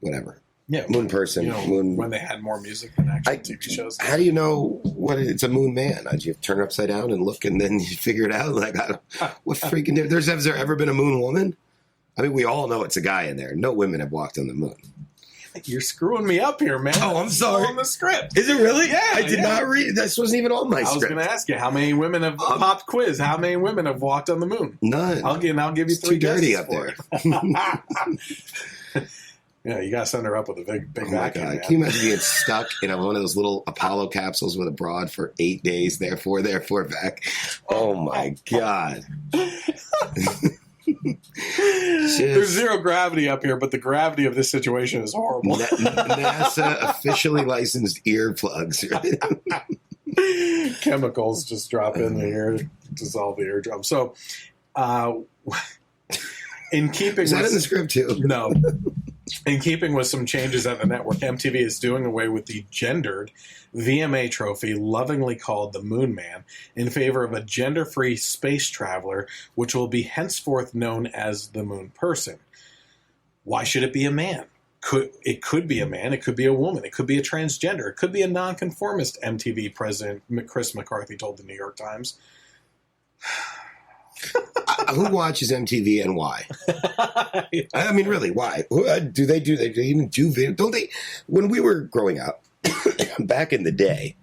whatever. Yeah, Moon Person. When they had more music than actual TV shows. How do you know it's a Moon Man? Do you turn it upside down and look and then you figure it out? Like, what freaking... Has there ever been a Moon Woman? I mean, we all know it's a guy in there. No women have walked on the moon. You're screwing me up here, man. Oh, I'm sorry. On the script. Is it really? Yeah. I did not read. This wasn't even on my script. I was going to ask you, how many women have popped quiz? How many women have walked on the moon? None. I'll give you it's three too dirty guesses up there. Yeah, you gotta send her up with a big Oh my vacuum. God. Man. Can you imagine being stuck in one of those little Apollo capsules with a broad for 8 days, therefore back? Oh my God. There's zero gravity up here, but the gravity of this situation is horrible. NASA officially licensed earplugs. Chemicals just drop in the ear, dissolve the eardrum. So, in keeping Is that with, in the script too? No. In keeping with some changes at the network, MTV is doing away with the gendered VMA trophy, lovingly called the Moonman, in favor of a gender-free space traveler, which will be henceforth known as the Moon Person. Why should it be a man? It could be a man, it could be a woman, it could be a transgender, it could be a nonconformist, MTV president Chris McCarthy told the New York Times. Who watches MTV and why? I mean, really, why? Do they even do video? Don't they? When we were growing up, back in the day,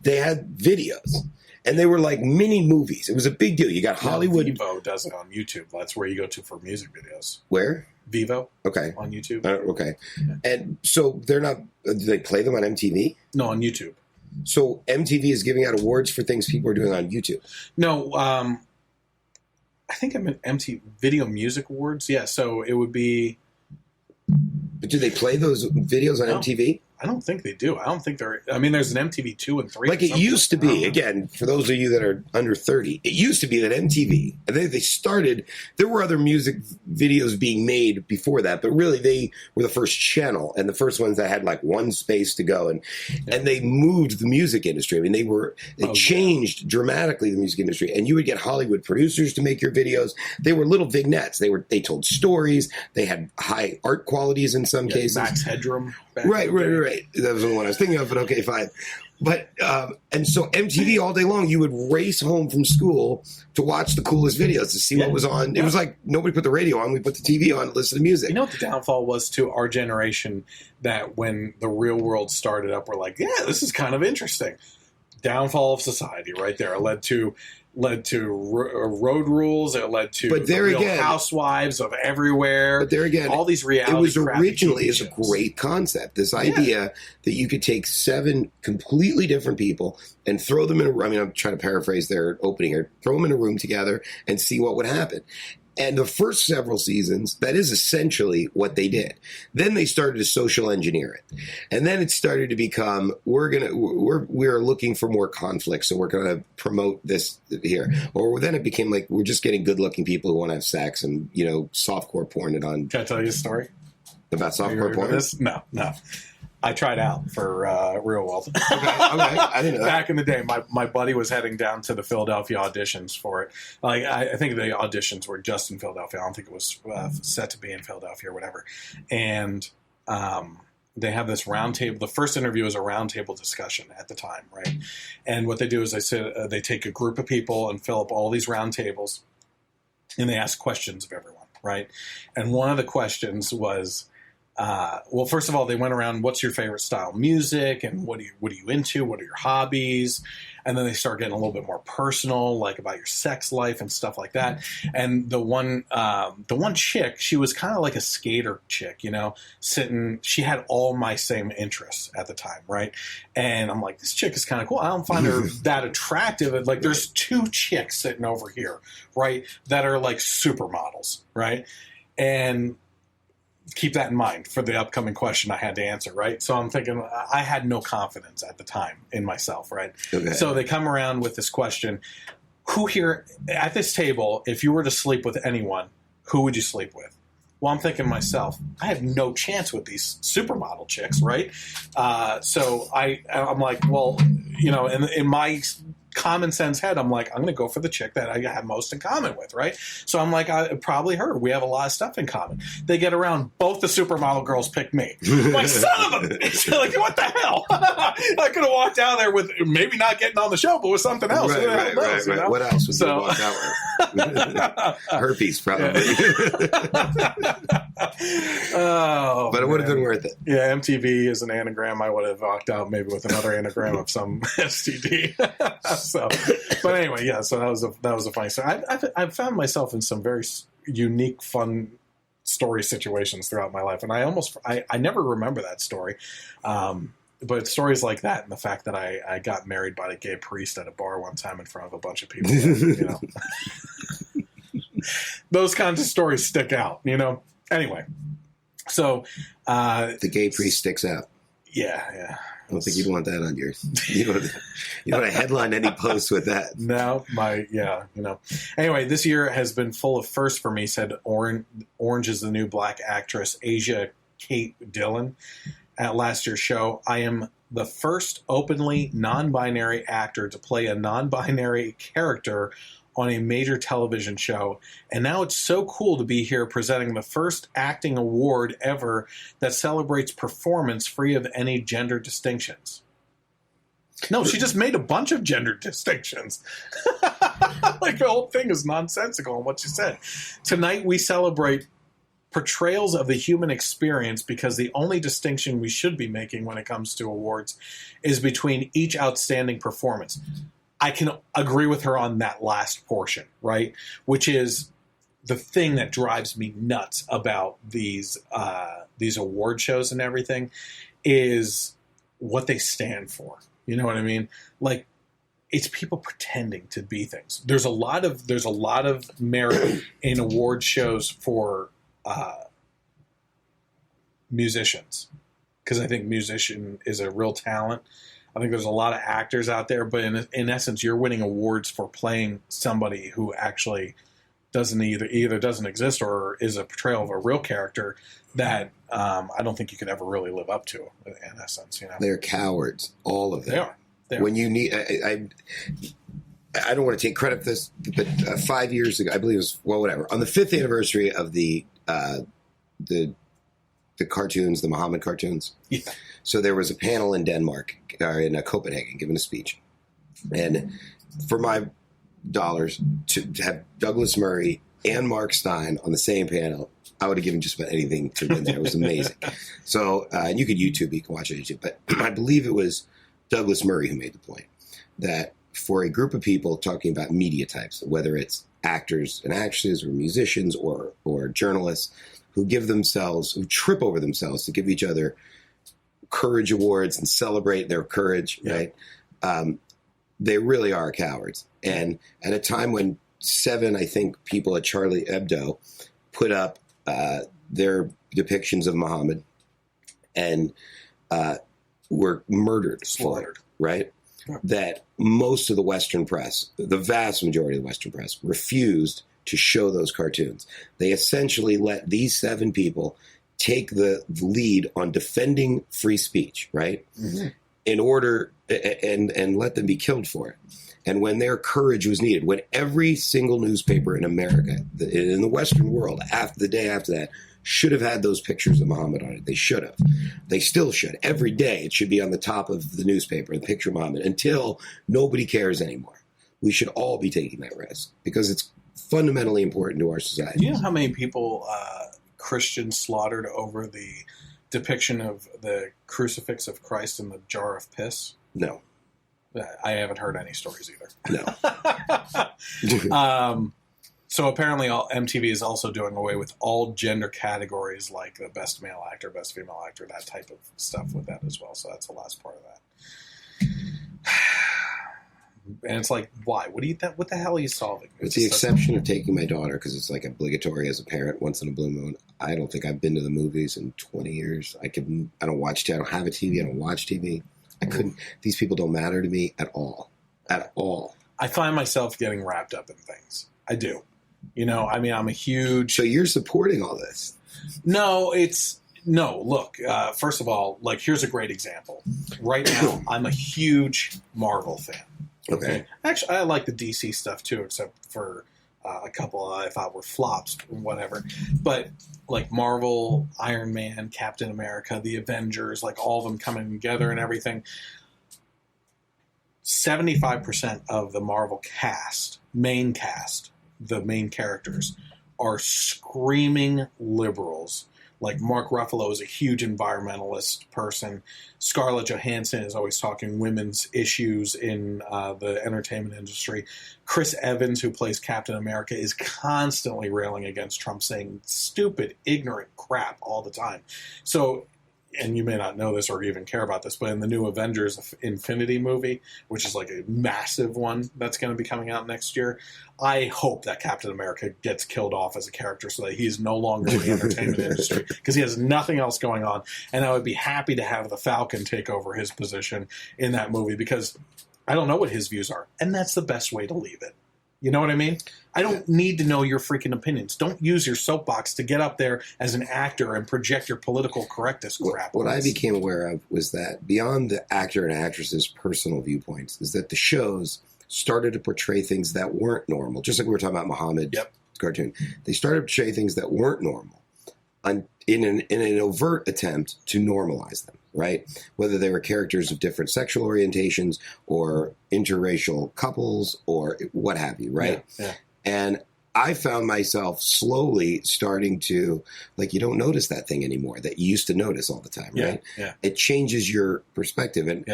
they had videos, and they were like mini movies. It was a big deal. You got Hollywood. Vivo does it on YouTube. That's where you go to for music videos. Where? Vivo. Okay. On YouTube. Okay. And so they're not. Do they play them on MTV? No, on YouTube. So MTV is giving out awards for things people are doing on YouTube. No, I think I'm in MTV Video Music Awards. Yeah, so it would be. But do they play those videos on MTV? I don't think they do. I don't think they're. I mean, there's an MTV 2 and 3. Like it used to be, again, for those of you that are under 30, it used to be that MTV, and they started, there were other music videos being made before that, but really they were the first channel and the first ones that had like one space to go. And they moved the music industry. I mean, they changed dramatically the music industry. And you would get Hollywood producers to make your videos. They were little vignettes. They told stories. They had high art qualities in some cases. Max Headroom. Right. That was the one I was thinking of, but okay, fine. But, and so MTV all day long, you would race home from school to watch the coolest videos, to see what was on. It was like nobody put the radio on. We put the TV on to listen to music. You know what the downfall was to our generation, that when the real world started up, we're like, yeah, this is kind of interesting. Downfall of society right there. It led to road rules. It led to Real Housewives of everywhere. But there again, all these reality. It was originally as a great concept. This idea that you could take 7 completely different people and throw them in a room. I mean, I'm trying to paraphrase their opening here. Throw them in a room together and see what would happen. And the first several seasons, that is essentially what they did. Then they started to social engineer it. And then it started to become, we're looking for more conflict, so we're going to promote this here. Or then it became like, we're just getting good-looking people who want to have sex and, softcore porn it on. Can I tell you a story? About softcore porn? No. I tried out for Real World. Okay. I didn't know that. Back in the day, my buddy was heading down to the Philadelphia auditions for it. Like I think the auditions were just in Philadelphia. I don't think it was set to be in Philadelphia or whatever. And they have this roundtable. The first interview is a roundtable discussion at the time, right? And what they do is they take a group of people and fill up all these roundtables, and they ask questions of everyone, right? And one of the questions was, well, first of all, they went around, what's your favorite style of music, and what are you into? What are your hobbies? And then they start getting a little bit more personal, like about your sex life and stuff like that. And the one chick, she was kind of like a skater chick, sitting. She had all my same interests at the time, right? And I'm like, this chick is kind of cool. I don't find her that attractive. Like, there's 2 chicks sitting over here, right, that are like supermodels, right? And keep that in mind for the upcoming question I had to answer, right? So I'm thinking, I had no confidence at the time in myself, right? Okay. So they come around with this question: who here at this table, if you were to sleep with anyone, who would you sleep with? Well, I'm thinking to myself, I have no chance with these supermodel chicks, right? So I'm like, well, in my common sense head, I'm like, I'm going to go for the chick that I have most in common with, right? So I'm like, probably her. We have a lot of stuff in common. They get around, both the supermodel girls pick me. I'm like, son of a bitch. Like, what the hell? I could have walked out there with maybe not getting on the show, but with something else. Right. What else would you walk out with? Herpes, probably. Oh, but it would have been worth it. Yeah, MTV is an anagram. I would have walked out maybe with another anagram of some STD. So, but anyway, yeah. So that was a funny story. I've found myself in some very unique, fun story situations throughout my life, and I never remember that story. But stories like that, and the fact that I got married by a gay priest at a bar one time in front of a bunch of people, those kinds of stories stick out, Anyway, so the gay priest sticks out. Yeah. I don't think you'd want that on yours. You don't want to headline any posts with that. No, Anyway, this year has been full of firsts for me, said Orange is the New Black actress Asia Kate Dillon at last year's show. I am the first openly non-binary actor to play a non-binary character on a major television show, and now it's so cool to be here presenting the first acting award ever that celebrates performance free of any gender distinctions. No, she just made a bunch of gender distinctions. Like, the whole thing is nonsensical in what she said. Tonight we celebrate portrayals of the human experience because the only distinction we should be making when it comes to awards is between each outstanding performance. I can agree with her on that last portion, right? Which is the thing that drives me nuts about these award shows and everything is what they stand for. You know what I mean? Like, it's people pretending to be things. There's a lot of merit in award shows for musicians, because I think musician is a real talent. I think there's a lot of actors out there, but in essence, you're winning awards for playing somebody who actually doesn't either doesn't exist or is a portrayal of a real character that I don't think you could ever really live up to. In essence, they're cowards, all of them. They are. When you need, I don't want to take credit for this, but 5 years ago, I believe it was, whatever, on the 5th anniversary of the cartoons, the Muhammad cartoons. Yeah. So there was a panel in Denmark, in Copenhagen, giving a speech. And for my dollars, to have Douglas Murray and Mark Stein on the same panel, I would have given just about anything to win there. It was amazing. So, and you can YouTube, you can watch it on YouTube. But I believe it was Douglas Murray who made the point that for a group of people talking about media types, whether it's actors and actresses or musicians or journalists who trip over themselves to give each other courage awards and celebrate their courage, right? They really are cowards. And at a time when 7, I think, people at Charlie Hebdo put up their depictions of Muhammad and were murdered, slaughtered, right? Yeah. That most of the Western press, the vast majority of the Western press, refused to show those cartoons. They essentially let these 7 people take the lead on defending free speech, right? Mm-hmm. In order, and let them be killed for it. And when their courage was needed, when every single newspaper in America, in the Western world, the day after that, should have had those pictures of Muhammad on it. They should have. They still should. Every day it should be on the top of the newspaper, the picture of Muhammad, until nobody cares anymore. We should all be taking that risk because it's fundamentally important to our society. Do you know how many people Christians slaughtered over the depiction of the crucifix of Christ in the jar of piss? No. I haven't heard any stories either. No. So apparently MTV is also doing away with all gender categories like the best male actor, best female actor, that type of stuff with that as well. So that's the last part of that. And it's like, why? What the hell are you solving? With the exception of taking my daughter, because it's like obligatory as a parent once in a blue moon. I don't think I've been to the movies in 20 years. I don't watch TV. I don't have a TV. I don't watch TV. I couldn't. These people don't matter to me at all. At all. I find myself getting wrapped up in things. I do. I'm a huge... So you're supporting all this? No, look, first of all, like, here's a great example. Right now, I'm a huge Marvel fan. Okay. Actually, I like the DC stuff, too, except for a couple I thought were flops, whatever. But, like, Marvel, Iron Man, Captain America, the Avengers, like, all of them coming together and everything. 75% of the Marvel main cast, the main characters, are screaming liberals Like Mark Ruffalo is a huge environmentalist person. Scarlett Johansson is always talking women's issues in the entertainment industry. Chris Evans, who plays Captain America, is constantly railing against Trump, saying stupid, ignorant crap all the time. So, and you may not know this or even care about this, but in the new Avengers Infinity movie, which is like a massive one that's going to be coming out next year, I hope that Captain America gets killed off as a character so that he's no longer in the entertainment industry, because he has nothing else going on. And I would be happy to have the Falcon take over his position in that movie, because I don't know what his views are. And that's the best way to leave it. You know what I mean? I don't need to know your freaking opinions. Don't use your soapbox to get up there as an actor and project your political correctness crap. What I became aware of was that beyond the actor and actress's personal viewpoints is that the shows started to portray things that weren't normal. Just like we were talking about Muhammad's cartoon. They started to portray things that weren't normal in an overt attempt to normalize them, right? Whether they were characters of different sexual orientations or interracial couples or what have you, right? Yeah. And I found myself slowly starting to, like, you don't notice that thing anymore that you used to notice all the time, right? Yeah. It changes your perspective. And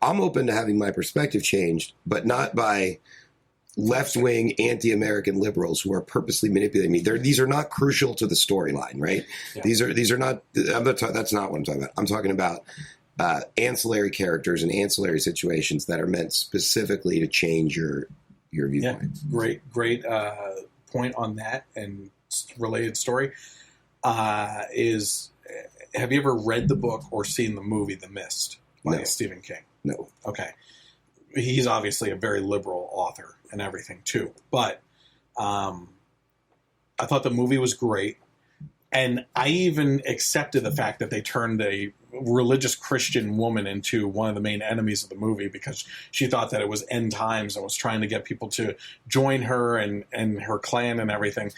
I'm open to having my perspective changed, but not by left-wing anti-American liberals who are purposely manipulating me. These are not crucial to the storyline, right? Yeah. These are not. That's not what I'm talking about. I'm talking about ancillary characters and ancillary situations that are meant specifically to change your viewpoint. Yeah, great point on that and related story. Is have you ever read the book or seen the movie The Mist by Stephen King? No. Okay. He's obviously a very liberal author and everything too, but I thought the movie was great, and I even accepted the fact that they turned a religious Christian woman into one of the main enemies of the movie because she thought that it was end times and was trying to get people to join her and her clan and everything.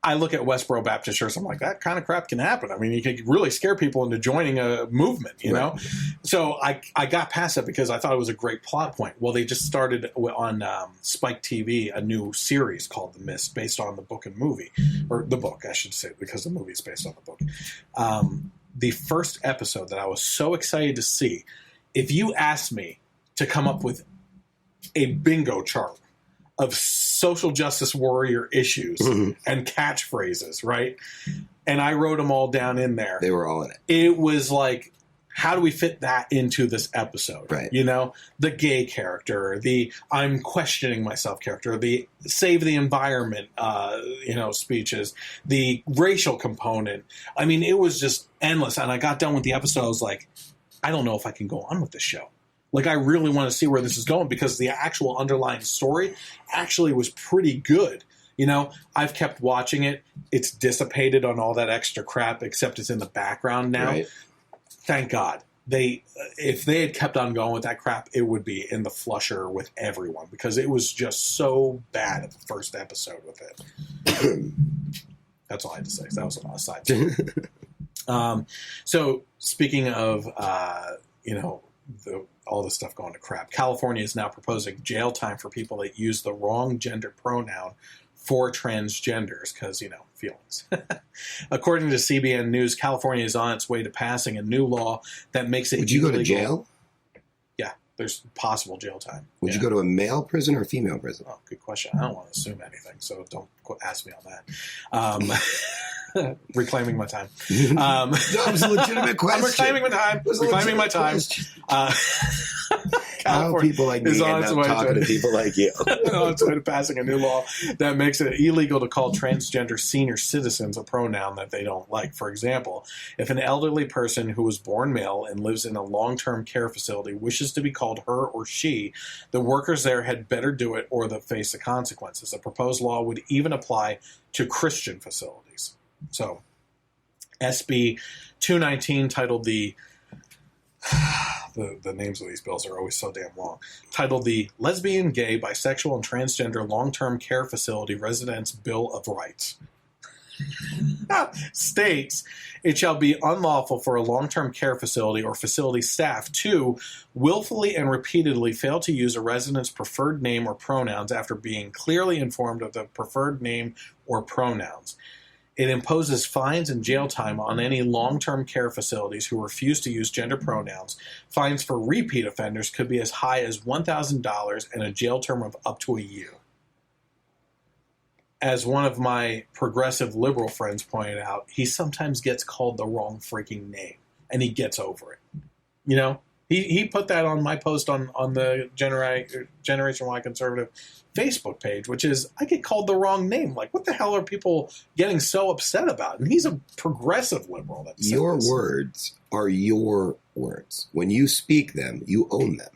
I look at Westboro Baptist Church, I'm like, that kind of crap can happen. I mean, you could really scare people into joining a movement, you know? So I got past that because I thought it was a great plot point. Well, they just started on Spike TV a new series called The Mist based on the book and movie. Or the book, I should say, because the movie is based on the book. The first episode that I was so excited to see, if you asked me to come up with a bingo chart of social justice warrior issues and catchphrases, right? And I wrote them all down in there. They were all in it. It was like, how do we fit that into this episode? Right. You know, the gay character, the I'm questioning myself character, the save the environment, speeches, the racial component. I mean, it was just endless. And I got done with the episode. I was like, I don't know if I can go on with this show. Like, I really want to see where this is going because the actual underlying story actually was pretty good. You know, I've kept watching it. It's dissipated on all that extra crap, except it's in the background now. Right. Thank God. If they had kept on going with that crap, it would be in the flusher with everyone because it was just so bad at the first episode with it. That's all I had to say. That was an aside. So speaking of, all this stuff going to crap. California is now proposing jail time for people that use the wrong gender pronoun for transgenders because, feelings. According to CBN News, California is on its way to passing a new law that makes it Would you go to jail? Yeah, there's possible jail time. Would you go to a male prison or a female prison? Oh, good question. I don't want to assume anything, so don't ask me on that. Reclaiming my time. That was a legitimate question. I'm reclaiming my time. Reclaiming my time. How people like me end up talking to people like you. On its way to passing a new law that makes it illegal to call transgender senior citizens a pronoun that they don't like. For example, if an elderly person who was born male and lives in a long-term care facility wishes to be called her or she, the workers there had better do it or they'll face the consequences. The proposed law would even apply to Christian facilities. So, SB 219 titled the names of these bills are always so damn long, titled the Lesbian, Gay, Bisexual, and Transgender Long-Term Care Facility Residents Bill of Rights. States, it shall be unlawful for a long-term care facility or facility staff to willfully and repeatedly fail to use a resident's preferred name or pronouns after being clearly informed of the preferred name or pronouns. It imposes fines and jail time on any long-term care facilities who refuse to use gender pronouns. Fines for repeat offenders could be as high as $1,000 and a jail term of up to a year. As one of my progressive liberal friends pointed out, he sometimes gets called the wrong freaking name, and he gets over it. You know, he put that on my post on the Generation Y Conservative Facebook page, which is, I get called the wrong name. Like, what the hell are people getting so upset about? And he's a progressive liberal. That your words are your words. When you speak them, you own them.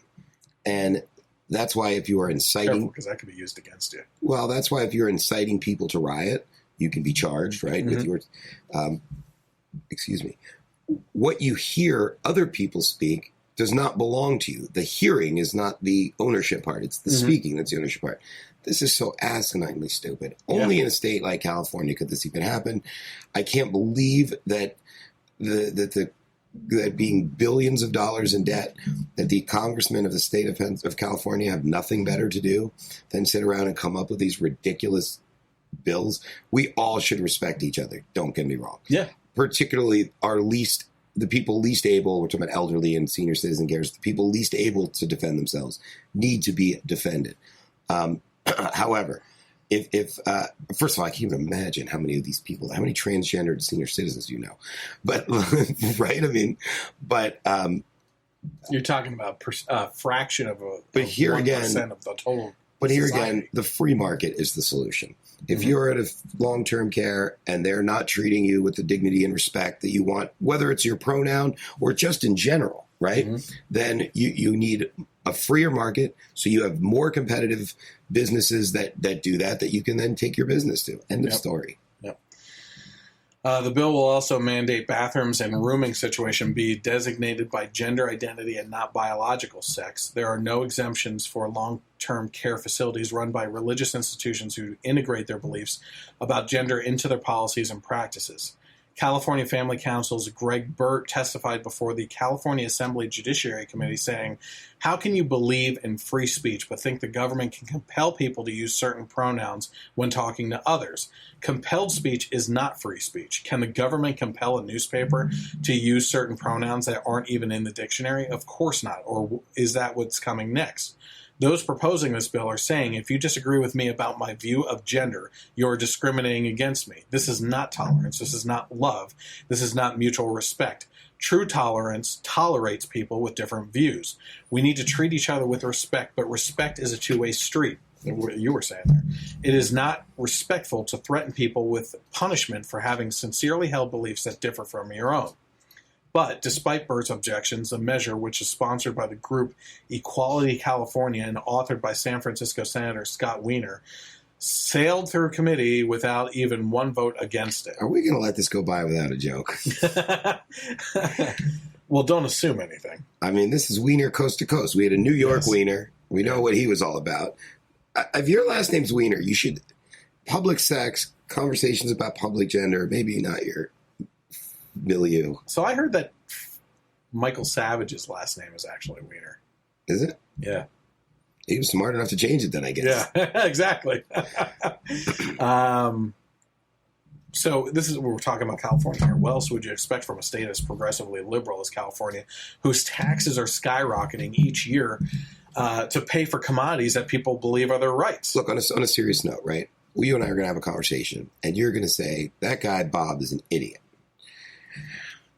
And that's why if you are inciting... because that could be used against you. Well, that's why if you're inciting people to riot, you can be charged, right, with your... excuse me. What you hear other people speak does not belong to you. The hearing is not the ownership part. It's the speaking that's the ownership part. This is so asininely stupid. Only in a state like California could this even happen. I can't believe that that being billions of dollars in debt, that the congressmen of the state of California have nothing better to do than sit around and come up with these ridiculous bills. We all should respect each other. Don't get me wrong. Yeah. Particularly the people least able, we're talking about elderly and senior citizen cares, the people least able to defend themselves need to be defended. However, if first of all, I can't even imagine how many of these people, how many transgendered senior citizens you know, but right? I mean, but you're talking about a fraction of a. But here again, of the total. But here again, the free market is the solution. If you're at a long-term care and they're not treating you with the dignity and respect that you want, whether it's your pronoun or just in general, right? Then you need a freer market, so you have more competitive businesses that do that you can then take your business to. End of story. Yep. The bill will also mandate bathrooms and rooming situation be designated by gender identity and not biological sex. There are no exemptions for long-term care facilities run by religious institutions who integrate their beliefs about gender into their policies and practices. California Family Council's Greg Burt testified before the California Assembly Judiciary Committee saying, "How can you believe in free speech but think the government can compel people to use certain pronouns when talking to others? Compelled speech is not free speech. Can the government compel a newspaper to use certain pronouns that aren't even in the dictionary? Of course not. Or is that what's coming next? Those proposing this bill are saying, if you disagree with me about my view of gender, you're discriminating against me. This is not tolerance. This is not love. This is not mutual respect. True tolerance tolerates people with different views. We need to treat each other with respect, but respect is a two-way street." What you were saying there. It is not respectful to threaten people with punishment for having sincerely held beliefs that differ from your own. But despite Burt's objections, the measure, which is sponsored by the group Equality California and authored by San Francisco Senator Scott Wiener, sailed through committee without even one vote against it. Are we going to let this go by without a joke? Well, don't assume anything. I mean, this is Wiener coast to coast. We had a New York Wiener. We know what he was all about. If your last name's Wiener, you should public sex, conversations about public gender, maybe not your milieu. So I heard that Michael Savage's last name is actually Wiener. Is it? Yeah. He was smart enough to change it then, I guess. Yeah, exactly. So this is what we're talking about California here. What else would you expect from a state as progressively liberal as California, whose taxes are skyrocketing each year to pay for commodities that people believe are their rights? Look, on a serious note, right? Well, you and I are going to have a conversation, and you're going to say, that guy Bob is an idiot.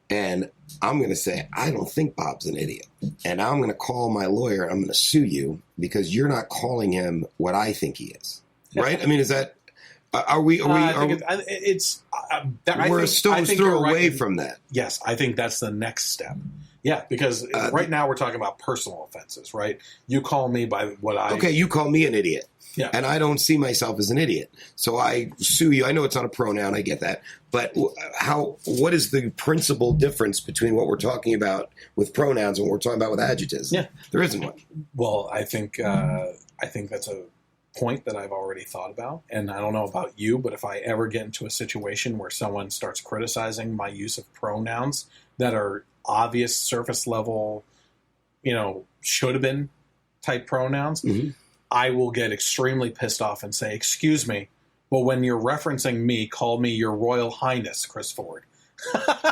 And I'm going to say, I don't think Bob's an idiot. And I'm going to call my lawyer, and I'm going to sue you because you're not calling him what I think he is. Right? I mean, is that... We're a stone's throw away from that. Yes, I think that's the next step. Yeah, because right now we're talking about personal offenses, right? You call me by what I... Okay, you call me an idiot. Yeah. And I don't see myself as an idiot. So I sue you. I know it's not a pronoun. I get that. But what is the principal difference between what we're talking about with pronouns and what we're talking about with adjectives? Yeah. There isn't one. Well, I think that's a point that I've already thought about. And I don't know about you, but if I ever get into a situation where someone starts criticizing my use of pronouns that are obvious surface level, should have been type pronouns, I will get extremely pissed off and say, excuse me, Well, when you're referencing me, call me your Royal Highness, Chris Ford.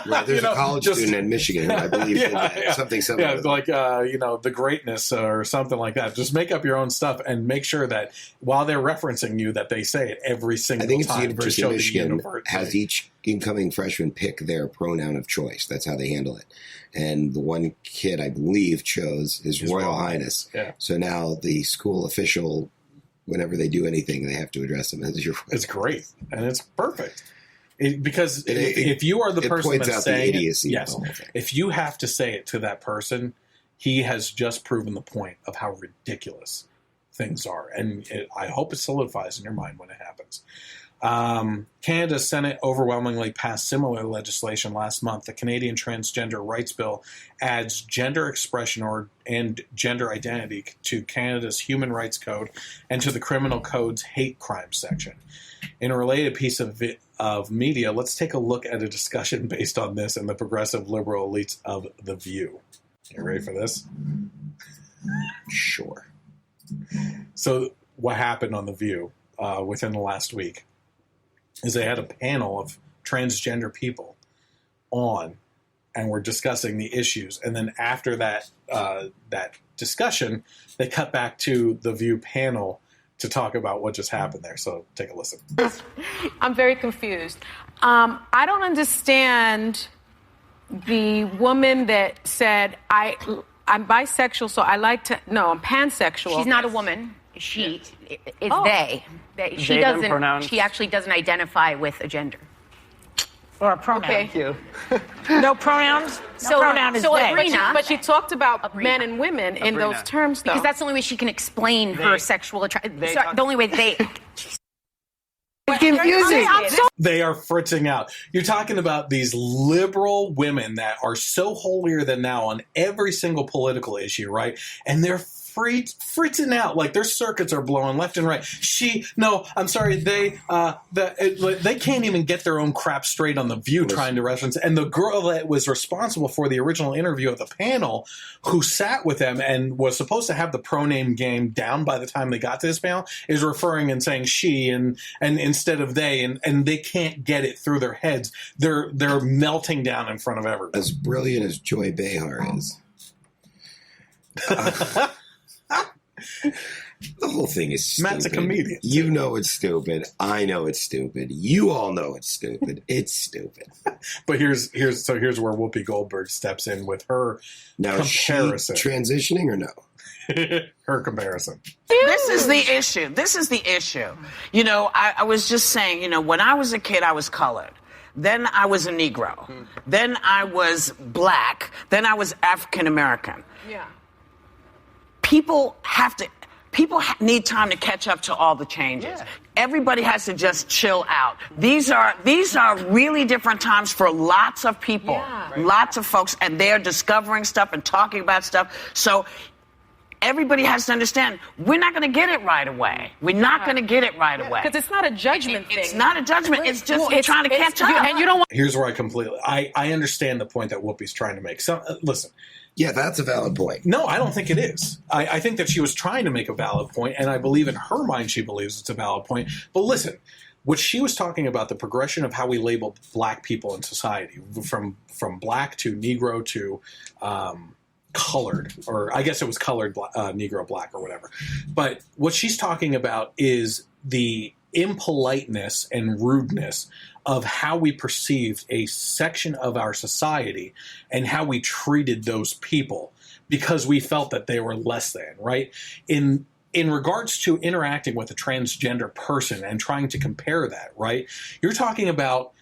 Right, there's a college student in Michigan who I believe did that. Something similar. Yeah, like the greatness or something like that. Just make up your own stuff and make sure that while they're referencing you, that they say it every single time. I think it's the University of Michigan has each incoming freshman pick their pronoun of choice. That's how they handle it. And the one kid, I believe, chose his Royal Highness. Yeah. So now the school official, whenever they do anything, they have to address him as your. It's great and it's perfect. Because if you are the person that's saying it, yes, if you have to say it to that person, he has just proven the point of how ridiculous things are. And I hope it solidifies in your mind when it happens. Canada's Senate overwhelmingly passed similar legislation last month. The Canadian Transgender Rights Bill adds gender expression and gender identity to Canada's Human Rights Code and to the Criminal Code's hate crime section. In a related piece of media, let's take a look at a discussion based on this and the progressive liberal elites of The View. You ready for this? Sure. So what happened on The View within the last week is they had a panel of transgender people on, and we're discussing the issues. And then after that discussion, they cut back to The View panel to talk about what just happened there. So take a listen. I'm very confused. I don't understand the woman that said, I'm bisexual, so I like to... No, I'm pansexual. She's not a woman. She is they. She doesn't. She actually doesn't identify with a gender. Or a pronoun. Okay. Thank you. No pronouns? No pronoun is they. But she talked about men and women in those terms, though. Because that's the only way she can explain her sexual attraction. The only way they... It's confusing. They are fritzing out. You're talking about these liberal women that are so holier than thou on every single political issue, right? And they're fritzing out, like their circuits are blowing left and right. They can't even get their own crap straight on The View trying to reference. And the girl that was responsible for the original interview of the panel, who sat with them and was supposed to have the pronoun game down by the time they got to this panel, is referring and saying she and instead of they, and they can't get it through their heads. They're melting down in front of everyone. As brilliant as Joy Behar is. The whole thing is stupid. Matt's a comedian. You know it's stupid. I know it's stupid. You all know it's stupid. It's stupid. But here's where Whoopi Goldberg steps in with her comparison. She transitioning or no? Her comparison. This is the issue. You know, I was just saying, you know, when I was a kid, I was colored. Then I was a Negro. Then I was black. Then I was African American. Yeah. People need time to catch up to all the changes. Yeah. Everybody has to just chill out. These are really different times for lots of people, lots of folks, and they're discovering stuff and talking about stuff. So everybody has to understand, we're not going to get it right away. We're not going to get it right away. Because it's not a judgment thing. It's not a judgment. It's just trying to catch up. And you don't want. Here's where I understand the point that Whoopi's trying to make. So listen. Yeah, that's a valid point. No, I don't think it is. I think that she was trying to make a valid point, and I believe in her mind she believes it's a valid point. But listen, what she was talking about, the progression of how we label black people in society, from black to Negro to colored, or I guess it was colored Negro black or whatever. But what she's talking about is the impoliteness and rudeness of how we perceived a section of our society and how we treated those people because we felt that they were less than, right? In regards to interacting with a transgender person and trying to compare that, right? You're talking about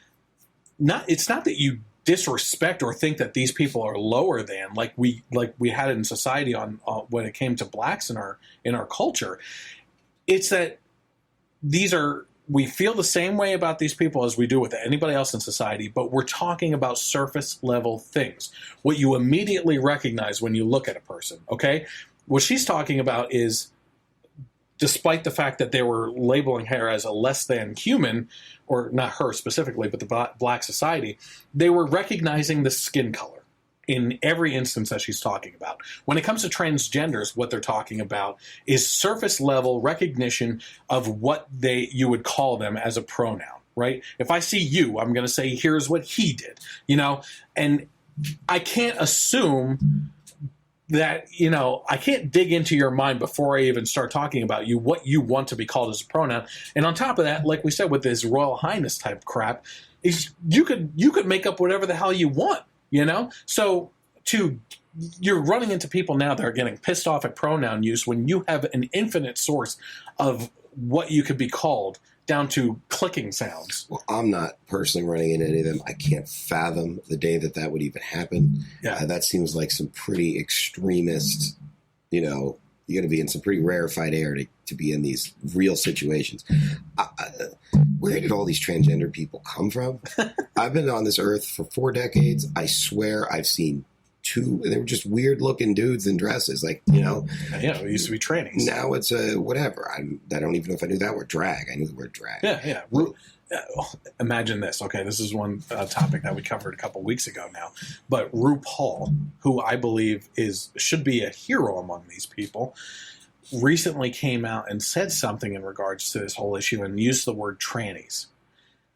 it's not that you disrespect or think that these people are lower than like we had in society on when it came to blacks in our culture. It's that we feel the same way about these people as we do with anybody else in society, but we're talking about surface level things. What you immediately recognize when you look at a person, okay? What she's talking about is, despite the fact that they were labeling her as a less than human, or not her specifically, but the black society, they were recognizing the skin color. in every instance that she's talking about. When it comes to transgenders, what they're talking about is surface level recognition of what you would call them as a pronoun, right? If I see you, I'm going to say, here's what he did, and I can't assume that, I can't dig into your mind before I even start talking about you, what you want to be called as a pronoun. And on top of that, like we said, with this Royal Highness type crap, is you could make up whatever the hell you want. So you're running into people now that are getting pissed off at pronoun use when you have an infinite source of what you could be called down to clicking sounds. Well, I'm not personally running into any of them. I can't fathom the day that would even happen. Yeah. That seems like some pretty extremist, you're going to be in some pretty rarefied air to be in these real situations. Where did all these transgender people come from? I've been on this earth for 4 decades. I swear I've seen 2. They were just weird looking dudes in dresses, Yeah, it used to be trannies. Now it's whatever. I don't even know if I knew that word drag. I knew the word drag. Yeah. Imagine this. Okay, this is one topic that we covered a couple weeks ago now. But RuPaul, who I believe should be a hero among these people, recently came out and said something in regards to this whole issue and used the word trannies.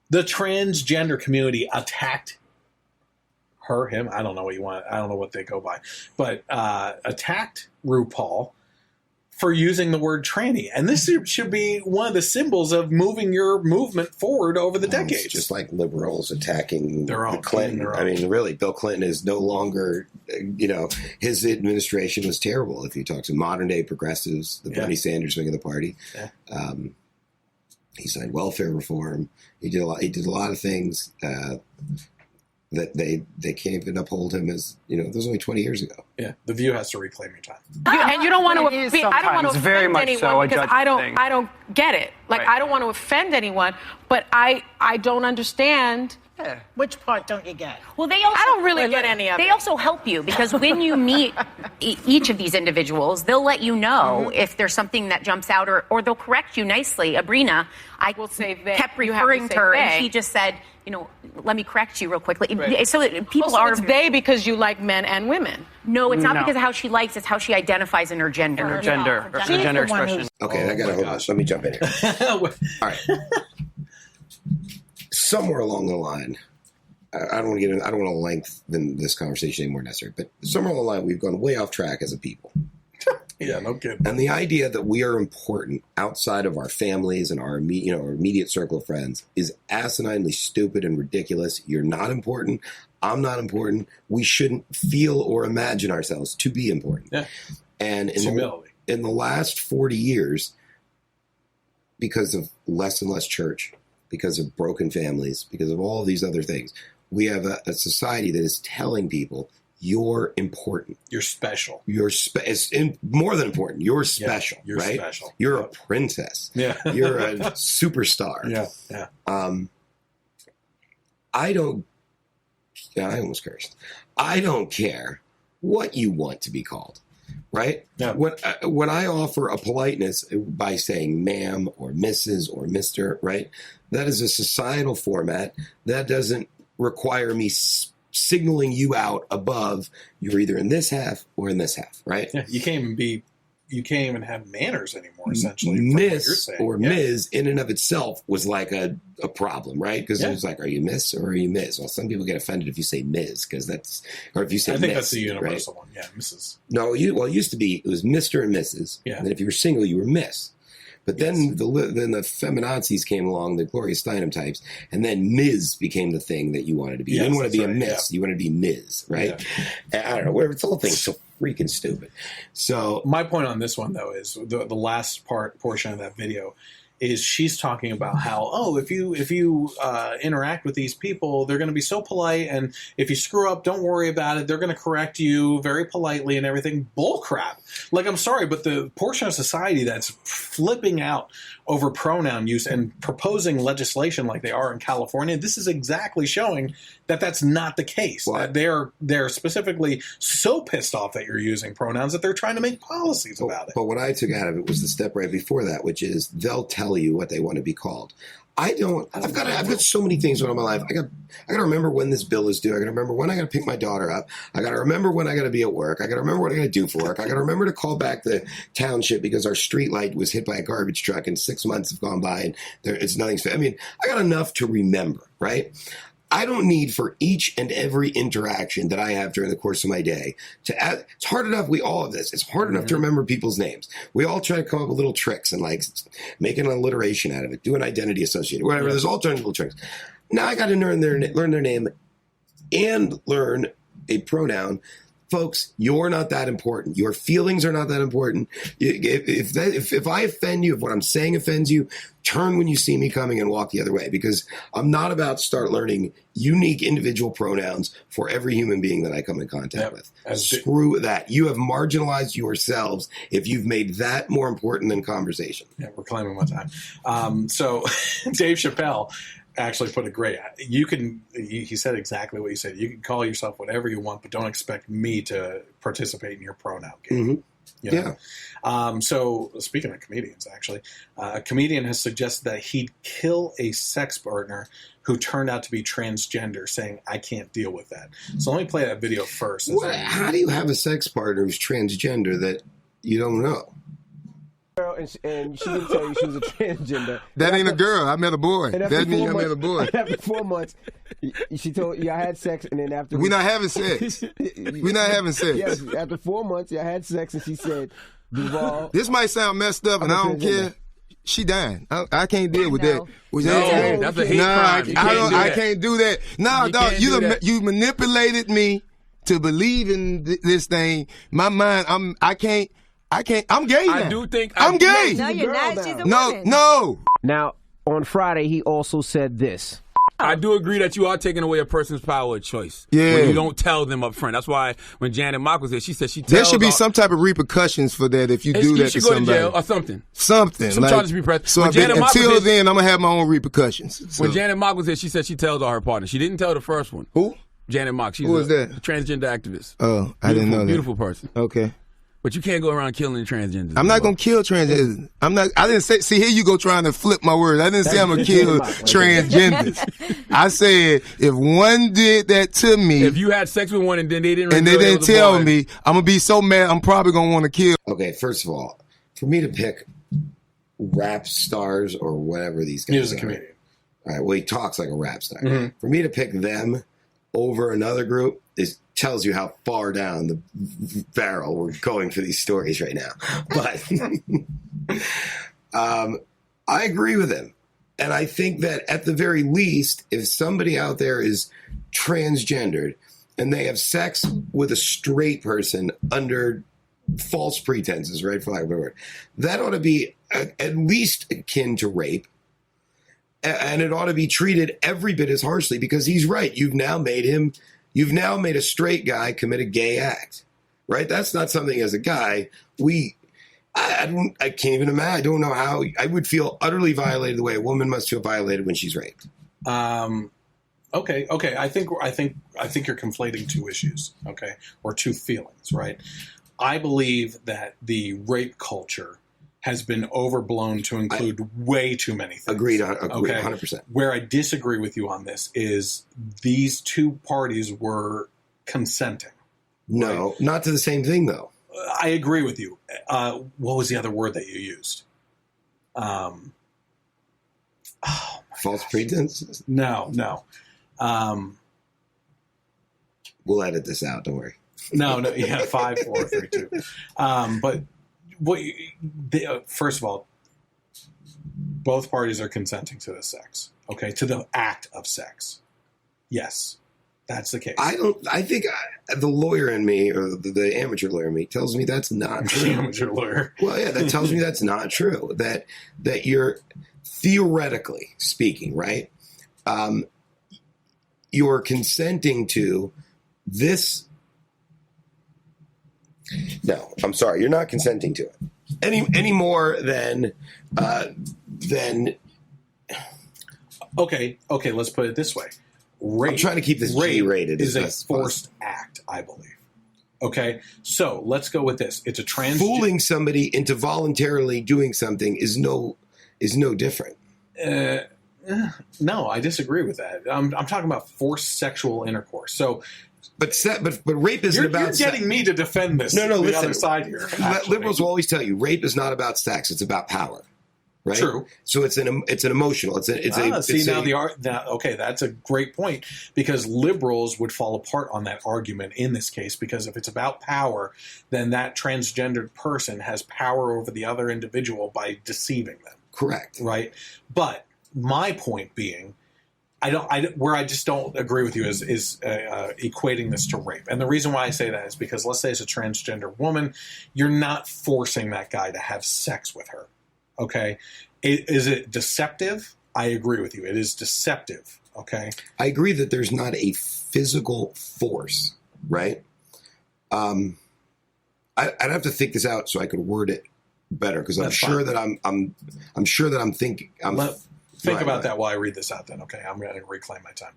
The transgender community attacked him. I don't know what you want. I don't know what they go by, but attacked RuPaul for using the word tranny. And this should be one of the symbols of moving your movement forward over the decades. It's just like liberals attacking Clinton. Their own. I mean, really, Bill Clinton is no longer, his administration was terrible. If you talk to modern day progressives, the Bernie Sanders wing of the party, he signed welfare reform. He did a lot of things that they can't even uphold him as, that was only 20 years ago. Yeah, The View has to reclaim your time. And you don't want to I don't want to offend anyone because I don't get it. Like, I don't want to offend anyone, but I don't understand. Yeah. Which part don't you get? Well, I don't really get any of it. They also help you because when you meet each of these individuals, they'll let you know if there's something that jumps out, or they'll correct you nicely. Abrina, I will say kept referring to her, and she just said, let me correct you real quickly. Right. So people are it's they because you like men and women. No, it's not because of how she likes; it's how she identifies in her gender. Her gender expression. Okay, I got to hold on. Let me jump in here. All right. Somewhere along the line, I don't want to lengthen this conversation any more necessary, but somewhere along the line, we've gone way off track as a people. Yeah, no kidding. And the idea that we are important outside of our families and our immediate circle of friends is asininely stupid and ridiculous. You're not important. I'm not important. We shouldn't feel or imagine ourselves to be important. Yeah. And in the last 40 years, because of less and less church, because of broken families, because of all of these other things, we have a society that is telling people, you're important. You're special. It's more than important. You're special, you're right? Special. You're a princess. Yeah. You're a superstar. Yeah. I almost cursed. I don't care what you want to be called, right? Yeah. When I offer a politeness by saying ma'am or Mrs. or Mr., right? That is a societal format. That doesn't require me signaling you out above. You're either in this half or in this half, right? Yeah, you can't even have manners anymore, essentially. Miss or Ms. in and of itself was like a problem, right? Because it was like, are you Miss or are you Ms? Well, some people get offended if you say Ms, because or if you say I think Miss, that's the universal right? one. Yeah, Mrs. No, it used to be, it was Mr. and Mrs. Yeah. And then if you were single, you were Miss. But then the feminazis came along, the Gloria Steinem types, and then Ms. became the thing that you wanted to be. You didn't want to be a Miss. Yeah. You wanted to be Ms., right? Yeah. I don't know. Whatever. It's the whole thing's so freaking stupid. So my point on this one, though, is the last portion of that video is she's talking about how, if you interact with these people, they're going to be so polite, and if you screw up, don't worry about it. They're going to correct you very politely and everything. Bull crap. Like, I'm sorry, but the portion of society that's flipping out over pronoun use and proposing legislation like they are in California, this is exactly showing that that's not the case. That they're specifically so pissed off that you're using pronouns that they're trying to make policies about it. But what I took out of it was the step right before that, which is they'll tell tell you what they want to be called. I've got so many things going on in my life. I got to remember when this bill is due. I got to remember when I got to pick my daughter up. I got to remember when I got to be at work. I got to remember what I got to do for work. I got to remember to call back the township because our street light was hit by a garbage truck and 6 months have gone by and it's nothing's. I mean, I got enough to remember, right? I don't need for each and every interaction that I have during the course of my day to add. It's hard enough. We all have this. It's hard enough to remember people's names. We all try to come up with little tricks and like make an alliteration out of it, do an identity associated, whatever. There's all kinds of little tricks. Now I got to learn their name and learn a pronoun. Folks, you're not that important. Your feelings are not that important. If I offend you, if what I'm saying offends you, turn when you see me coming and walk the other way, because I'm not about to start learning unique individual pronouns for every human being that I come in contact with. Screw that. You have marginalized yourselves if you've made that more important than conversation. Yeah, we're claiming one time. So Dave Chappelle actually put it great. He said exactly what you said. You can call yourself whatever you want, but don't expect me to participate in your pronoun game. Mm-hmm. You know? Yeah. So speaking of comedians, actually, a comedian has suggested that he'd kill a sex partner who turned out to be transgender, saying, I can't deal with that. So let me play that video first. How do you have a sex partner who's transgender that you don't know? And she didn't tell you she was a transgender. That ain't a girl. I met a boy. That means I met a boy. After 4 months, she told you I had sex, and then after we're not having sex. We're not having sex. Yes, after 4 months, y'all had sex, and she said, Duval. This might sound messed up, and I don't care. She dying. I can't deal with that. That's a hate crime. I can't do that. No, dog, you manipulated me to believe in this thing. My mind, I'm gay now. I do think I'm gay. No, you're not. She's a woman. No. Now, on Friday, he also said this. I do agree that you are taking away a person's power of choice. Yeah. When you don't tell them up front. That's why when Janet Mock was there, she said she tells. There should be some type of repercussions for that if you do that to somebody. You should go to jail or something. Some charges be pressed. So until then, I'm going to have my own repercussions. So. When Janet Mock was there, she said she tells all her partners. She didn't tell the first one. Who? Janet Mock. She's Who is that? A transgender activist. Oh, I didn't know that. Beautiful person. Okay. But you can't go around killing transgenders. I'm not going to kill transgenders. I didn't say, see, here you go trying to flip my words. I didn't say I'm going to kill transgenders. I said, if one did that to me. If you had sex with one and then they didn't tell me, I'm going to be so mad, I'm probably going to want to kill. Okay, first of all, for me to pick rap stars or whatever these guys are. He was a comedian. All right, well, he talks like a rap star. Mm-hmm. For me to pick them over another group tells you how far down the barrel we're going for these stories right now. But I agree with him. And I think that at the very least, if somebody out there is transgendered and they have sex with a straight person under false pretenses, right, for lack of a better word, that ought to be at least akin to rape. And it ought to be treated every bit as harshly because he's right. You've now made a straight guy commit a gay act, right? That's not something as a guy I can't even imagine. I don't know how I would feel utterly violated the way a woman must feel violated when she's raped. Okay. I think you're conflating two issues, okay, or two feelings, right? I believe that the rape culture has been overblown to include way too many things. Agreed, okay? 100%. Where I disagree with you on this is these two parties were consenting. No, right? Not to the same thing, though. I agree with you. What was the other word that you used? False pretenses? No. We'll edit this out, don't worry. No, yeah, 5, 4, 3, 2. But first of all, both parties are consenting to the sex, okay, to the act of sex. Yes, that's the case. I think the lawyer in me, or the amateur lawyer in me, tells me that's not true. The amateur lawyer. Well, yeah, that tells me that's not true. That you're theoretically speaking, right? You're consenting to this. No, I'm sorry. You're not consenting to it any more than. Okay. Let's put it this way. Rape, I'm trying to keep this G-rated. Is a forced act, I believe. Okay, so let's go with this. It's a fooling somebody into voluntarily doing something is no is no different. No, I disagree with that. I'm talking about forced sexual intercourse. So, but rape isn't about. You're getting me to defend this. No, the listen, other side here. Liberals will always tell you rape is not about sex; it's about power. Right? True. So it's an emotional. Okay, that's a great point, because liberals would fall apart on that argument in this case, because if it's about power, then that transgendered person has power over the other individual by deceiving them. Correct. Right. But my point being, where I just don't agree with you is equating this to rape. And the reason why I say that is because let's say it's a transgender woman, you're not forcing that guy to have sex with her. Okay. Is it deceptive? I agree with you. It is deceptive. Okay. I agree that there's not a physical force, right? I'd have to think this out so I could word it better, because I'm sure that I'm sure that I'm thinking. Think about that while I read this out then, okay? I'm going to reclaim my time.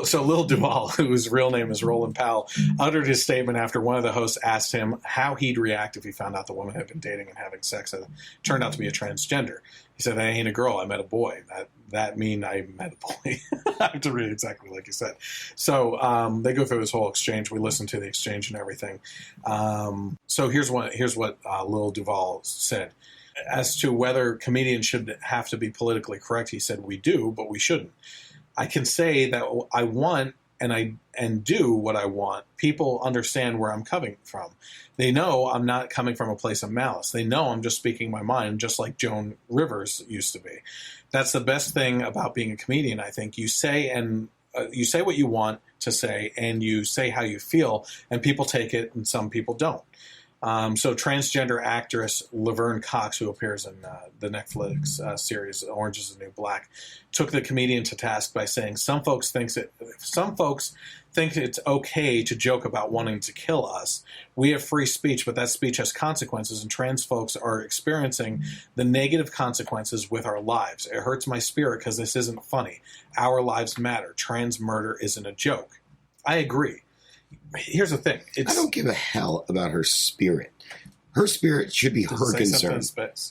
So Lil Duval, whose real name is Roland Powell, uttered his statement after one of the hosts asked him how he'd react if he found out the woman had been dating and having sex and turned out to be a transgender. He said, I ain't a girl, I met a boy. That mean I met a boy. I have to read exactly like you said. So they go through this whole exchange. We listen to the exchange and everything. So here's what Lil Duval said. As to whether comedians should have to be politically correct, he said, we do, but we shouldn't. I can say that I want and do what I want. People understand where I'm coming from. They know I'm not coming from a place of malice. They know I'm just speaking my mind, just like Joan Rivers used to be. That's the best thing about being a comedian, I think. You say what you want to say, and you say how you feel, and people take it, and some people don't. So transgender actress Laverne Cox, who appears in the Netflix series Orange is the New Black, took the comedian to task by saying some folks think it's okay to joke about wanting to kill us. We have free speech, but that speech has consequences, and trans folks are experiencing the negative consequences with our lives. It hurts my spirit because this isn't funny. Our lives matter. Trans murder isn't a joke. I agree. Here's the thing. I don't give a hell about her spirit. Her spirit should be her concern.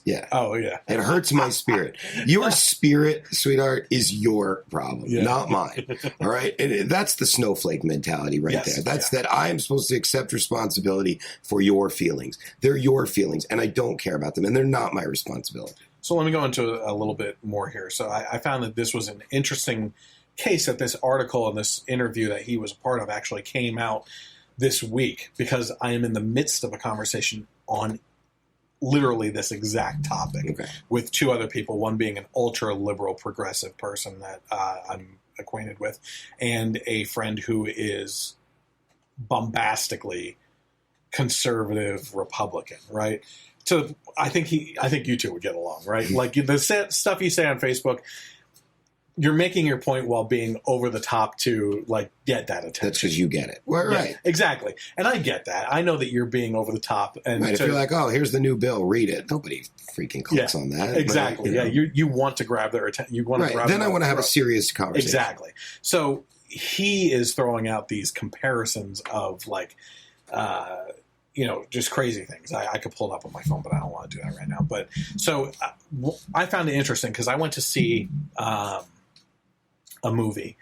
Yeah. Oh, yeah. It hurts my spirit. Your spirit, sweetheart, is your problem, not mine. All right? And that's the snowflake mentality right there. That's that I am supposed to accept responsibility for your feelings. They're your feelings, and I don't care about them, and they're not my responsibility. So let me go into a little bit more here. So I found that this was an interesting case that this article and this interview that he was a part of actually came out this week, because I am in the midst of a conversation on literally this exact topic with two other people, one being an ultra liberal progressive person that I'm acquainted with, and a friend who is bombastically conservative Republican, right? So I think you two would get along, right? Like the stuff you say on Facebook, you're making your point while being over the top to like get that attention. That's because you get it. Well, right. Exactly. And I get that. I know that you're being over the top. And if you're like, oh, here's the new bill, read it. Nobody freaking clicks on that. Exactly. But, you want to grab their attention. You want to grab Then I want to have a serious conversation. Exactly. So he is throwing out these comparisons of like, just crazy things. I could pull it up on my phone, but I don't want to do that right now. But so I found it interesting because I went to see a movie.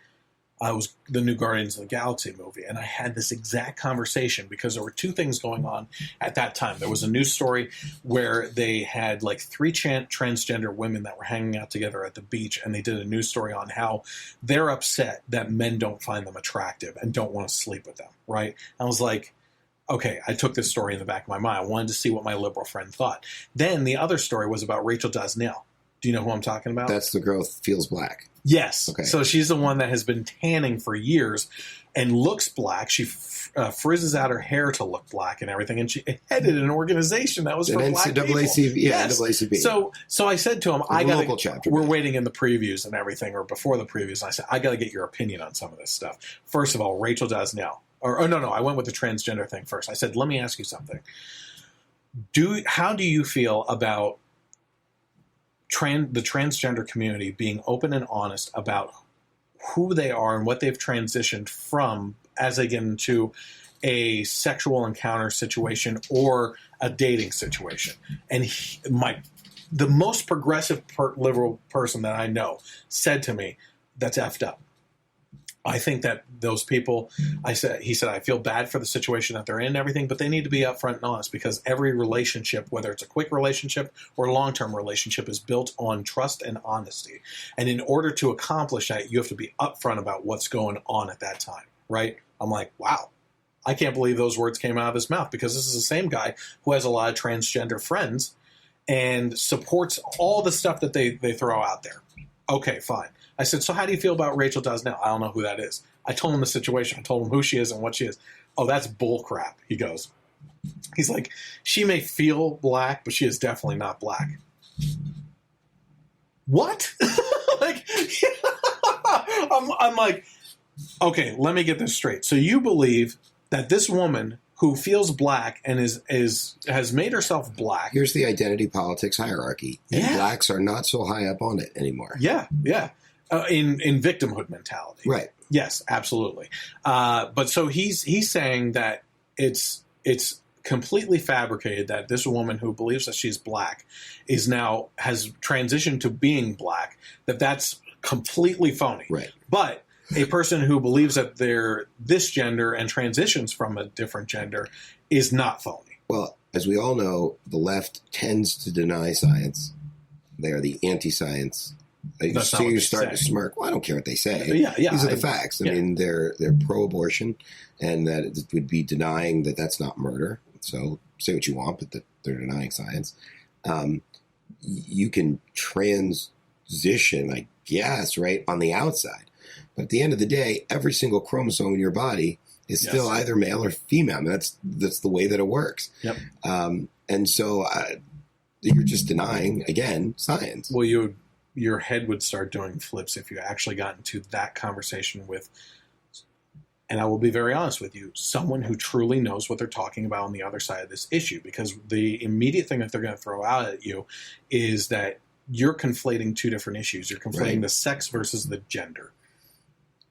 It was the new Guardians of the Galaxy movie, and I had this exact conversation because there were two things going on at that time. There was a news story where they had like 3 transgender women that were hanging out together at the beach, and they did a news story on how they're upset that men don't find them attractive and don't want to sleep with them, right? I was like, okay, I took this story in the back of my mind. I wanted to see what my liberal friend thought. Then the other story was about Rachel Dosnell. Do you know who I'm talking about? That's the girl who feels black. Yes. Okay. So she's the one that has been tanning for years and looks black. She frizzes out her hair to look black and everything. And she headed an organization that was for black people. NAACP. So I said to him, we're waiting in the previews and everything, or before the previews. And I said, I got to get your opinion on some of this stuff. First of all, Rachel Dosnell. No, I went with the transgender thing first. I said, let me ask you something. How do you feel about the transgender community being open and honest about who they are and what they've transitioned from as they get into a sexual encounter situation or a dating situation? And the most progressive liberal person that I know said to me, that's effed up. I think that those people, he said, I feel bad for the situation that they're in and everything, but they need to be upfront and honest, because every relationship, whether it's a quick relationship or a long-term relationship, is built on trust and honesty. And in order to accomplish that, you have to be upfront about what's going on at that time, right? I'm like, wow, I can't believe those words came out of his mouth, because this is the same guy who has a lot of transgender friends and supports all the stuff that they throw out there. Okay, fine. I said, so how do you feel about Rachel Dosnell? I don't know who that is. I told him the situation. I told him who she is and what she is. Oh, that's bull crap, he goes. He's like, she may feel black, but she is definitely not black. What? Like, I'm like, okay, let me get this straight. So you believe that this woman who feels black and has made herself black. Here's the identity politics hierarchy. And blacks are not so high up on it anymore. Yeah. In victimhood mentality. Right. Yes, absolutely. But so he's saying that it's completely fabricated, that this woman who believes that she's black has transitioned to being black, that's completely phony. Right. But a person who believes that they're this gender and transitions from a different gender is not phony. Well, as we all know, the left tends to deny science. They are the anti-science. You start to smirk. Well, I don't care what they say. Yeah, These are the facts. I mean, they're pro-abortion, and that it would be denying that that's not murder. So say what you want, but that they're denying science. You can transition, I guess, right, on the outside. But at the end of the day, every single chromosome in your body is still either male or female. I mean, that's the way that it works. Yep. And so you're just denying, again, science. Well, your head would start doing flips if you actually got into that conversation with, and I will be very honest with you, someone who truly knows what they're talking about on the other side of this issue, because the immediate thing that they're going to throw out at you is that you're conflating two different issues. You're conflating the sex versus the gender.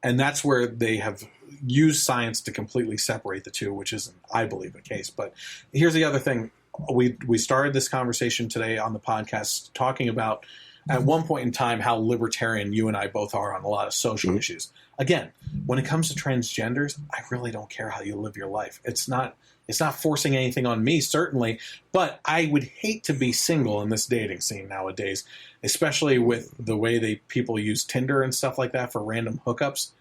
And that's where they have used science to completely separate the two, which isn't, I believe, the case. But here's the other thing. We started this conversation today on the podcast talking about, at one point in time, how libertarian you and I both are on a lot of social issues. Again, when it comes to transgenders, I really don't care how you live your life. It's not forcing anything on me, certainly, but I would hate to be single in this dating scene nowadays, especially with the way people use Tinder and stuff like that for random hookups.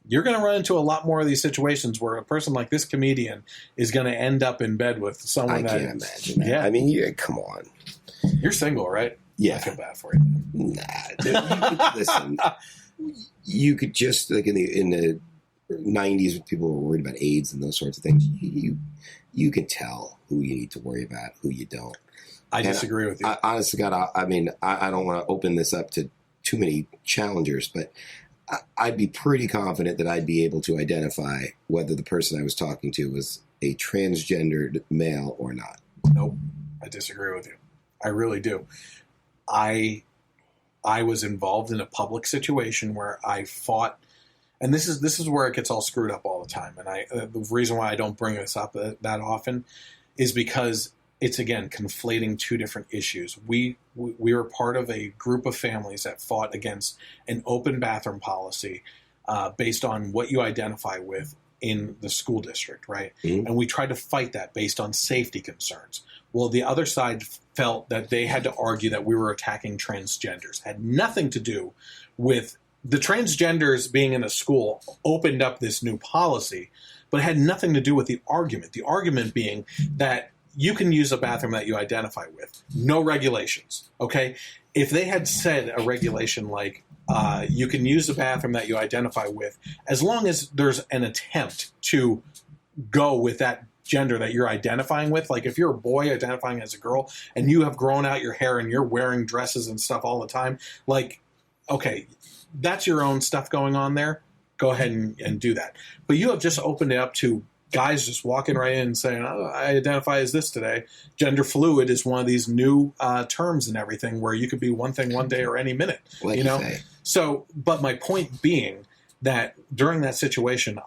You're going to run into a lot more of these situations where a person like this comedian is going to end up in bed with someone I can't imagine that. Yeah. I mean, come on. You're single, right? Yeah. I feel bad for you. Nah. Listen, you could just, like in the 90s when people were worried about AIDS and those sorts of things, you can tell who you need to worry about, who you don't. I disagree with you. Honest to God, I mean, I don't want to open this up to too many challengers, but I'd be pretty confident that I'd be able to identify whether the person I was talking to was a transgendered male or not. Nope. I disagree with you. I really do. I was involved in a public situation where I fought, and this is where it gets all screwed up all the time. And the reason why I don't bring this up that often is because it's, again, conflating two different issues. We were part of a group of families that fought against an open bathroom policy based on what you identify with in the school district, right? Mm-hmm. And we tried to fight that based on safety concerns. Well, the other side felt that they had to argue that we were attacking transgenders. Had nothing to do with the transgenders being in a school opened up this new policy, but it had nothing to do with the argument. The argument being that you can use a bathroom that you identify with. No regulations, okay? If they had said a regulation like you can use a bathroom that you identify with as long as there's an attempt to go with that gender that you're identifying with. Like if you're a boy identifying as a girl and you have grown out your hair and you're wearing dresses and stuff all the time, like, okay, that's your own stuff going on there. Go ahead and do that. But you have just opened it up to guys just walking right in and saying, oh, I identify as this today. Gender fluid is one of these new terms and everything where you could be one thing one day or any minute. Like you know? Say. So, but my point being that during that situation,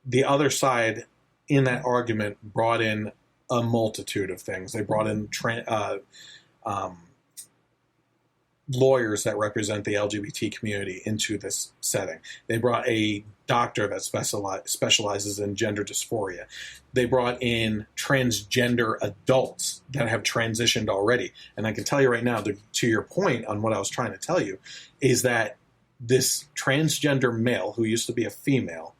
the other side in that argument brought in a multitude of things. They brought in lawyers that represent the LGBT community into this setting. They brought a doctor that specializes in gender dysphoria. They brought in transgender adults that have transitioned already. And I can tell you right now, to your point on what I was trying to tell you, is that this transgender male who used to be a female,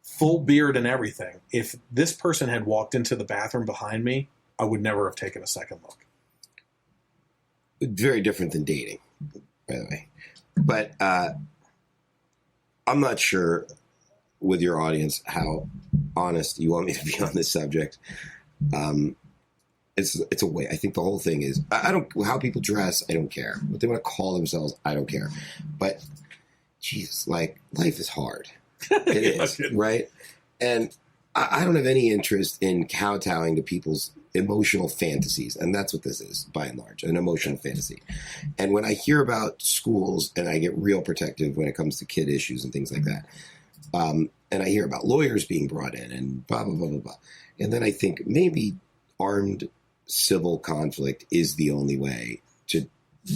full beard and everything, if this person had walked into the bathroom behind me, I would never have taken a second look. Very different than dating, by the way. But I'm not sure with your audience how honest you want me to be on this subject. It's a way. I think the whole thing is, I don't, how people dress, I don't care. What they want to call themselves, I don't care. But, geez, like, life is hard. It is, right? And I don't have any interest in kowtowing to people's emotional fantasies. And that's what this is, by and large, an emotional fantasy. And when I hear about schools, and I get real protective when it comes to kid issues and things like that, and I hear about lawyers being brought in and blah, blah, blah, blah, blah. And then I think maybe armed civil conflict is the only way to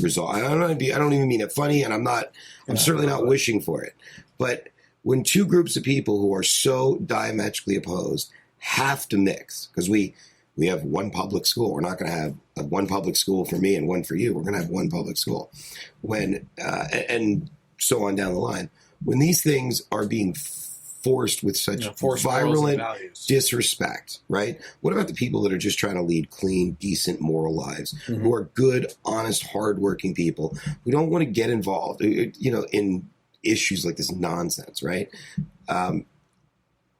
resolve. I don't even mean it funny, and I'm certainly not wishing for it. But when two groups of people who are so diametrically opposed have to mix, because we have one public school. We're not going to have one public school for me and one for you. We're going to have one public school. And so on down the line. When these things are being forced with such virulent disrespect, right? What about the people that are just trying to lead clean, decent, moral lives, who are good, honest, hardworking people who don't want to get involved, in issues like this nonsense, right?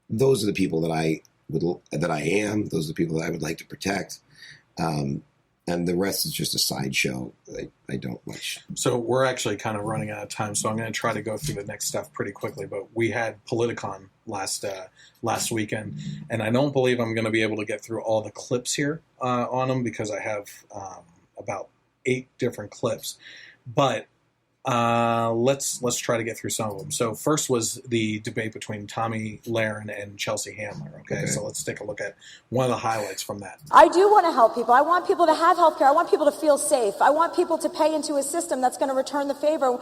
Those are the people that I am. Those are the people that I would like to protect. And the rest is just a sideshow. I don't much. So we're actually kind of running out of time, so I'm going to try to go through the next stuff pretty quickly. But we had Politicon last weekend, and I don't believe I'm going to be able to get through all the clips here on them because I have about 8 different clips. But let's try to get through some of them. So first was the debate between Tomi Lahren and Chelsea Handler. Okay, so let's take a look at one of the highlights from that. I do want to help people. I want people to have health care. I want people to feel safe. I want people to pay into a system that's going to return the favor,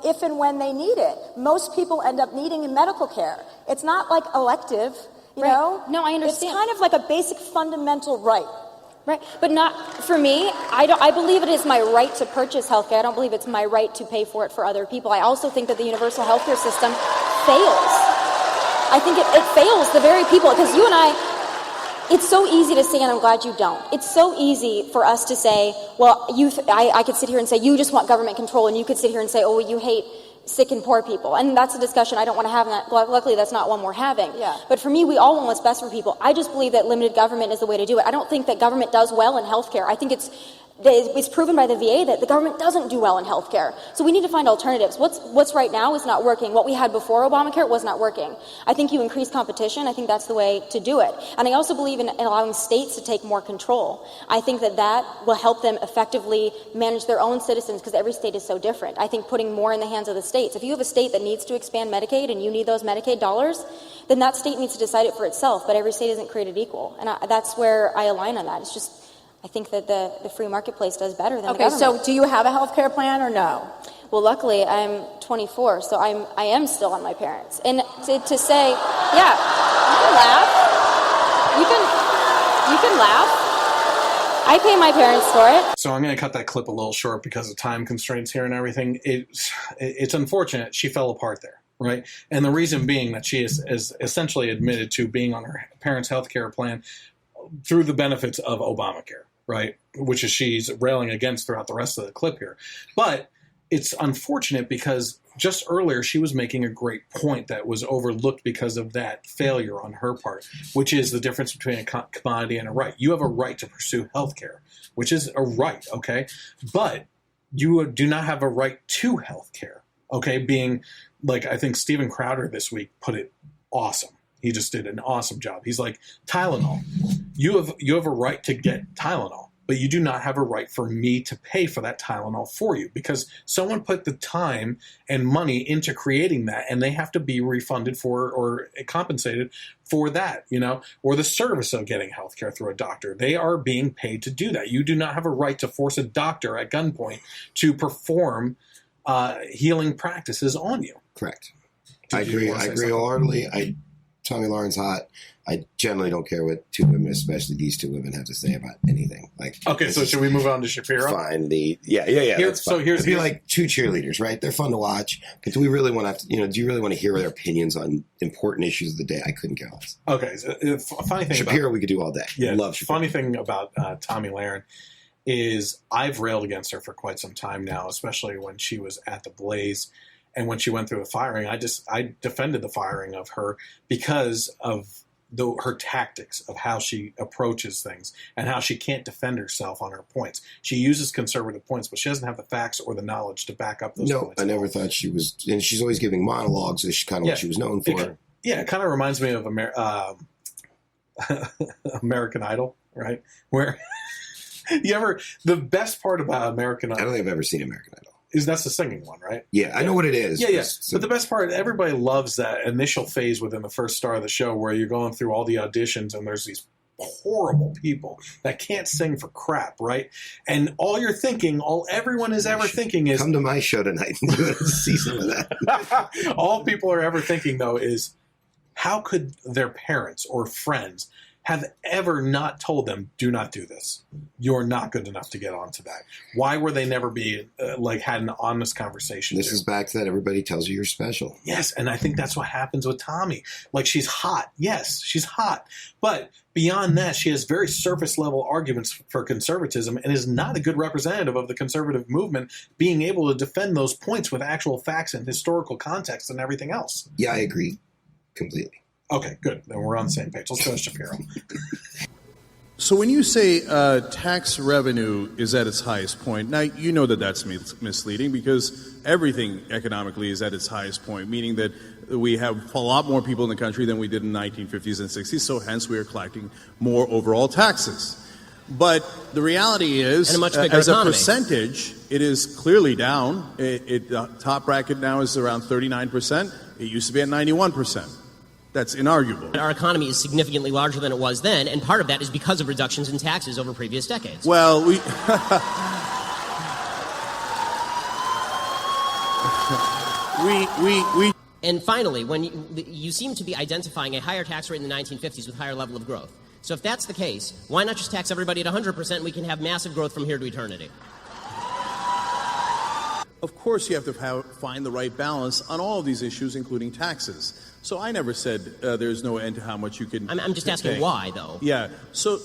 if and when they need it. Most people end up needing medical care. It's not like elective, you know? No, I understand. It's kind of like a basic fundamental right. Right, but not for me. I believe it is my right to purchase healthcare. I don't believe it's my right to pay for it for other people. I also think that the universal healthcare system fails. I think it fails the very people, because you and it's so easy to say, and I'm glad you don't. It's so easy for us to say, well, I could sit here and say, you just want government control, and you could sit here and say, oh, well, you hate sick and poor people. And that's a discussion I don't want to have. Luckily, that's not one we're having. Yeah. But for me, we all want what's best for people. I just believe that limited government is the way to do it. I don't think that government does well in healthcare. I think it's proven by the VA that the government doesn't do well in healthcare. So we need to find alternatives. What's right now is not working. What we had before Obamacare was not working. I think you increase competition. I think that's the way to do it. And I also believe in allowing states to take more control. I think that will help them effectively manage their own citizens, because every state is so different. I think putting more in the hands of the states. If you have a state that needs to expand Medicaid and you need those Medicaid dollars, then that state needs to decide it for itself. But every state isn't created equal. And that's where I align on that. It's just, I think that the free marketplace does better than the government. So do you have a health care plan or no? Well, luckily, I'm 24, so I am still on my parents. And to say, yeah, you can laugh. You can laugh. I pay my parents for it. So I'm going to cut that clip a little short because of time constraints here and everything. It's unfortunate she fell apart there, right? And the reason being that she is essentially admitted to being on her parents' health care plan through the benefits of Obamacare, right? Which is she's railing against throughout the rest of the clip here. But it's unfortunate because just earlier she was making a great point that was overlooked because of that failure on her part, which is the difference between a commodity and a right. You have a right to pursue health care, which is a right, okay? But you do not have a right to health care, okay? Being, like, I think Steven Crowder this week put it awesome. He just did an awesome job. He's like, Tylenol. You have a right to get Tylenol, but you do not have a right for me to pay for that Tylenol for you, because someone put the time and money into creating that, and they have to be refunded for or compensated for that, or the service of getting healthcare through a doctor. They are being paid to do that. You do not have a right to force a doctor at gunpoint to perform healing practices on you. Correct. I agree wholeheartedly. Tomi Lahren's hot. I generally don't care what two women, especially these two women, have to say about anything. Okay, so should we move on to Shapiro? Fine. Yeah. That's fine. It'd be like two cheerleaders, right? They're fun to watch, but do we really want to? Do you really want to hear their opinions on important issues of the day? I couldn't care less. Okay, so funny thing Shapiro, we could do all day. Yeah, love Shapiro. Funny thing about Tomi Lahren is I've railed against her for quite some time now, especially when she was at the Blaze. And when she went through the firing, I defended the firing of her because of her tactics of how she approaches things and how she can't defend herself on her points. She uses conservative points, but she doesn't have the facts or the knowledge to back up those points. No, I never thought she was. And she's always giving monologues, is kind of what she was known for. It kind of reminds me of American Idol, right? Where the best part about American Idol. I don't think I've ever seen American Idol. That's the singing one, right? Yeah, I know what it is. Yeah. But the best part, everybody loves that initial phase within the first star of the show where you're going through all the auditions and there's these horrible people that can't sing for crap, right? And all you're thinking, all everyone is ever thinking is... Come to my show tonight and see some of that. All people are ever thinking, though, is how could their parents or friends have ever not told them, do not do this. You're not good enough to get onto that. Why were they never had an honest conversation? This is back to that everybody tells you you're special. Yes, and I think that's what happens with Tomi. She's hot. Yes, she's hot. But beyond that, she has very surface level arguments for conservatism and is not a good representative of the conservative movement being able to defend those points with actual facts and historical context and everything else. Yeah, I agree completely. Okay, good. Then we're on the same page. Let's go to Shapiro. So when you say tax revenue is at its highest point, now you know that that's misleading because everything economically is at its highest point, meaning that we have a lot more people in the country than we did in the 1950s and 60s, so hence we are collecting more overall taxes. But the reality is, as a percentage, it is clearly down. The top bracket now is around 39%. It used to be at 91%. That's inarguable. Our economy is significantly larger than it was then, and part of that is because of reductions in taxes over previous decades. Well, we And finally, when you seem to be identifying a higher tax rate in the 1950s with higher level of growth. So if that's the case, why not just tax everybody at 100% and we can have massive growth from here to eternity? Of course you have to find the right balance on all of these issues, including taxes. So I never said there's no end to how much you can I'm just asking pay. why, though. Yeah. So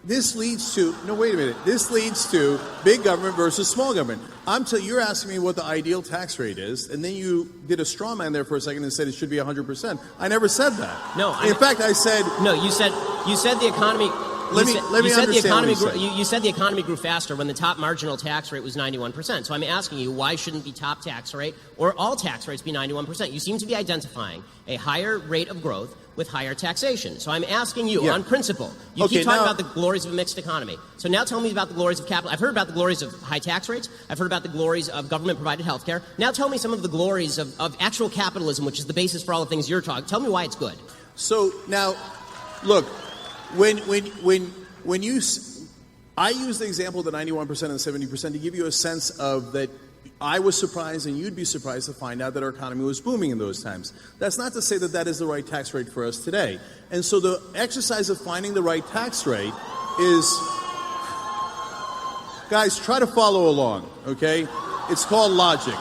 this leads to wait a minute. This leads to big government versus small government. You're asking me what the ideal tax rate is, and then you did a straw man there for a second and said it should be 100%. I never said that. No. In fact, I said no. You said the economy. Let me understand what you said the economy grew faster when the top marginal tax rate was 91%. So I'm asking you, why shouldn't the top tax rate or all tax rates be 91%? You seem to be identifying a higher rate of growth with higher taxation. So I'm asking you, on principle, you keep talking about the glories of a mixed economy. So now tell me about the glories of capital. I've heard about the glories of high tax rates. I've heard about the glories of government-provided health care. Now tell me some of the glories of actual capitalism, which is the basis for all the things you're talking. Tell me why it's good. So now, look, when you, I use the example of the 91% and the 70% to give you a sense of that I was surprised and you'd be surprised to find out that our economy was booming in those times. That's not to say that that is the right tax rate for us today. And so the exercise of finding the right tax rate is, guys, try to follow along, okay? It's called logic.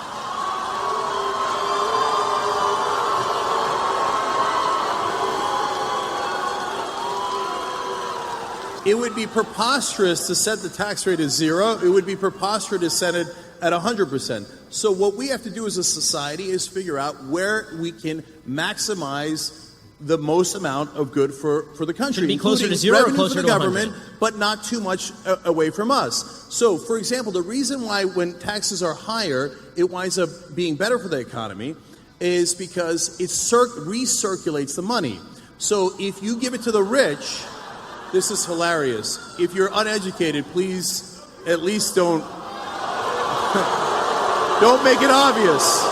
It would be preposterous to set the tax rate at 0. It would be preposterous to set it at 100%. So what we have to do as a society is figure out where we can maximize the most amount of good for the country. Should it be closer to 0 or closer for the to government, 100? but not too much away from us. So, for example, the reason why when taxes are higher, it winds up being better for the economy is because it recirculates the money. So if you give it to the rich, This is hilarious. If you're uneducated, please at least don't make it obvious.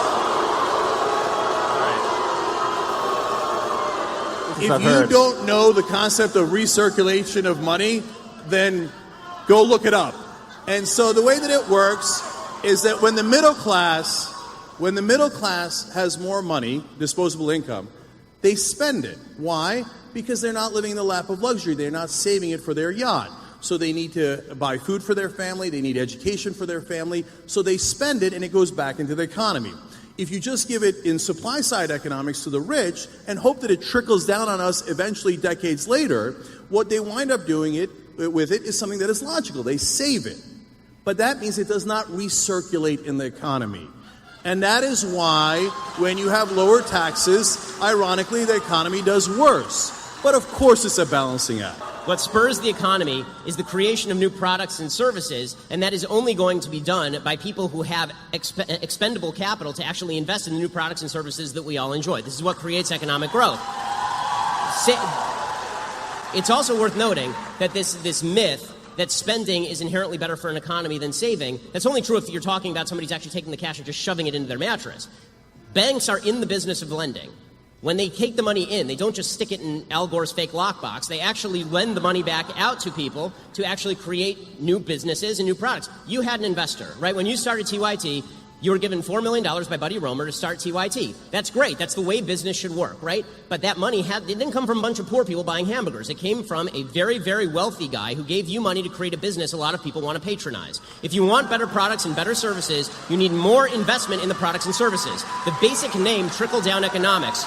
If you don't know the concept of recirculation of money, then go look it up. And so the way that it works is that when the middle class has more money, disposable income, they spend it. Why? Because they're not living in the lap of luxury. They're not saving it for their yacht. So they need to buy food for their family. They need education for their family. So they spend it, and it goes back into the economy. If you just give it in supply-side economics to the rich and hope that it trickles down on us eventually decades later, what they wind up doing with it is something that is logical. They save it. But that means it does not recirculate in the economy. And that is why when you have lower taxes, ironically, the economy does worse. But of course it's a balancing act. What spurs the economy is the creation of new products and services, and that is only going to be done by people who have expendable capital to actually invest in the new products and services that we all enjoy. This is what creates economic growth. It's also worth noting that this myth that spending is inherently better for an economy than saving, that's only true if you're talking about somebody's actually taking the cash and just shoving it into their mattress. Banks are in the business of lending. When they take the money in, they don't just stick it in Al Gore's fake lockbox. They actually lend the money back out to people to actually create new businesses and new products. You had an investor, right? When you started TYT, you were given $4 million by Buddy Roemer to start TYT. That's great. That's the way business should work, right? But that money it didn't come from a bunch of poor people buying hamburgers. It came from a very, very wealthy guy who gave you money to create a business a lot of people want to patronize. If you want better products and better services, you need more investment in the products and services. The basic name, trickle-down economics.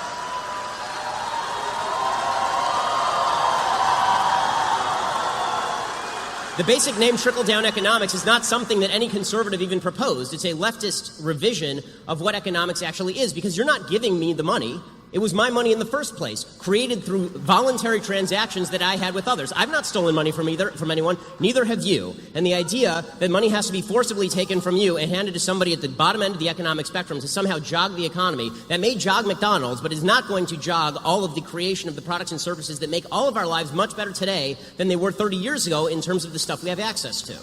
The basic name trickle-down economics is not something that any conservative even proposed. It's a leftist revision of what economics actually is, because you're not giving me the money. It was my money in the first place, created through voluntary transactions that I had with others. I've not stolen money from anyone, neither have you. And the idea that money has to be forcibly taken from you and handed to somebody at the bottom end of the economic spectrum to somehow jog the economy, that may jog McDonald's, but is not going to jog all of the creation of the products and services that make all of our lives much better today than they were 30 years ago in terms of the stuff we have access to.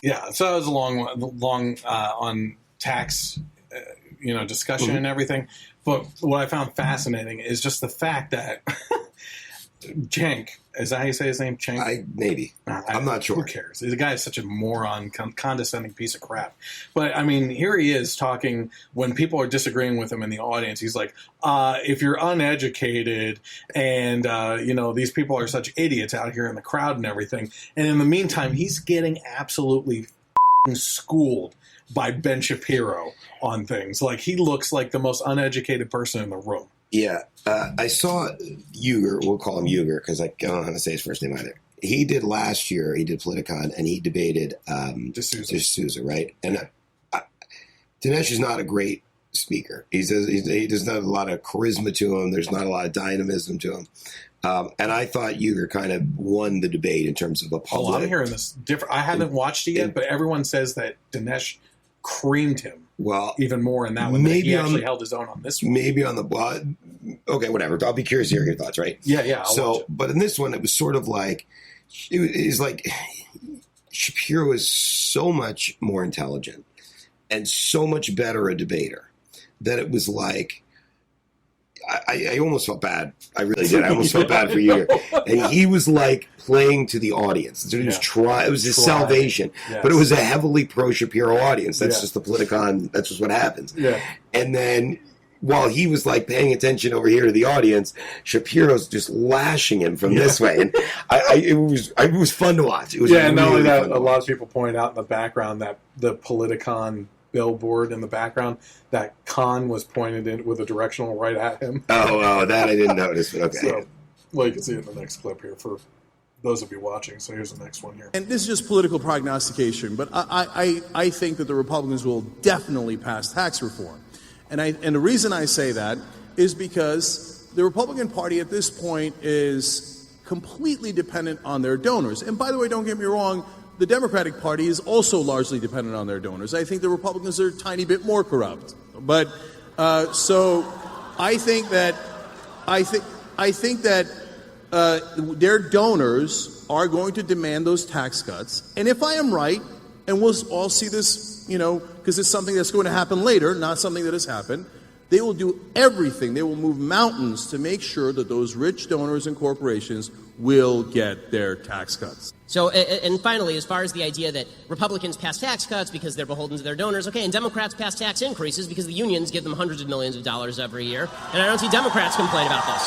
Yeah, so that was a long on tax discussion and everything. But what I found fascinating is just the fact that Cenk, is that how you say his name? Cenk? Maybe. I'm not sure. Who cares? The guy is such a moron, condescending piece of crap. But, I mean, here he is talking when people are disagreeing with him in the audience. He's like, if you're uneducated and, these people are such idiots out here in the crowd and everything. And in the meantime, he's getting absolutely schooled by Ben Shapiro on things. Like, he looks like the most uneducated person in the room. Yeah. I saw Uyghur, we'll call him Uyghur because I don't know how to say his first name either. He did last year, he did Politicon, and he debated D'Souza, right? And Dinesh is not a great speaker. He does not have a lot of charisma to him. There's not a lot of dynamism to him. And I thought Uyghur kind of won the debate in terms of a public. Oh, I'm hearing this different. I haven't watched it yet, but everyone says that Dinesh creamed him even more in that one. Maybe he actually held his own on this one. Maybe on the okay, whatever. I'll be curious to hear your thoughts, right? Yeah. But in this one, it was sort of like it was like Shapiro is so much more intelligent and so much better a debater that it was like. I almost felt bad. I really did. I almost felt bad for you. And he was like playing to the audience. So he was trying. It was his salvation. Yes. But it was a heavily pro-Shapiro audience. That's just the Politicon. That's just what happens. Yeah. And then while he was like paying attention over here to the audience, Shapiro's just lashing him from this way. And it was fun to watch. It was and not only that, a lot of people point out in the background that the Politicon billboard in the background, that Khan was pointed in with a directional right at him. Oh, that I didn't notice. But okay. So, well, you can see it in the next clip here for those of you watching. So here's the next one here. And this is just political prognostication, but I think that the Republicans will definitely pass tax reform. And the reason I say that is because the Republican Party at this point is completely dependent on their donors. And by the way, don't get me wrong, the Democratic Party is also largely dependent on their donors. I think the Republicans are a tiny bit more corrupt. But so I think that their donors are going to demand those tax cuts. And if I am right, and we'll all see this, because it's something that's going to happen later, not something that has happened, they will do everything. They will move mountains to make sure that those rich donors and corporations will get their tax cuts. So, and finally, as far as the idea that Republicans pass tax cuts because they're beholden to their donors, okay, and Democrats pass tax increases because the unions give them hundreds of millions of dollars every year, and I don't see Democrats complain about this.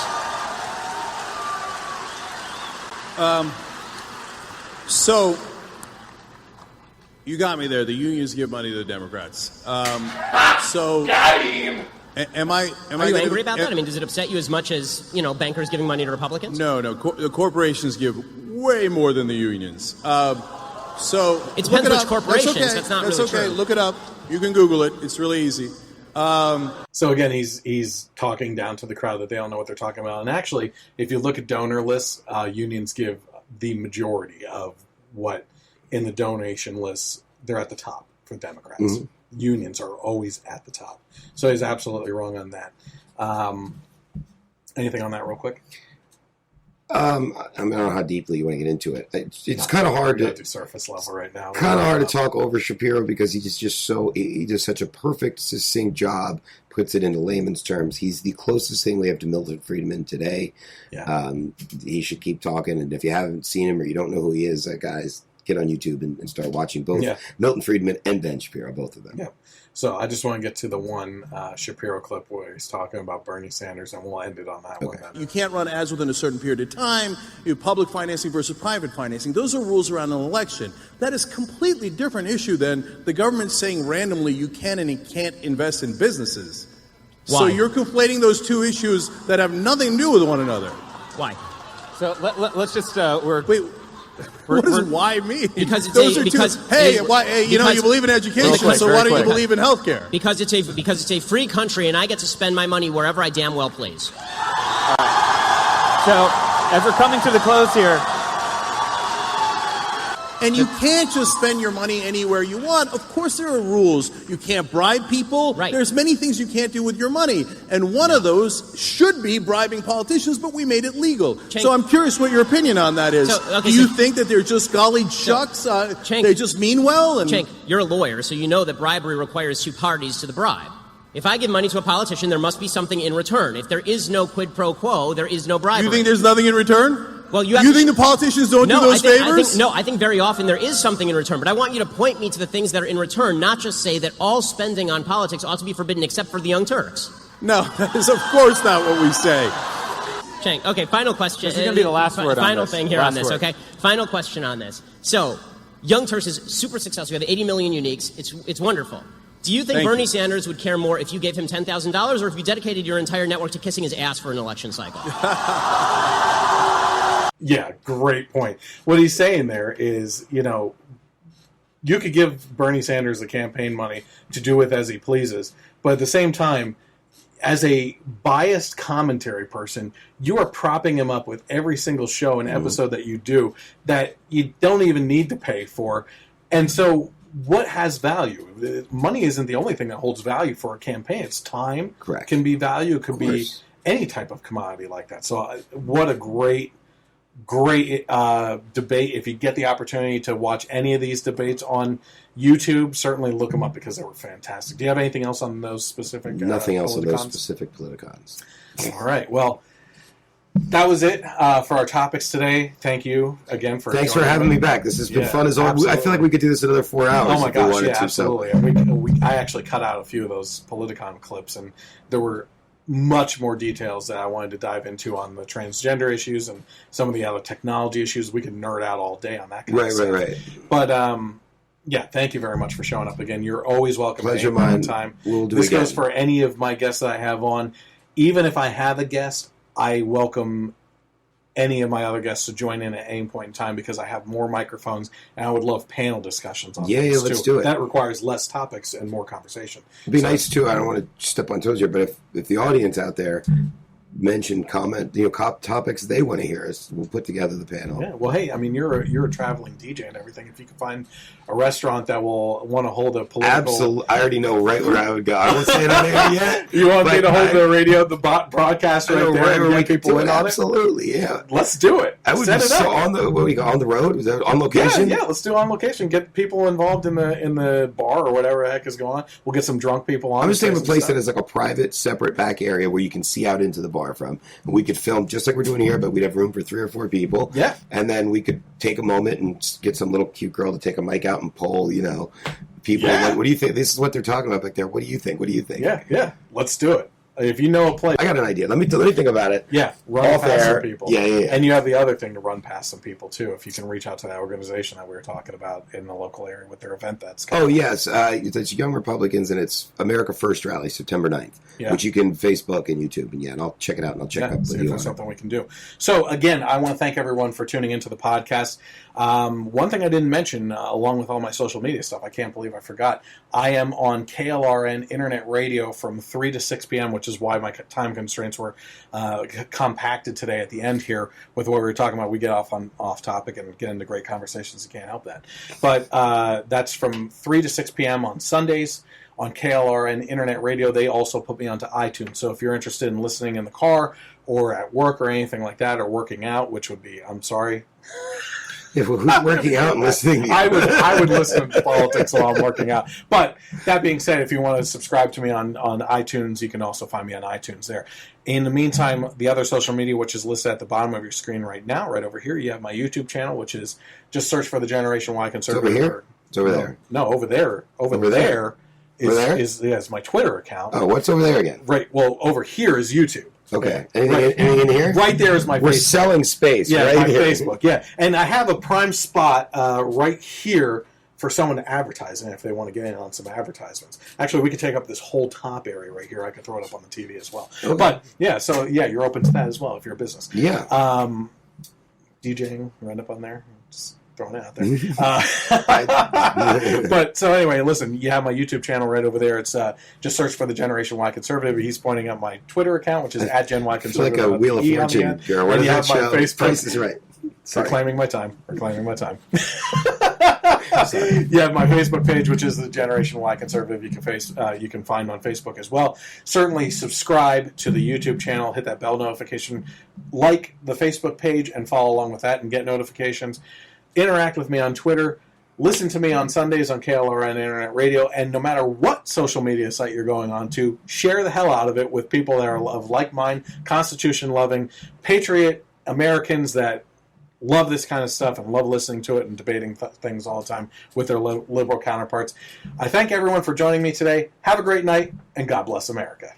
So, you got me there. The unions give money to the Democrats. So, am I Are you angry about that? I mean, does it upset you as much as, bankers giving money to Republicans? No. The corporations give way more than the unions. So it depends which corporations. That's not really okay. true. Look it up. You can Google it. It's really easy. So again, he's talking down to the crowd that they don't know what they're talking about. And actually, if you look at donor lists, unions give the majority of what in the donation lists. They're at the top for Democrats. Mm-hmm. Unions are always at the top. So he's absolutely wrong on that. Anything on that real quick? I don't know how deeply you want to get into it. It's kind of hard to do surface level right now. Kind of hard to talk over Shapiro because he does such a perfect, succinct job. Puts it into layman's terms. He's the closest thing we have to Milton Friedman today. Yeah. He should keep talking. And if you haven't seen him or you don't know who he is, guys, get on YouTube and start watching both Milton Friedman and Ben Shapiro, both of them. Yeah. So I just want to get to the one Shapiro clip where he's talking about Bernie Sanders, and we'll end it on that one. Then. You can't run ads within a certain period of time. You have public financing versus private financing. Those are rules around an election. That is a completely different issue than the government saying randomly you can and you can't invest in businesses. Why? So you're conflating those two issues that have nothing to do with one another. Why? So let's just what does why mean? Because it's those a, are because two, hey, you believe in education, so why don't you believe in healthcare? Because it's a free country, and I get to spend my money wherever I damn well please. So, as we're coming to the close here. And you can't just spend your money anywhere you want. Of course there are rules. You can't bribe people. Right. There's many things you can't do with your money. And one of those should be bribing politicians, but we made it legal. So I'm curious what your opinion on that is. Do you think that they're just golly shucks? They just mean well? And Cenk, you're a lawyer, so you know that bribery requires two parties to the bribe. If I give money to a politician, there must be something in return. If there is no quid pro quo, there is no bribery. You think there's nothing in return? Well, you think the politicians don't do those favors? I think very often there is something in return. But I want you to point me to the things that are in return, not just say that all spending on politics ought to be forbidden except for the Young Turks. No, that is of course not what we say. Cenk, okay, final question. This is going to be the last word on Final this. thing here last on this, word. okay? Final question on this. So, Young Turks is super successful. We have 80 million uniques. It's wonderful. Do you think Bernie Sanders would care more if you gave him $10,000 or if you dedicated your entire network to kissing his ass for an election cycle? Yeah, great point. What he's saying there is, you could give Bernie Sanders the campaign money to do with as he pleases, but at the same time, as a biased commentary person, you are propping him up with every single show and episode that you do that you don't even need to pay for. And so what has value? Money isn't the only thing that holds value for a campaign. It's time. Correct. Can be value. It could be any type of commodity like that. So what a great debate. If you get the opportunity to watch any of these debates on YouTube, certainly look them up because they were fantastic. Do you have anything else on those specific Nothing else on those Politicons? specific Politicons. All right. Well, that was it for our topics today. Thank you again for Thanks for having me back. This has been fun as always. I feel like we could do this another 4 hours. Oh my if we gosh, wanted yeah, to, absolutely. I actually cut out a few of those Politicon clips, and there were much more details that I wanted to dive into on the transgender issues and some of the other technology issues. We could nerd out all day on that kind of stuff. Right. But yeah, thank you very much for showing up again. You're always welcome. Pleasure at any mine. time. We'll do this it again. goes for any of my guests that I have on. Even if I have a guest, I welcome any of my other guests to join in at any point in time because I have more microphones and I would love panel discussions on things let's too. do it. That requires less topics and more conversation. It'd be nice too. I don't want to step on toes here, but if the audience out there mention, comment, topics they want to hear. We'll put together the panel. Yeah. Well, hey, I mean, you're a traveling DJ and everything. If you can find a restaurant that will want to hold a political... Absolutely. I already know right where I would go. I won't say it on air yet. You want me to hold the broadcast right there and get people in on it? Absolutely, yeah. Let's do it. I would Set be it up. on the road? Was that on location? Yeah, let's do on location. Get people involved in the bar or whatever the heck is going on. We'll get some drunk people on. I'm just thinking of a place that has like a private, separate back area where you can see out into the bar from. And we could film just like we're doing here, but we'd have room for 3 or 4 people. Yeah. And then we could take a moment and get some little cute girl to take a mic out and poll, people. Yeah. Like, what do you think? This is what they're talking about back there. What do you think? What do you think? Yeah. Let's do it. If you know a place, I got an idea. Let me think about it. Yeah, run Off past air. some people. Yeah. And you have the other thing to run past some people too. If you can reach out to that organization that we were talking about in the local area with their event that's coming. Oh yes, it's Young Republicans and it's America First Rally, September 9th, Yeah. which you can Facebook and YouTube and I'll check it out and I'll check up with see if you there's on it. something we can do. So again, I want to thank everyone for tuning into the podcast. One thing I didn't mention, along with all my social media stuff, I can't believe I forgot. I am on KLRN Internet Radio from 3 to 6 p.m., which is why my time constraints were compacted today at the end here with what we were talking about. We get off topic and get into great conversations. You can't help that. But that's from 3 to 6 p.m. on Sundays on KLRN Internet Radio. They also put me onto iTunes. So if you're interested in listening in the car or at work or anything like that, or working out, which would be, I'm sorry. Yeah, well, who's working out and listening? I would listen to politics while I'm working out. But that being said, if you want to subscribe to me on iTunes, you can also find me on iTunes there. In the meantime, the other social media, which is listed at the bottom of your screen right now, right over here, you have my YouTube channel, which is just search for the Generation Y Conservative. It's over here? It's over there. No, over there. Over there is my Twitter account. Oh, what's over there again? Right. Well, over here is YouTube. Okay. Anything in here? Right there is my We're Facebook. selling space. Yeah, right my here. Facebook. Yeah, and I have a prime spot right here for someone to advertise in if they want to get in on some advertisements. Actually, we could take up this whole top area right here. I could throw it up on the TV as well. Okay. But you're open to that as well if you're a business. Yeah. DJing, you end up on there. Just throwing it out there. But so anyway, listen, you have my YouTube channel right over there. It's just search for the Generation Y Conservative. He's pointing at my Twitter account, which is at Gen Y Conservative. Like a Wheel of Fortune, girl. What and is you that have show? my Facebook. Price is Right. Reclaiming my time. You have my Facebook page, which is the Generation Y Conservative. You can find on Facebook as well. Certainly subscribe to the YouTube channel. Hit that bell notification. Like the Facebook page and follow along with that and get notifications. Interact with me on Twitter. Listen to me on Sundays on KLRN Internet Radio. And no matter what social media site you're going on to, share the hell out of it with people that are of like mind, Constitution-loving, patriot Americans that love this kind of stuff and love listening to it and debating things all the time with their liberal counterparts. I thank everyone for joining me today. Have a great night, and God bless America.